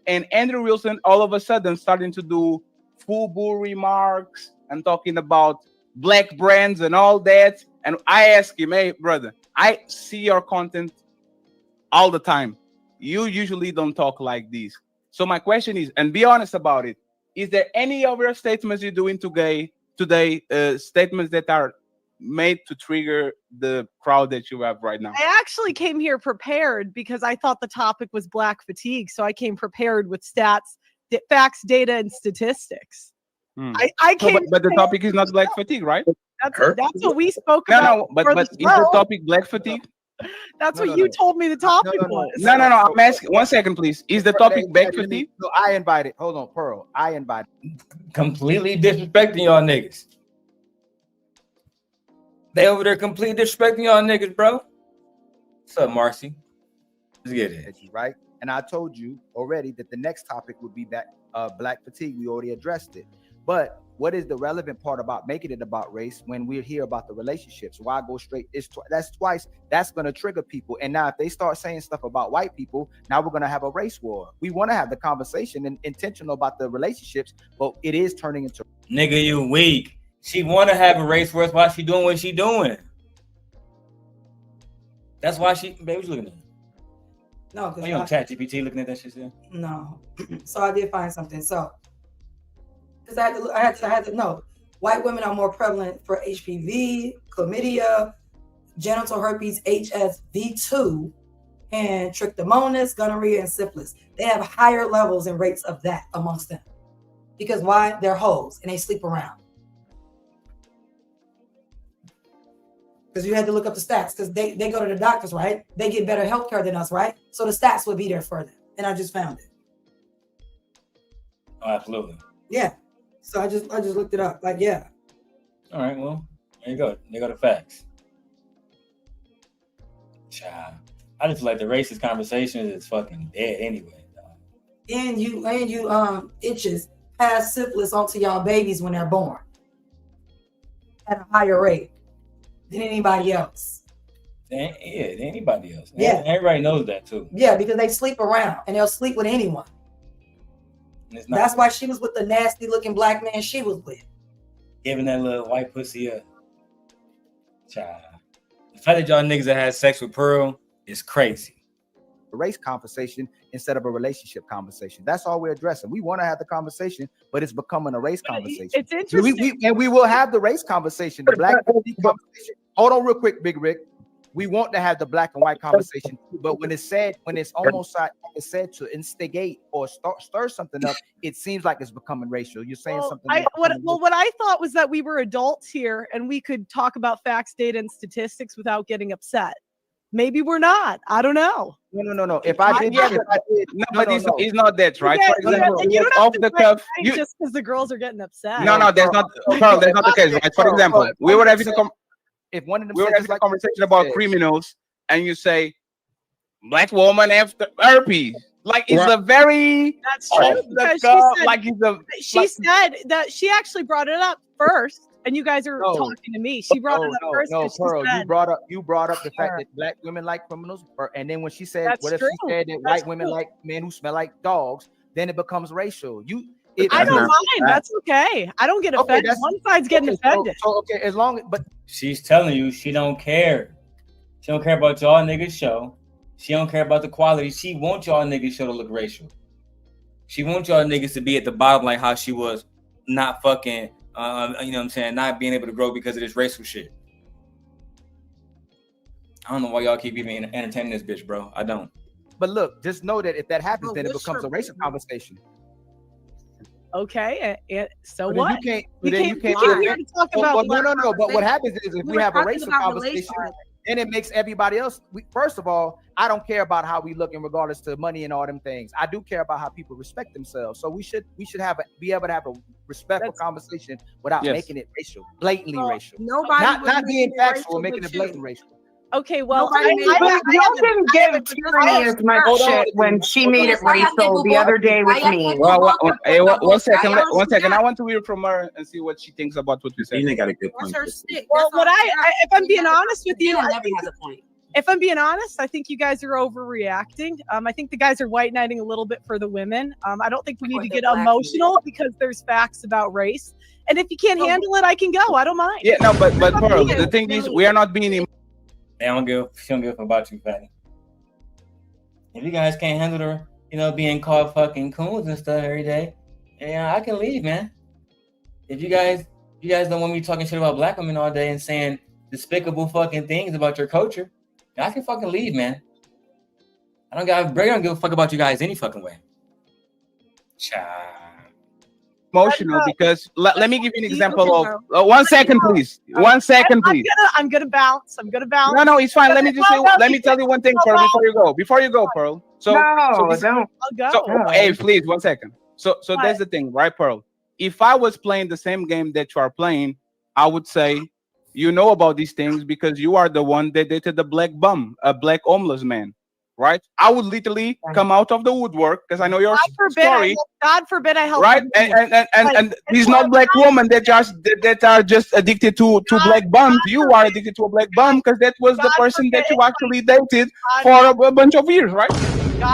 S3: And Andrew Wilson all of a sudden starting to do FUBU remarks and talking about black brands and all that. And I asked him, hey, brother, I see your content all the time. You usually don't talk like this. So my question is, and be honest about it, is there any other statements you're doing today, statements that are made to trigger the crowd that you have right now?
S4: I actually came here prepared because I thought the topic was black fatigue. So I came prepared with stats, facts, data, and statistics. I came,
S3: but the topic is not black fatigue, right?
S4: That's what we spoke about.
S3: No, but is the topic black fatigue?
S4: That's what you told me the topic was.
S3: No. I'm asking. 1 second, please. Is the topic black fatigue?
S5: No, I invited. Hold on, Pearl. I invited.
S1: Completely disrespecting y'all niggas. They over there completely disrespecting y'all niggas, bro. What's up, Marcy? Let's get it.
S5: Right? And I told you already that the next topic would be black fatigue. We already addressed it. But what is the relevant part about making it about race when we're here about the relationships? Why go straight? That's twice. That's going to trigger people. And now if they start saying stuff about white people, now we're going to have a race war. We want to have the conversation and intentional about the relationships, but it is turning into...
S1: Nigga, you weak. She want to have a race war. That's why she doing what she doing. That's why she... Baby, what you looking at?
S6: No, because...
S1: Are you on ChatGPT looking at that shit still?
S6: No. So I did find something. So... Because I had to know, white women are more prevalent for HPV, chlamydia, genital herpes, HSV2, and trichomonas, gonorrhea, and syphilis. They have higher levels and rates of that amongst them. Because why? They're hoes and they sleep around. Because you had to look up the stats because they go to the doctors, right? They get better healthcare than us, right? So the stats would be there for them. And I just found it.
S1: Oh, absolutely.
S6: Yeah. So I just looked it up. Like, yeah.
S1: All right, well, there you go. There go the facts. Child. I just feel like the racist conversation is fucking dead anyway. Dog.
S6: And you itches pass syphilis onto y'all babies when they're born at a higher rate than anybody else.
S1: Than anybody else.
S6: Yeah.
S1: Everybody knows that too.
S6: Yeah, because they sleep around and they'll sleep with anyone. That's why she was with the nasty looking black man she was with.
S1: Giving that little white pussy up. Child. The fact that y'all niggas that had sex with Pearl is crazy.
S5: A race conversation instead of a relationship conversation. That's all we're addressing. We want to have the conversation, but it's becoming a race conversation.
S4: It's interesting.
S5: We will have the race conversation, the black conversation. Hold on real quick, Big Rick. We want to have the black and white conversation, but when it's almost like it's said to instigate or stir something up, it seems like it's becoming racial. You're saying something.
S4: What I thought was that we were adults here and we could talk about facts, data, and statistics without getting upset. Maybe we're not. I don't know.
S5: No. If I did,
S3: it's not that, right? For example,
S4: you don't
S3: off the cuff,
S4: just because the girls are getting upset.
S3: No, that's not. Carl, that's not the case, right? For example, we were having a
S5: if one of them
S3: we were
S5: said,
S3: having
S5: just
S3: a
S5: like
S3: conversation about
S5: said,
S3: criminals, and you say black woman after herpes. Like it's
S2: Right.
S3: a very
S4: That's true. Because
S3: like it's a
S4: she said that she actually brought it up first, and you guys are
S5: No.
S4: talking to me. She brought it up first.
S5: No,
S4: 'cause she
S5: Pearl,
S4: said,
S5: you brought up the fact that black women like criminals, and then when she said,
S4: That's
S5: what if
S4: true.
S5: she said that
S4: That's
S5: white women
S4: true.
S5: like men who smell like dogs? Then it becomes racial.
S4: I don't mind. That's okay. I don't get offended. One side's getting offended.
S5: So okay, as long but
S1: she's telling you she don't care. She don't care about y'all niggas show. She don't care about the quality. She wants y'all niggas show to look racial. She wants y'all niggas to be at the bottom like how she was not fucking, you know what I'm saying, not being able to grow because of this racial shit. I don't know why y'all keep even entertaining this bitch, bro. I don't.
S5: But look, just know that if that happens, then it becomes a racial conversation.
S4: Okay, so
S5: But
S4: what?
S5: then
S4: We
S5: you
S4: came
S5: can't
S4: here to talk about.
S5: no. But what happens is if we have a
S7: talking
S5: racial
S7: about
S5: conversation, then it makes everybody else. First of all, I don't care about how we look in regardless to money and all them things. I do care about how people respect themselves. So we should be able to have a respectful conversation without making it racial, blatantly racial.
S7: Nobody
S5: not being factual,
S7: racial
S5: making
S7: but
S5: it blatantly racial.
S4: Okay, well,
S12: Y'all didn't give Tyranny as much shit when she made it racial the other day with me.
S3: Well, one second. One second. I want to hear from her and see what she thinks about what we said.
S11: You got a good point.
S4: Well, what if I'm being honest with you,
S6: never has a point.
S4: If I'm being honest, I think you guys are overreacting. I think the guys are white knighting a little bit for the women. I don't think we need to get emotional because there's facts about race. And if you can't handle it, I can go. I don't mind.
S3: Yeah, no, but Pearl, the thing is, we are not being.
S1: She don't give a fuck about you, fatty. If you guys can't handle her, you know, being called fucking coons and stuff every day, yeah, I can leave, man. If you guys don't want me talking shit about black women all day and saying despicable fucking things about your culture, I can fucking leave, man. I don't give a fuck about you guys any fucking way. Child.
S3: Emotional because let me give you an example of 1 second, please. 1 second, please.
S4: I'm gonna bounce.
S3: No, it's fine. Let me just let me tell you one thing, Pearl, before you go, Pearl. So
S4: don't. I'll go.
S3: So, hey, please, 1 second. So that's the thing, right, Pearl? If I was playing the same game that you are playing, I would say you know about these things because you are the one that dated the black bum, a black homeless man. Right, I would literally come out of the woodwork because I know your story.
S4: God forbid I help.
S3: Right, and these not black women that are just addicted to black bums. You are addicted to a black bum because that was the person that you actually dated for a bunch of years, right?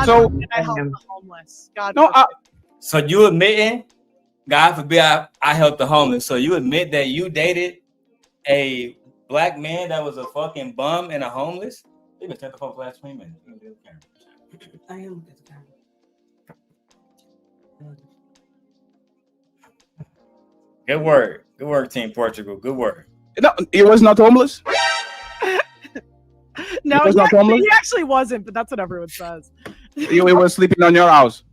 S3: So
S4: I help the homeless.
S1: So you admitting, God forbid I helped the homeless. So you admit that you dated a black man that was a fucking bum and a homeless? They've been the phone for the last 20 minutes.
S6: I am at the camera.
S1: Good work, Team Portugal. Good work.
S3: No, he was not homeless.
S4: No, he actually wasn't, but that's what everyone says.
S3: He was sleeping on your house.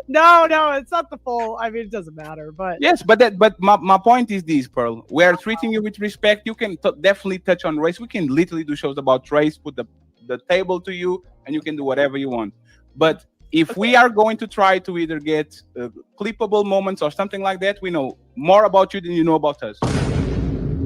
S4: No, it's not the full. I mean, it doesn't matter, but
S3: yes, but my point is this, Pearl. We are treating you with respect. You can definitely touch on race. We can literally do shows about race, put the table to you, and you can do whatever you want. But if we are going to try to either get clippable moments or something like that, we know more about you than you know about us.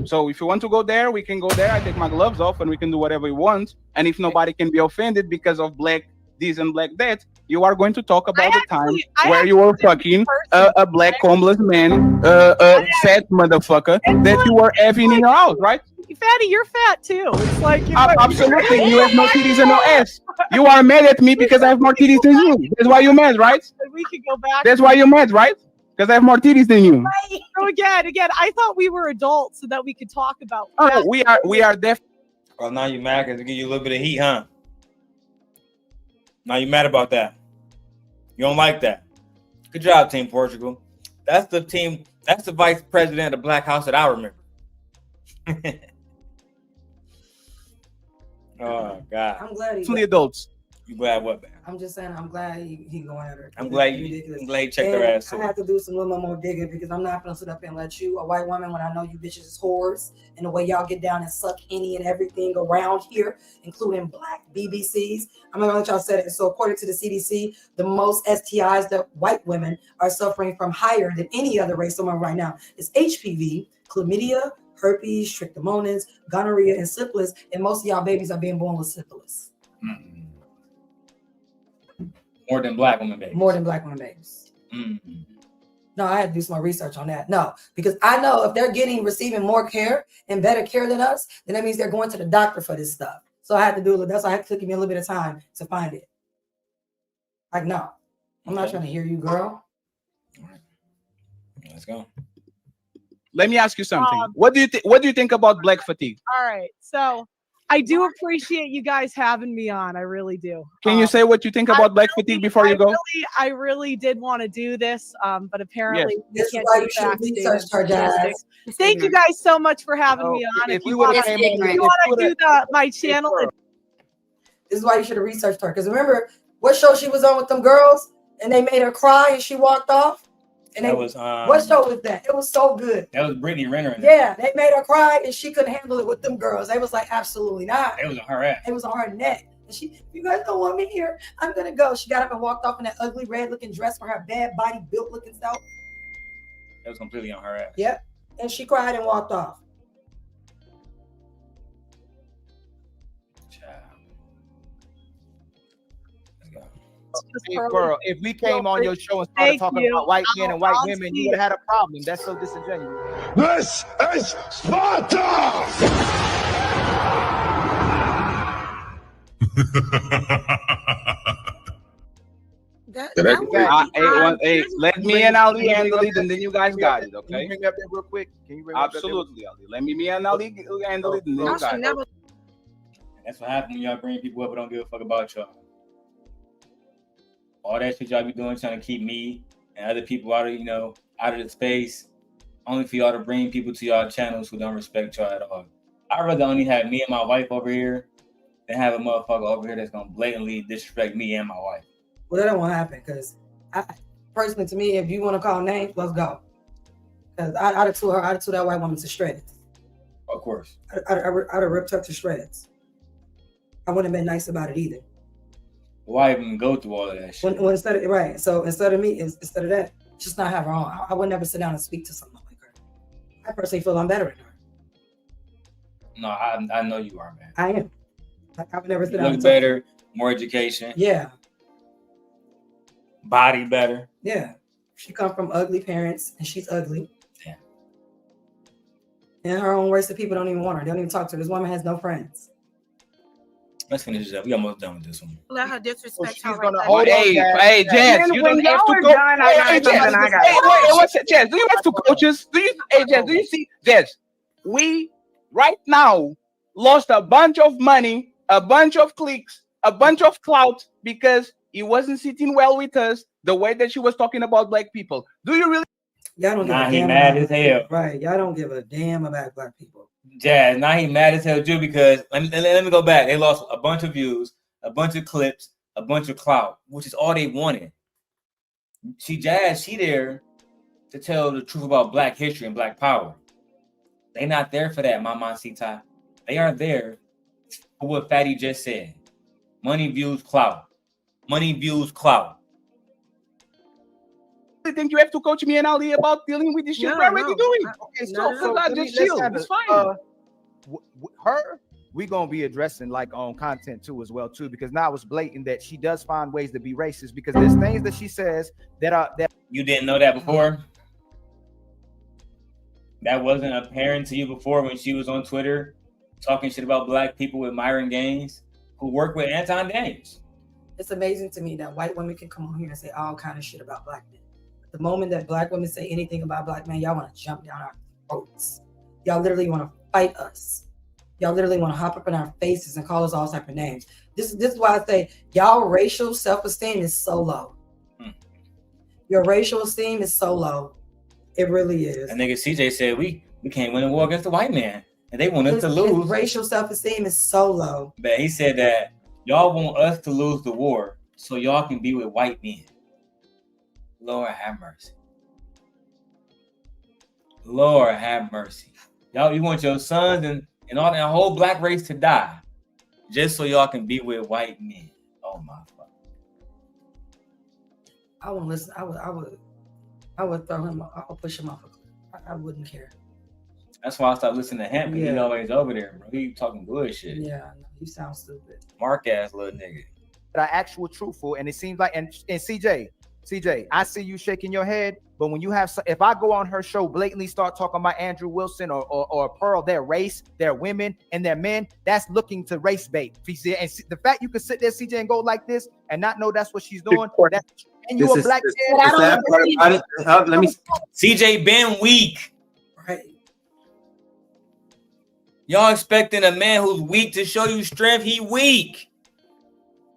S3: So if you want to go there, we can go there. I take my gloves off and we can do whatever we want. And if nobody can be offended because of black this and black that, you are going to talk about the time where you were fucking a black homeless man, a fat motherfucker that you were having in your house, right?
S4: Fatty, you're fat too. It's like
S3: absolutely. You have no titties and no ass. You are mad at me because I have more titties than you. That's why you're mad, right?
S4: We could go back.
S3: That's why you're mad, right? Because I have more titties than you.
S4: So again, I thought we were adults so that we could talk about.
S3: Oh, we are deaf.
S1: Oh, now you mad because it give you a little bit of heat, huh? Now you mad about that. You don't like that. Good job, Team Portugal. That's the vice president of the Black House that I remember. Oh God.
S6: I'm glad
S3: the adults.
S1: You glad what, man?
S6: I'm just saying I'm glad he going at her.
S1: I'm glad you checked her ass.
S6: I have to do some little more digging because I'm not gonna sit up and let you, a white woman, when I know you bitches is whores and the way y'all get down and suck any and everything around here, including black BBCs. I'm not gonna let y'all say it. So according to the CDC, the most STIs that white women are suffering from higher than any other race woman right now is HPV, chlamydia, herpes, trichomonas, gonorrhea, and syphilis, and most of y'all babies are being born with syphilis.
S1: More than black women babies.
S6: More than black women babies. No, I had to do some more research on that. No, because I know if they're receiving more care and better care than us, then that means they're going to the doctor for this stuff. So I had to do it. That's why I had to give me a little bit of time to find it. Like, no, I'm not trying to hear you, girl.
S1: All right. Let's go.
S3: Let me ask you something. What do you think about black fatigue?
S4: All right. So I do appreciate you guys having me on. I really do.
S3: Can you say what you think about black fatigue before you go?
S4: I really did want to do this, but apparently
S6: Yes.
S4: we can't
S6: This is why
S4: do
S6: you should
S4: backstage
S6: research her, Jazz.
S4: Thank you guys so much for having me on.
S5: If
S4: If
S5: we
S4: you
S5: would've
S4: want
S5: came on,
S4: to do my channel,
S6: This is why you should have researched her. Because remember what show she was on with them girls, and they made her cry and she walked off. And
S1: that
S6: they,
S1: was
S6: what show was that? It was so good.
S1: That was Brittany Renner.
S6: Yeah, they made her cry and she couldn't handle it with them girls. They was like, absolutely not.
S1: It was on her ass.
S6: It was on her neck. And she, you guys don't want me here. I'm gonna go. She got up and walked off in that ugly red looking dress for her bad body built looking self.
S1: That was completely on her ass.
S6: Yep. And she cried and walked off.
S5: Hey, girl, if we came on your show and started talking about white men and white women, you would have had a problem. That's so disingenuous.
S13: This is Sparta!
S3: Hey, let me and Ali handle it, and then you guys got it, okay?
S5: Can you bring me up there real quick? Can you bring me up there?
S3: Absolutely, Ali. Let me and Ali handle it, and then you got it.
S1: That's what happens when y'all bring people up who don't give a fuck about y'all. All that shit y'all be doing, trying to keep me and other people out of the space, only for y'all to bring people to y'all channels who don't respect y'all at all. I'd rather only have me and my wife over here than have a motherfucker over here that's gonna blatantly disrespect me and my wife.
S6: Well, that won't happen because personally, to me, if you want to call names, let's go. Because I'd have tore that white woman to shreds.
S1: Of course.
S6: I'd have ripped her to shreds. I wouldn't have been nice about it either.
S1: Why even go through all of that shit?
S6: When instead of that, just not have her on. I would never sit down and speak to someone like her. I personally feel I'm better than her.
S1: No, I know you are, man.
S6: I am. I would never sit down.
S1: Look better, more education.
S6: Yeah.
S1: Body better.
S6: Yeah. She come from ugly parents, and she's ugly.
S1: Yeah.
S6: In her own words, the people don't even want her. They don't even talk to her. This woman has no friends.
S1: Let's finish this up. We almost done with this one.
S7: Let her disrespect her.
S3: Hey, Jazz, you don't have to go. Hey, Jazz, do you have two coaches? Jazz, do you see, Jazz? We right now lost a bunch of money, a bunch of clicks, a bunch of clout because he wasn't sitting well with us the way that she was talking about black people. Do you really?
S6: Y'all don't give a damn.
S1: He mad as hell.
S6: Right. Y'all don't give a damn about black people.
S1: Jazz, now he mad as hell too because let me go back. They lost a bunch of views, a bunch of clips, a bunch of clout, which is all they wanted. She there to tell the truth about black history and black power. They not there for that, Mama Sita. They are there for what Fatty just said. Money, views, clout. Money, views, clout.
S3: I think you have to coach me and Ali about dealing with this shit. We're already doing. Okay, so just chill. It's fine.
S5: We're gonna be addressing like on content too as well too, because now it's blatant that she does find ways to be racist because there's things that she says that
S1: you didn't know that before. That wasn't apparent to you before when she was on Twitter talking shit about black people with Myron Gaines who work with Anton Daniels.
S6: It's amazing to me that white women can come on here and say all kind of shit about black men. The moment that black women say anything about black men, y'all want to jump down our throats. Y'all literally want to fight us. Y'all literally want to hop up in our faces and call us all type of names. This is why I say y'all racial self-esteem is so low. Your racial esteem is so low. It really is.
S1: And nigga CJ said we can't win a war against the white man. And they want us to lose.
S6: His racial self-esteem is so low.
S1: But he said that y'all want us to lose the war so y'all can be with white men. Lord have mercy. Lord have mercy. Y'all, you want your sons and all that whole black race to die just so y'all can be with white men. Oh my fuck.
S6: I wouldn't listen. I would throw him. I would push him off. I wouldn't care.
S1: That's why I stopped listening to him. Because he's always over there, bro. He talking bullshit.
S6: Yeah, you sound stupid.
S1: Mark ass little nigga.
S5: That are actual truthful, and it seems like, and CJ, I see you shaking your head, but when you have, if I go on her show, blatantly start talking about Andrew Wilson or Pearl, their race, their women, and their men, that's looking to race bait. And the fact you can sit there, CJ, and go like this and not know that's what she's doing, and you a black man.
S1: Let me. CJ been weak.
S6: Right.
S1: Y'all expecting a man who's weak to show you strength? He weak.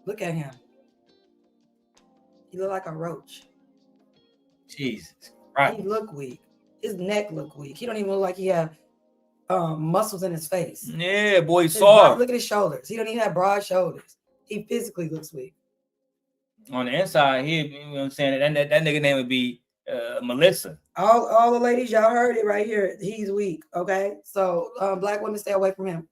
S6: Look at him. He look like a roach.
S1: Jesus. Right.
S6: He look weak. His neck look weak. He don't even look like he have muscles in his face.
S1: Yeah, boy, soft.
S6: Look at his shoulders. He don't even have broad shoulders. He physically looks weak.
S1: On the inside, you know what I'm saying? That nigga name would be Melissa.
S6: All the ladies, y'all heard it right here. He's weak. Okay, so black women, stay away from him.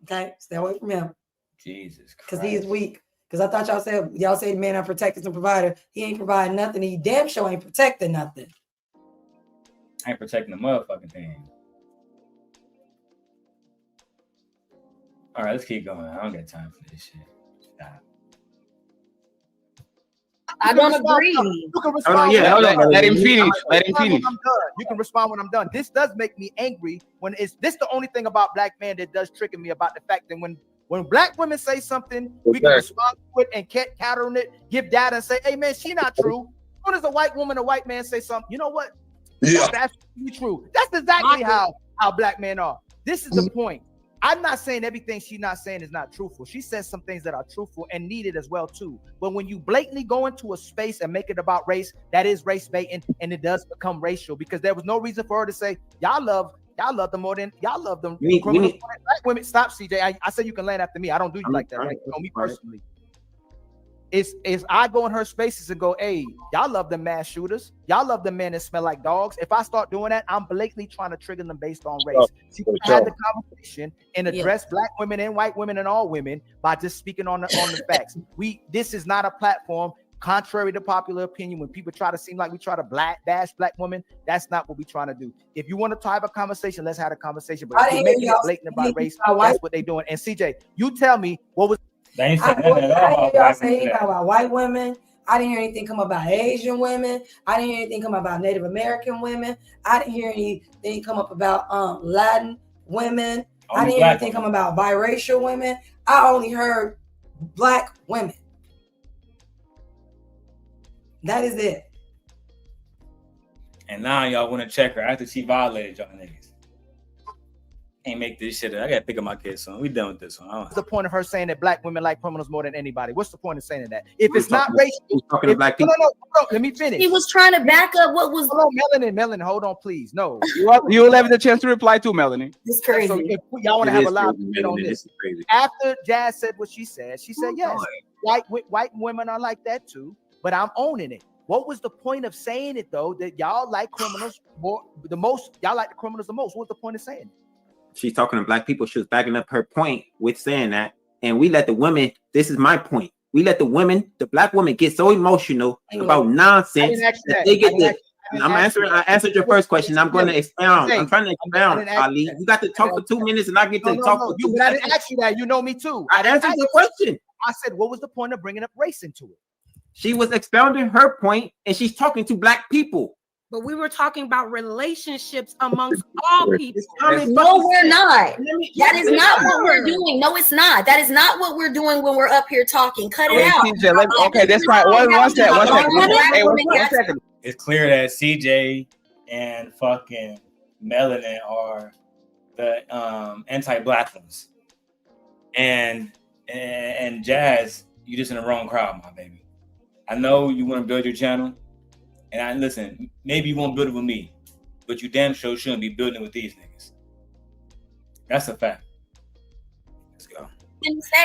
S6: Okay, stay away from him.
S1: Jesus Christ.
S6: Because he is weak. Because I thought y'all said man, I'm protected and provider. He ain't providing nothing. He damn sure ain't protecting nothing.
S1: I ain't protecting the motherfucking thing. All right, let's keep going. I don't got time for this shit. Stop.
S8: I don't agree.
S5: You can respond.
S3: Let him finish. Let him finish.
S5: You can respond when I'm done. This does make me angry when it's this the only thing about black men that does trigger me about the fact that when black women say something, we can respond to it and counter on it, give data and say, hey man, she not true. As soon as a white woman, a white man say something, you know what?
S2: Yeah.
S5: That's true. That's exactly how black men are. This is the point. I'm not saying everything she's not saying is not truthful. She says some things that are truthful and needed as well too. But when you blatantly go into a space and make it about race, that is race baiting, and it does become racial because there was no reason for her to say y'all love them more than y'all love them. Black women, stop, CJ. I said you can land after me. I don't do you like that, right? You know me personally. Is I go in her spaces and go, hey, y'all love the mass shooters. Y'all love the men that smell like dogs. If I start doing that, I'm blatantly trying to trigger them based on race. She could have the conversation and address black women and white women and all women by just speaking on the facts. This is not a platform, contrary to popular opinion, when people try to seem like we try to bash black women. That's not what we're trying to do. If you want to have a conversation, let's have a conversation. But if you're making it blatant about race, that's what they're doing. And CJ, you tell me what was.
S6: I didn't hear y'all say anything about white women. I didn't hear anything come about Asian women. I didn't hear anything come about Native American women. I didn't hear anything come up about Latin women. I didn't hear anything come about biracial women. I only heard black women. That is it.
S1: And now y'all want to check her after she violated y'all niggas. Can't make this shit up. I gotta pick up my kids son. We done with this one. What's
S5: the point of her saying that black women like criminals more than anybody? What's the point of saying that? If it's not racial,
S11: talking to black people.
S5: No, let me finish.
S8: He was trying to back up what was.
S5: Hold on, Melanie, hold on, please. No,
S3: you will have the chance to reply to Melanie.
S8: It's crazy.
S5: So if y'all want to have a lot on this. After Jas said what she said yes, white women are like that too. But I'm owning it. What was the point of saying it though? That y'all like criminals the most? Y'all like the criminals the most. What was the point of saying it?
S11: She's talking to black people. She was backing up her point with saying that. And we let the women, this is my point. We let the black women get so emotional about nonsense that they get the. I answered your first question. I'm going to expound. I'm trying to expound, Ali. You got to talk for 2 minutes and I get to talk for 2
S5: minutes. I didn't ask you that. You know me too.
S11: I answered your question.
S5: I said, what was the point of bringing up race into it?
S11: She was expounding her point and she's talking to black people.
S7: But we were talking about relationships amongst all people.
S8: No, we're not. That is not what we're doing. No, it's not. That is not what we're doing when we're up here talking. Cut it out.
S3: Okay, that's right. One second.
S1: It's clear that CJ and fucking Melanin are the anti-black ones. And Jas, you just in the wrong crowd, my baby. I know you want to build your channel. And listen, maybe you won't build it with me, but you damn sure shouldn't be building it with these niggas. That's a fact. Let's go.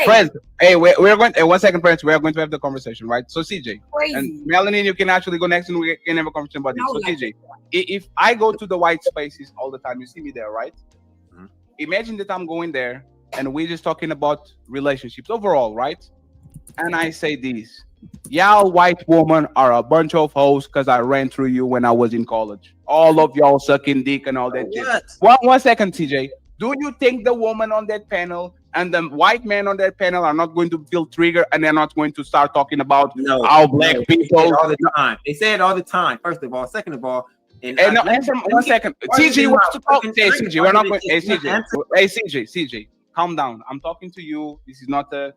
S3: Friends, hey, we're going. 1 second, friends. We are going to have the conversation, right? So CJ and Melanie, you can actually go next, and we can have a conversation about this. So CJ, if I go to the white spaces all the time, you see me there, right? Mm-hmm. Imagine that I'm going there, and we're just talking about relationships overall, right? And I say this. Y'all white women are a bunch of hoes because I ran through you when I was in college. all of y'all sucking dick and all that shit. One second, TJ. Do you think the woman on that panel and the white man on that panel are not going to feel triggered and they're not going to start talking about how black people
S11: They say it all the time. They say it all the time. First of all, second of all,
S3: answer 1 second. CJ wants to talk. Hey, CJ, we're not going. Hey, CJ, calm down. I'm talking to you. This is not a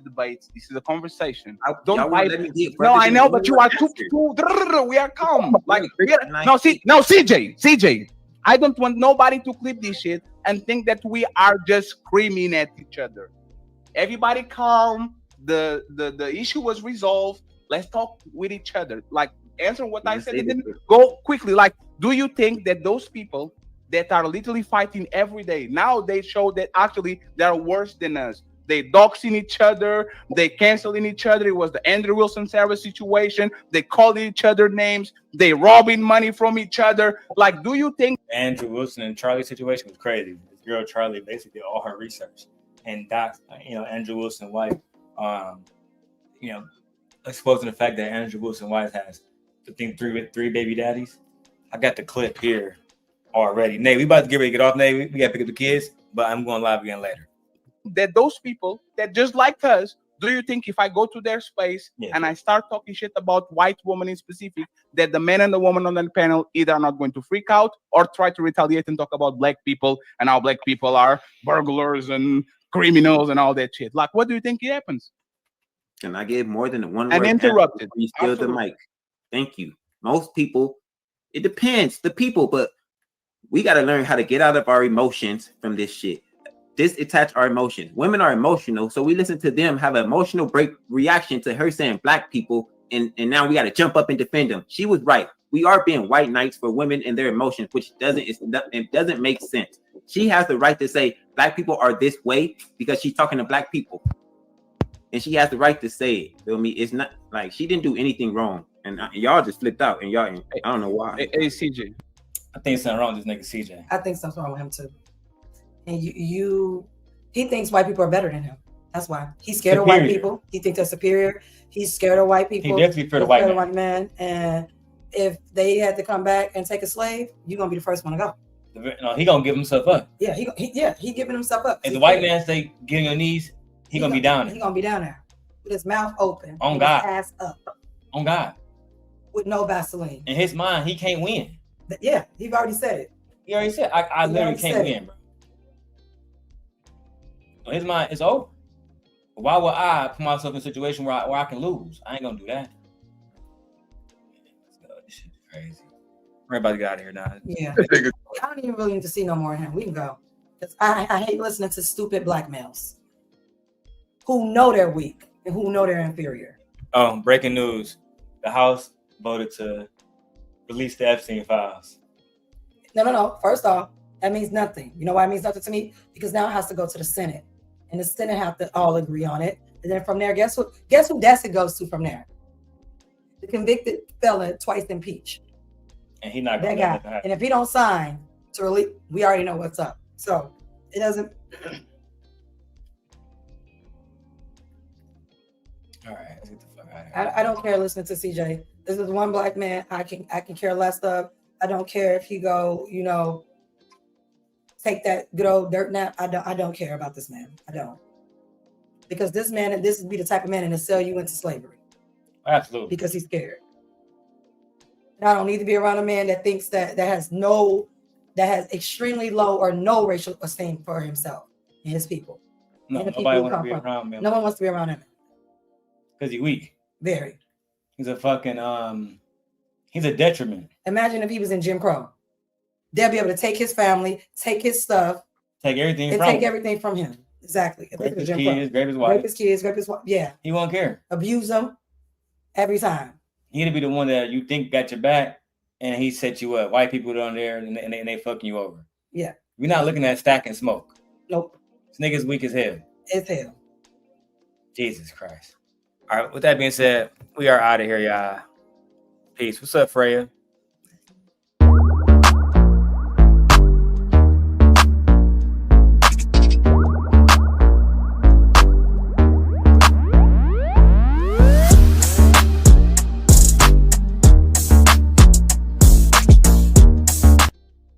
S3: debate. This is a conversation. Don't fight. No, I know, but you are too. We are calm. Like, CJ. I don't want nobody to clip this shit and think that we are just screaming at each other. Everybody calm. The issue was resolved. Let's talk with each other. Like, answer what I said and then go quickly. Like, do you think that those people that are literally fighting every day, now they show that actually they're worse than us? They doxing each other, they canceling each other. It was the Andrew Wilson Sarah situation. They called each other names, they robbing money from each other. Like, do you think
S1: Andrew Wilson and Charlie situation was crazy? This girl Charlie basically did all her research, and that's Andrew Wilson wife, exposing the fact that Andrew Wilson wife has, I think, three baby daddies. I got the clip here already. Nate, we about to get ready to get off. Nate, we got to pick up the kids, but I'm going live again later.
S3: That those people that just like us, do you think if I go to their space and I start talking shit about white women in specific, that the man and the woman on the panel either are not going to freak out or try to retaliate and talk about black people and how black people are burglars and criminals and all that shit? Like, what do you think happens?
S11: Can I give more than one
S3: and
S11: word?
S3: Interrupted.
S11: You steal the mic. Thank you. Most people, it depends, the people, but we got to learn how to get out of our emotions from this shit. Disattach our emotions. Women are emotional, so we listen to them have an emotional reaction to her saying black people, and now we got to jump up and defend them. She was right. We are being white knights for women and their emotions, which doesn't make sense. She has the right to say black people are this way because she's talking to black people, and she has the right to say it. Feel me? It's not like she didn't do anything wrong, and y'all just flipped out, and y'all, I don't know why.
S3: Hey, CJ,
S1: I think something wrong with this nigga CJ.
S6: I think something's wrong with him too. And he thinks white people are better than him. That's why he's scared of white people. He thinks they're superior. He's scared of white people.
S1: He definitely feared a white man.
S6: And if they had to come back and take a slave, you're gonna be the first one to go.
S1: No, he gonna give himself up.
S6: Yeah, he giving himself up.
S1: If the white man say get on your knees, he gonna be down there.
S6: He gonna be down there with his mouth open,
S1: on God,
S6: his ass up,
S1: on God,
S6: with no Vaseline.
S1: In his mind, he can't win.
S6: Yeah, he already said it.
S1: He already said, I literally can't win, bro. In his mind, it's over. Why would I put myself in a situation where I can lose? I ain't gonna do that. This shit is crazy. We're about to get out of here now.
S6: Yeah. I don't even really need to see no more of him. We can go. I hate listening to stupid black males who know they're weak and who know they're inferior.
S1: Oh, breaking news. The House voted to release the Epstein files.
S6: No. First off, that means nothing. You know why it means nothing to me? Because now it has to go to the Senate. And the Senate have to all agree on it. And then from there, guess who Dessett goes to from there? The convicted felon, twice impeached.
S1: And he's not
S6: going
S1: to
S6: let that happen. And if he don't sign to release, we already know what's up. So it doesn't.
S1: All right, let's get the fuck out of here.
S6: I don't care listening to CJ. This is one black man I can care less of. I don't care if he go, take that good old dirt nap. I don't care about this man. I don't. Because this would be the type of man to sell you into slavery.
S1: Absolutely.
S6: Because he's scared. And I don't need to be around a man that thinks that has extremely low or no racial esteem for himself and his people.
S1: No, nobody wants to be around him.
S6: No one wants to be around him.
S1: Because he's weak.
S6: Very.
S1: He's a fucking he's a detriment.
S6: Imagine if he was in Jim Crow. They'll be able to take his family, take his stuff,
S1: take everything
S6: from him. Exactly.
S1: Grape his kids, grape his wife.
S6: Grape his wife. Yeah.
S1: He won't care.
S6: Abuse them every time.
S1: He'd be the one that you think got your back, and he set you up. White people down there, and they fucking you over.
S6: Yeah.
S1: We're not looking at stacking smoke.
S6: Nope.
S1: This nigga's weak as hell.
S6: It's hell.
S1: Jesus Christ. All right. With that being said, we are out of here, y'all. Peace. What's up, Freya?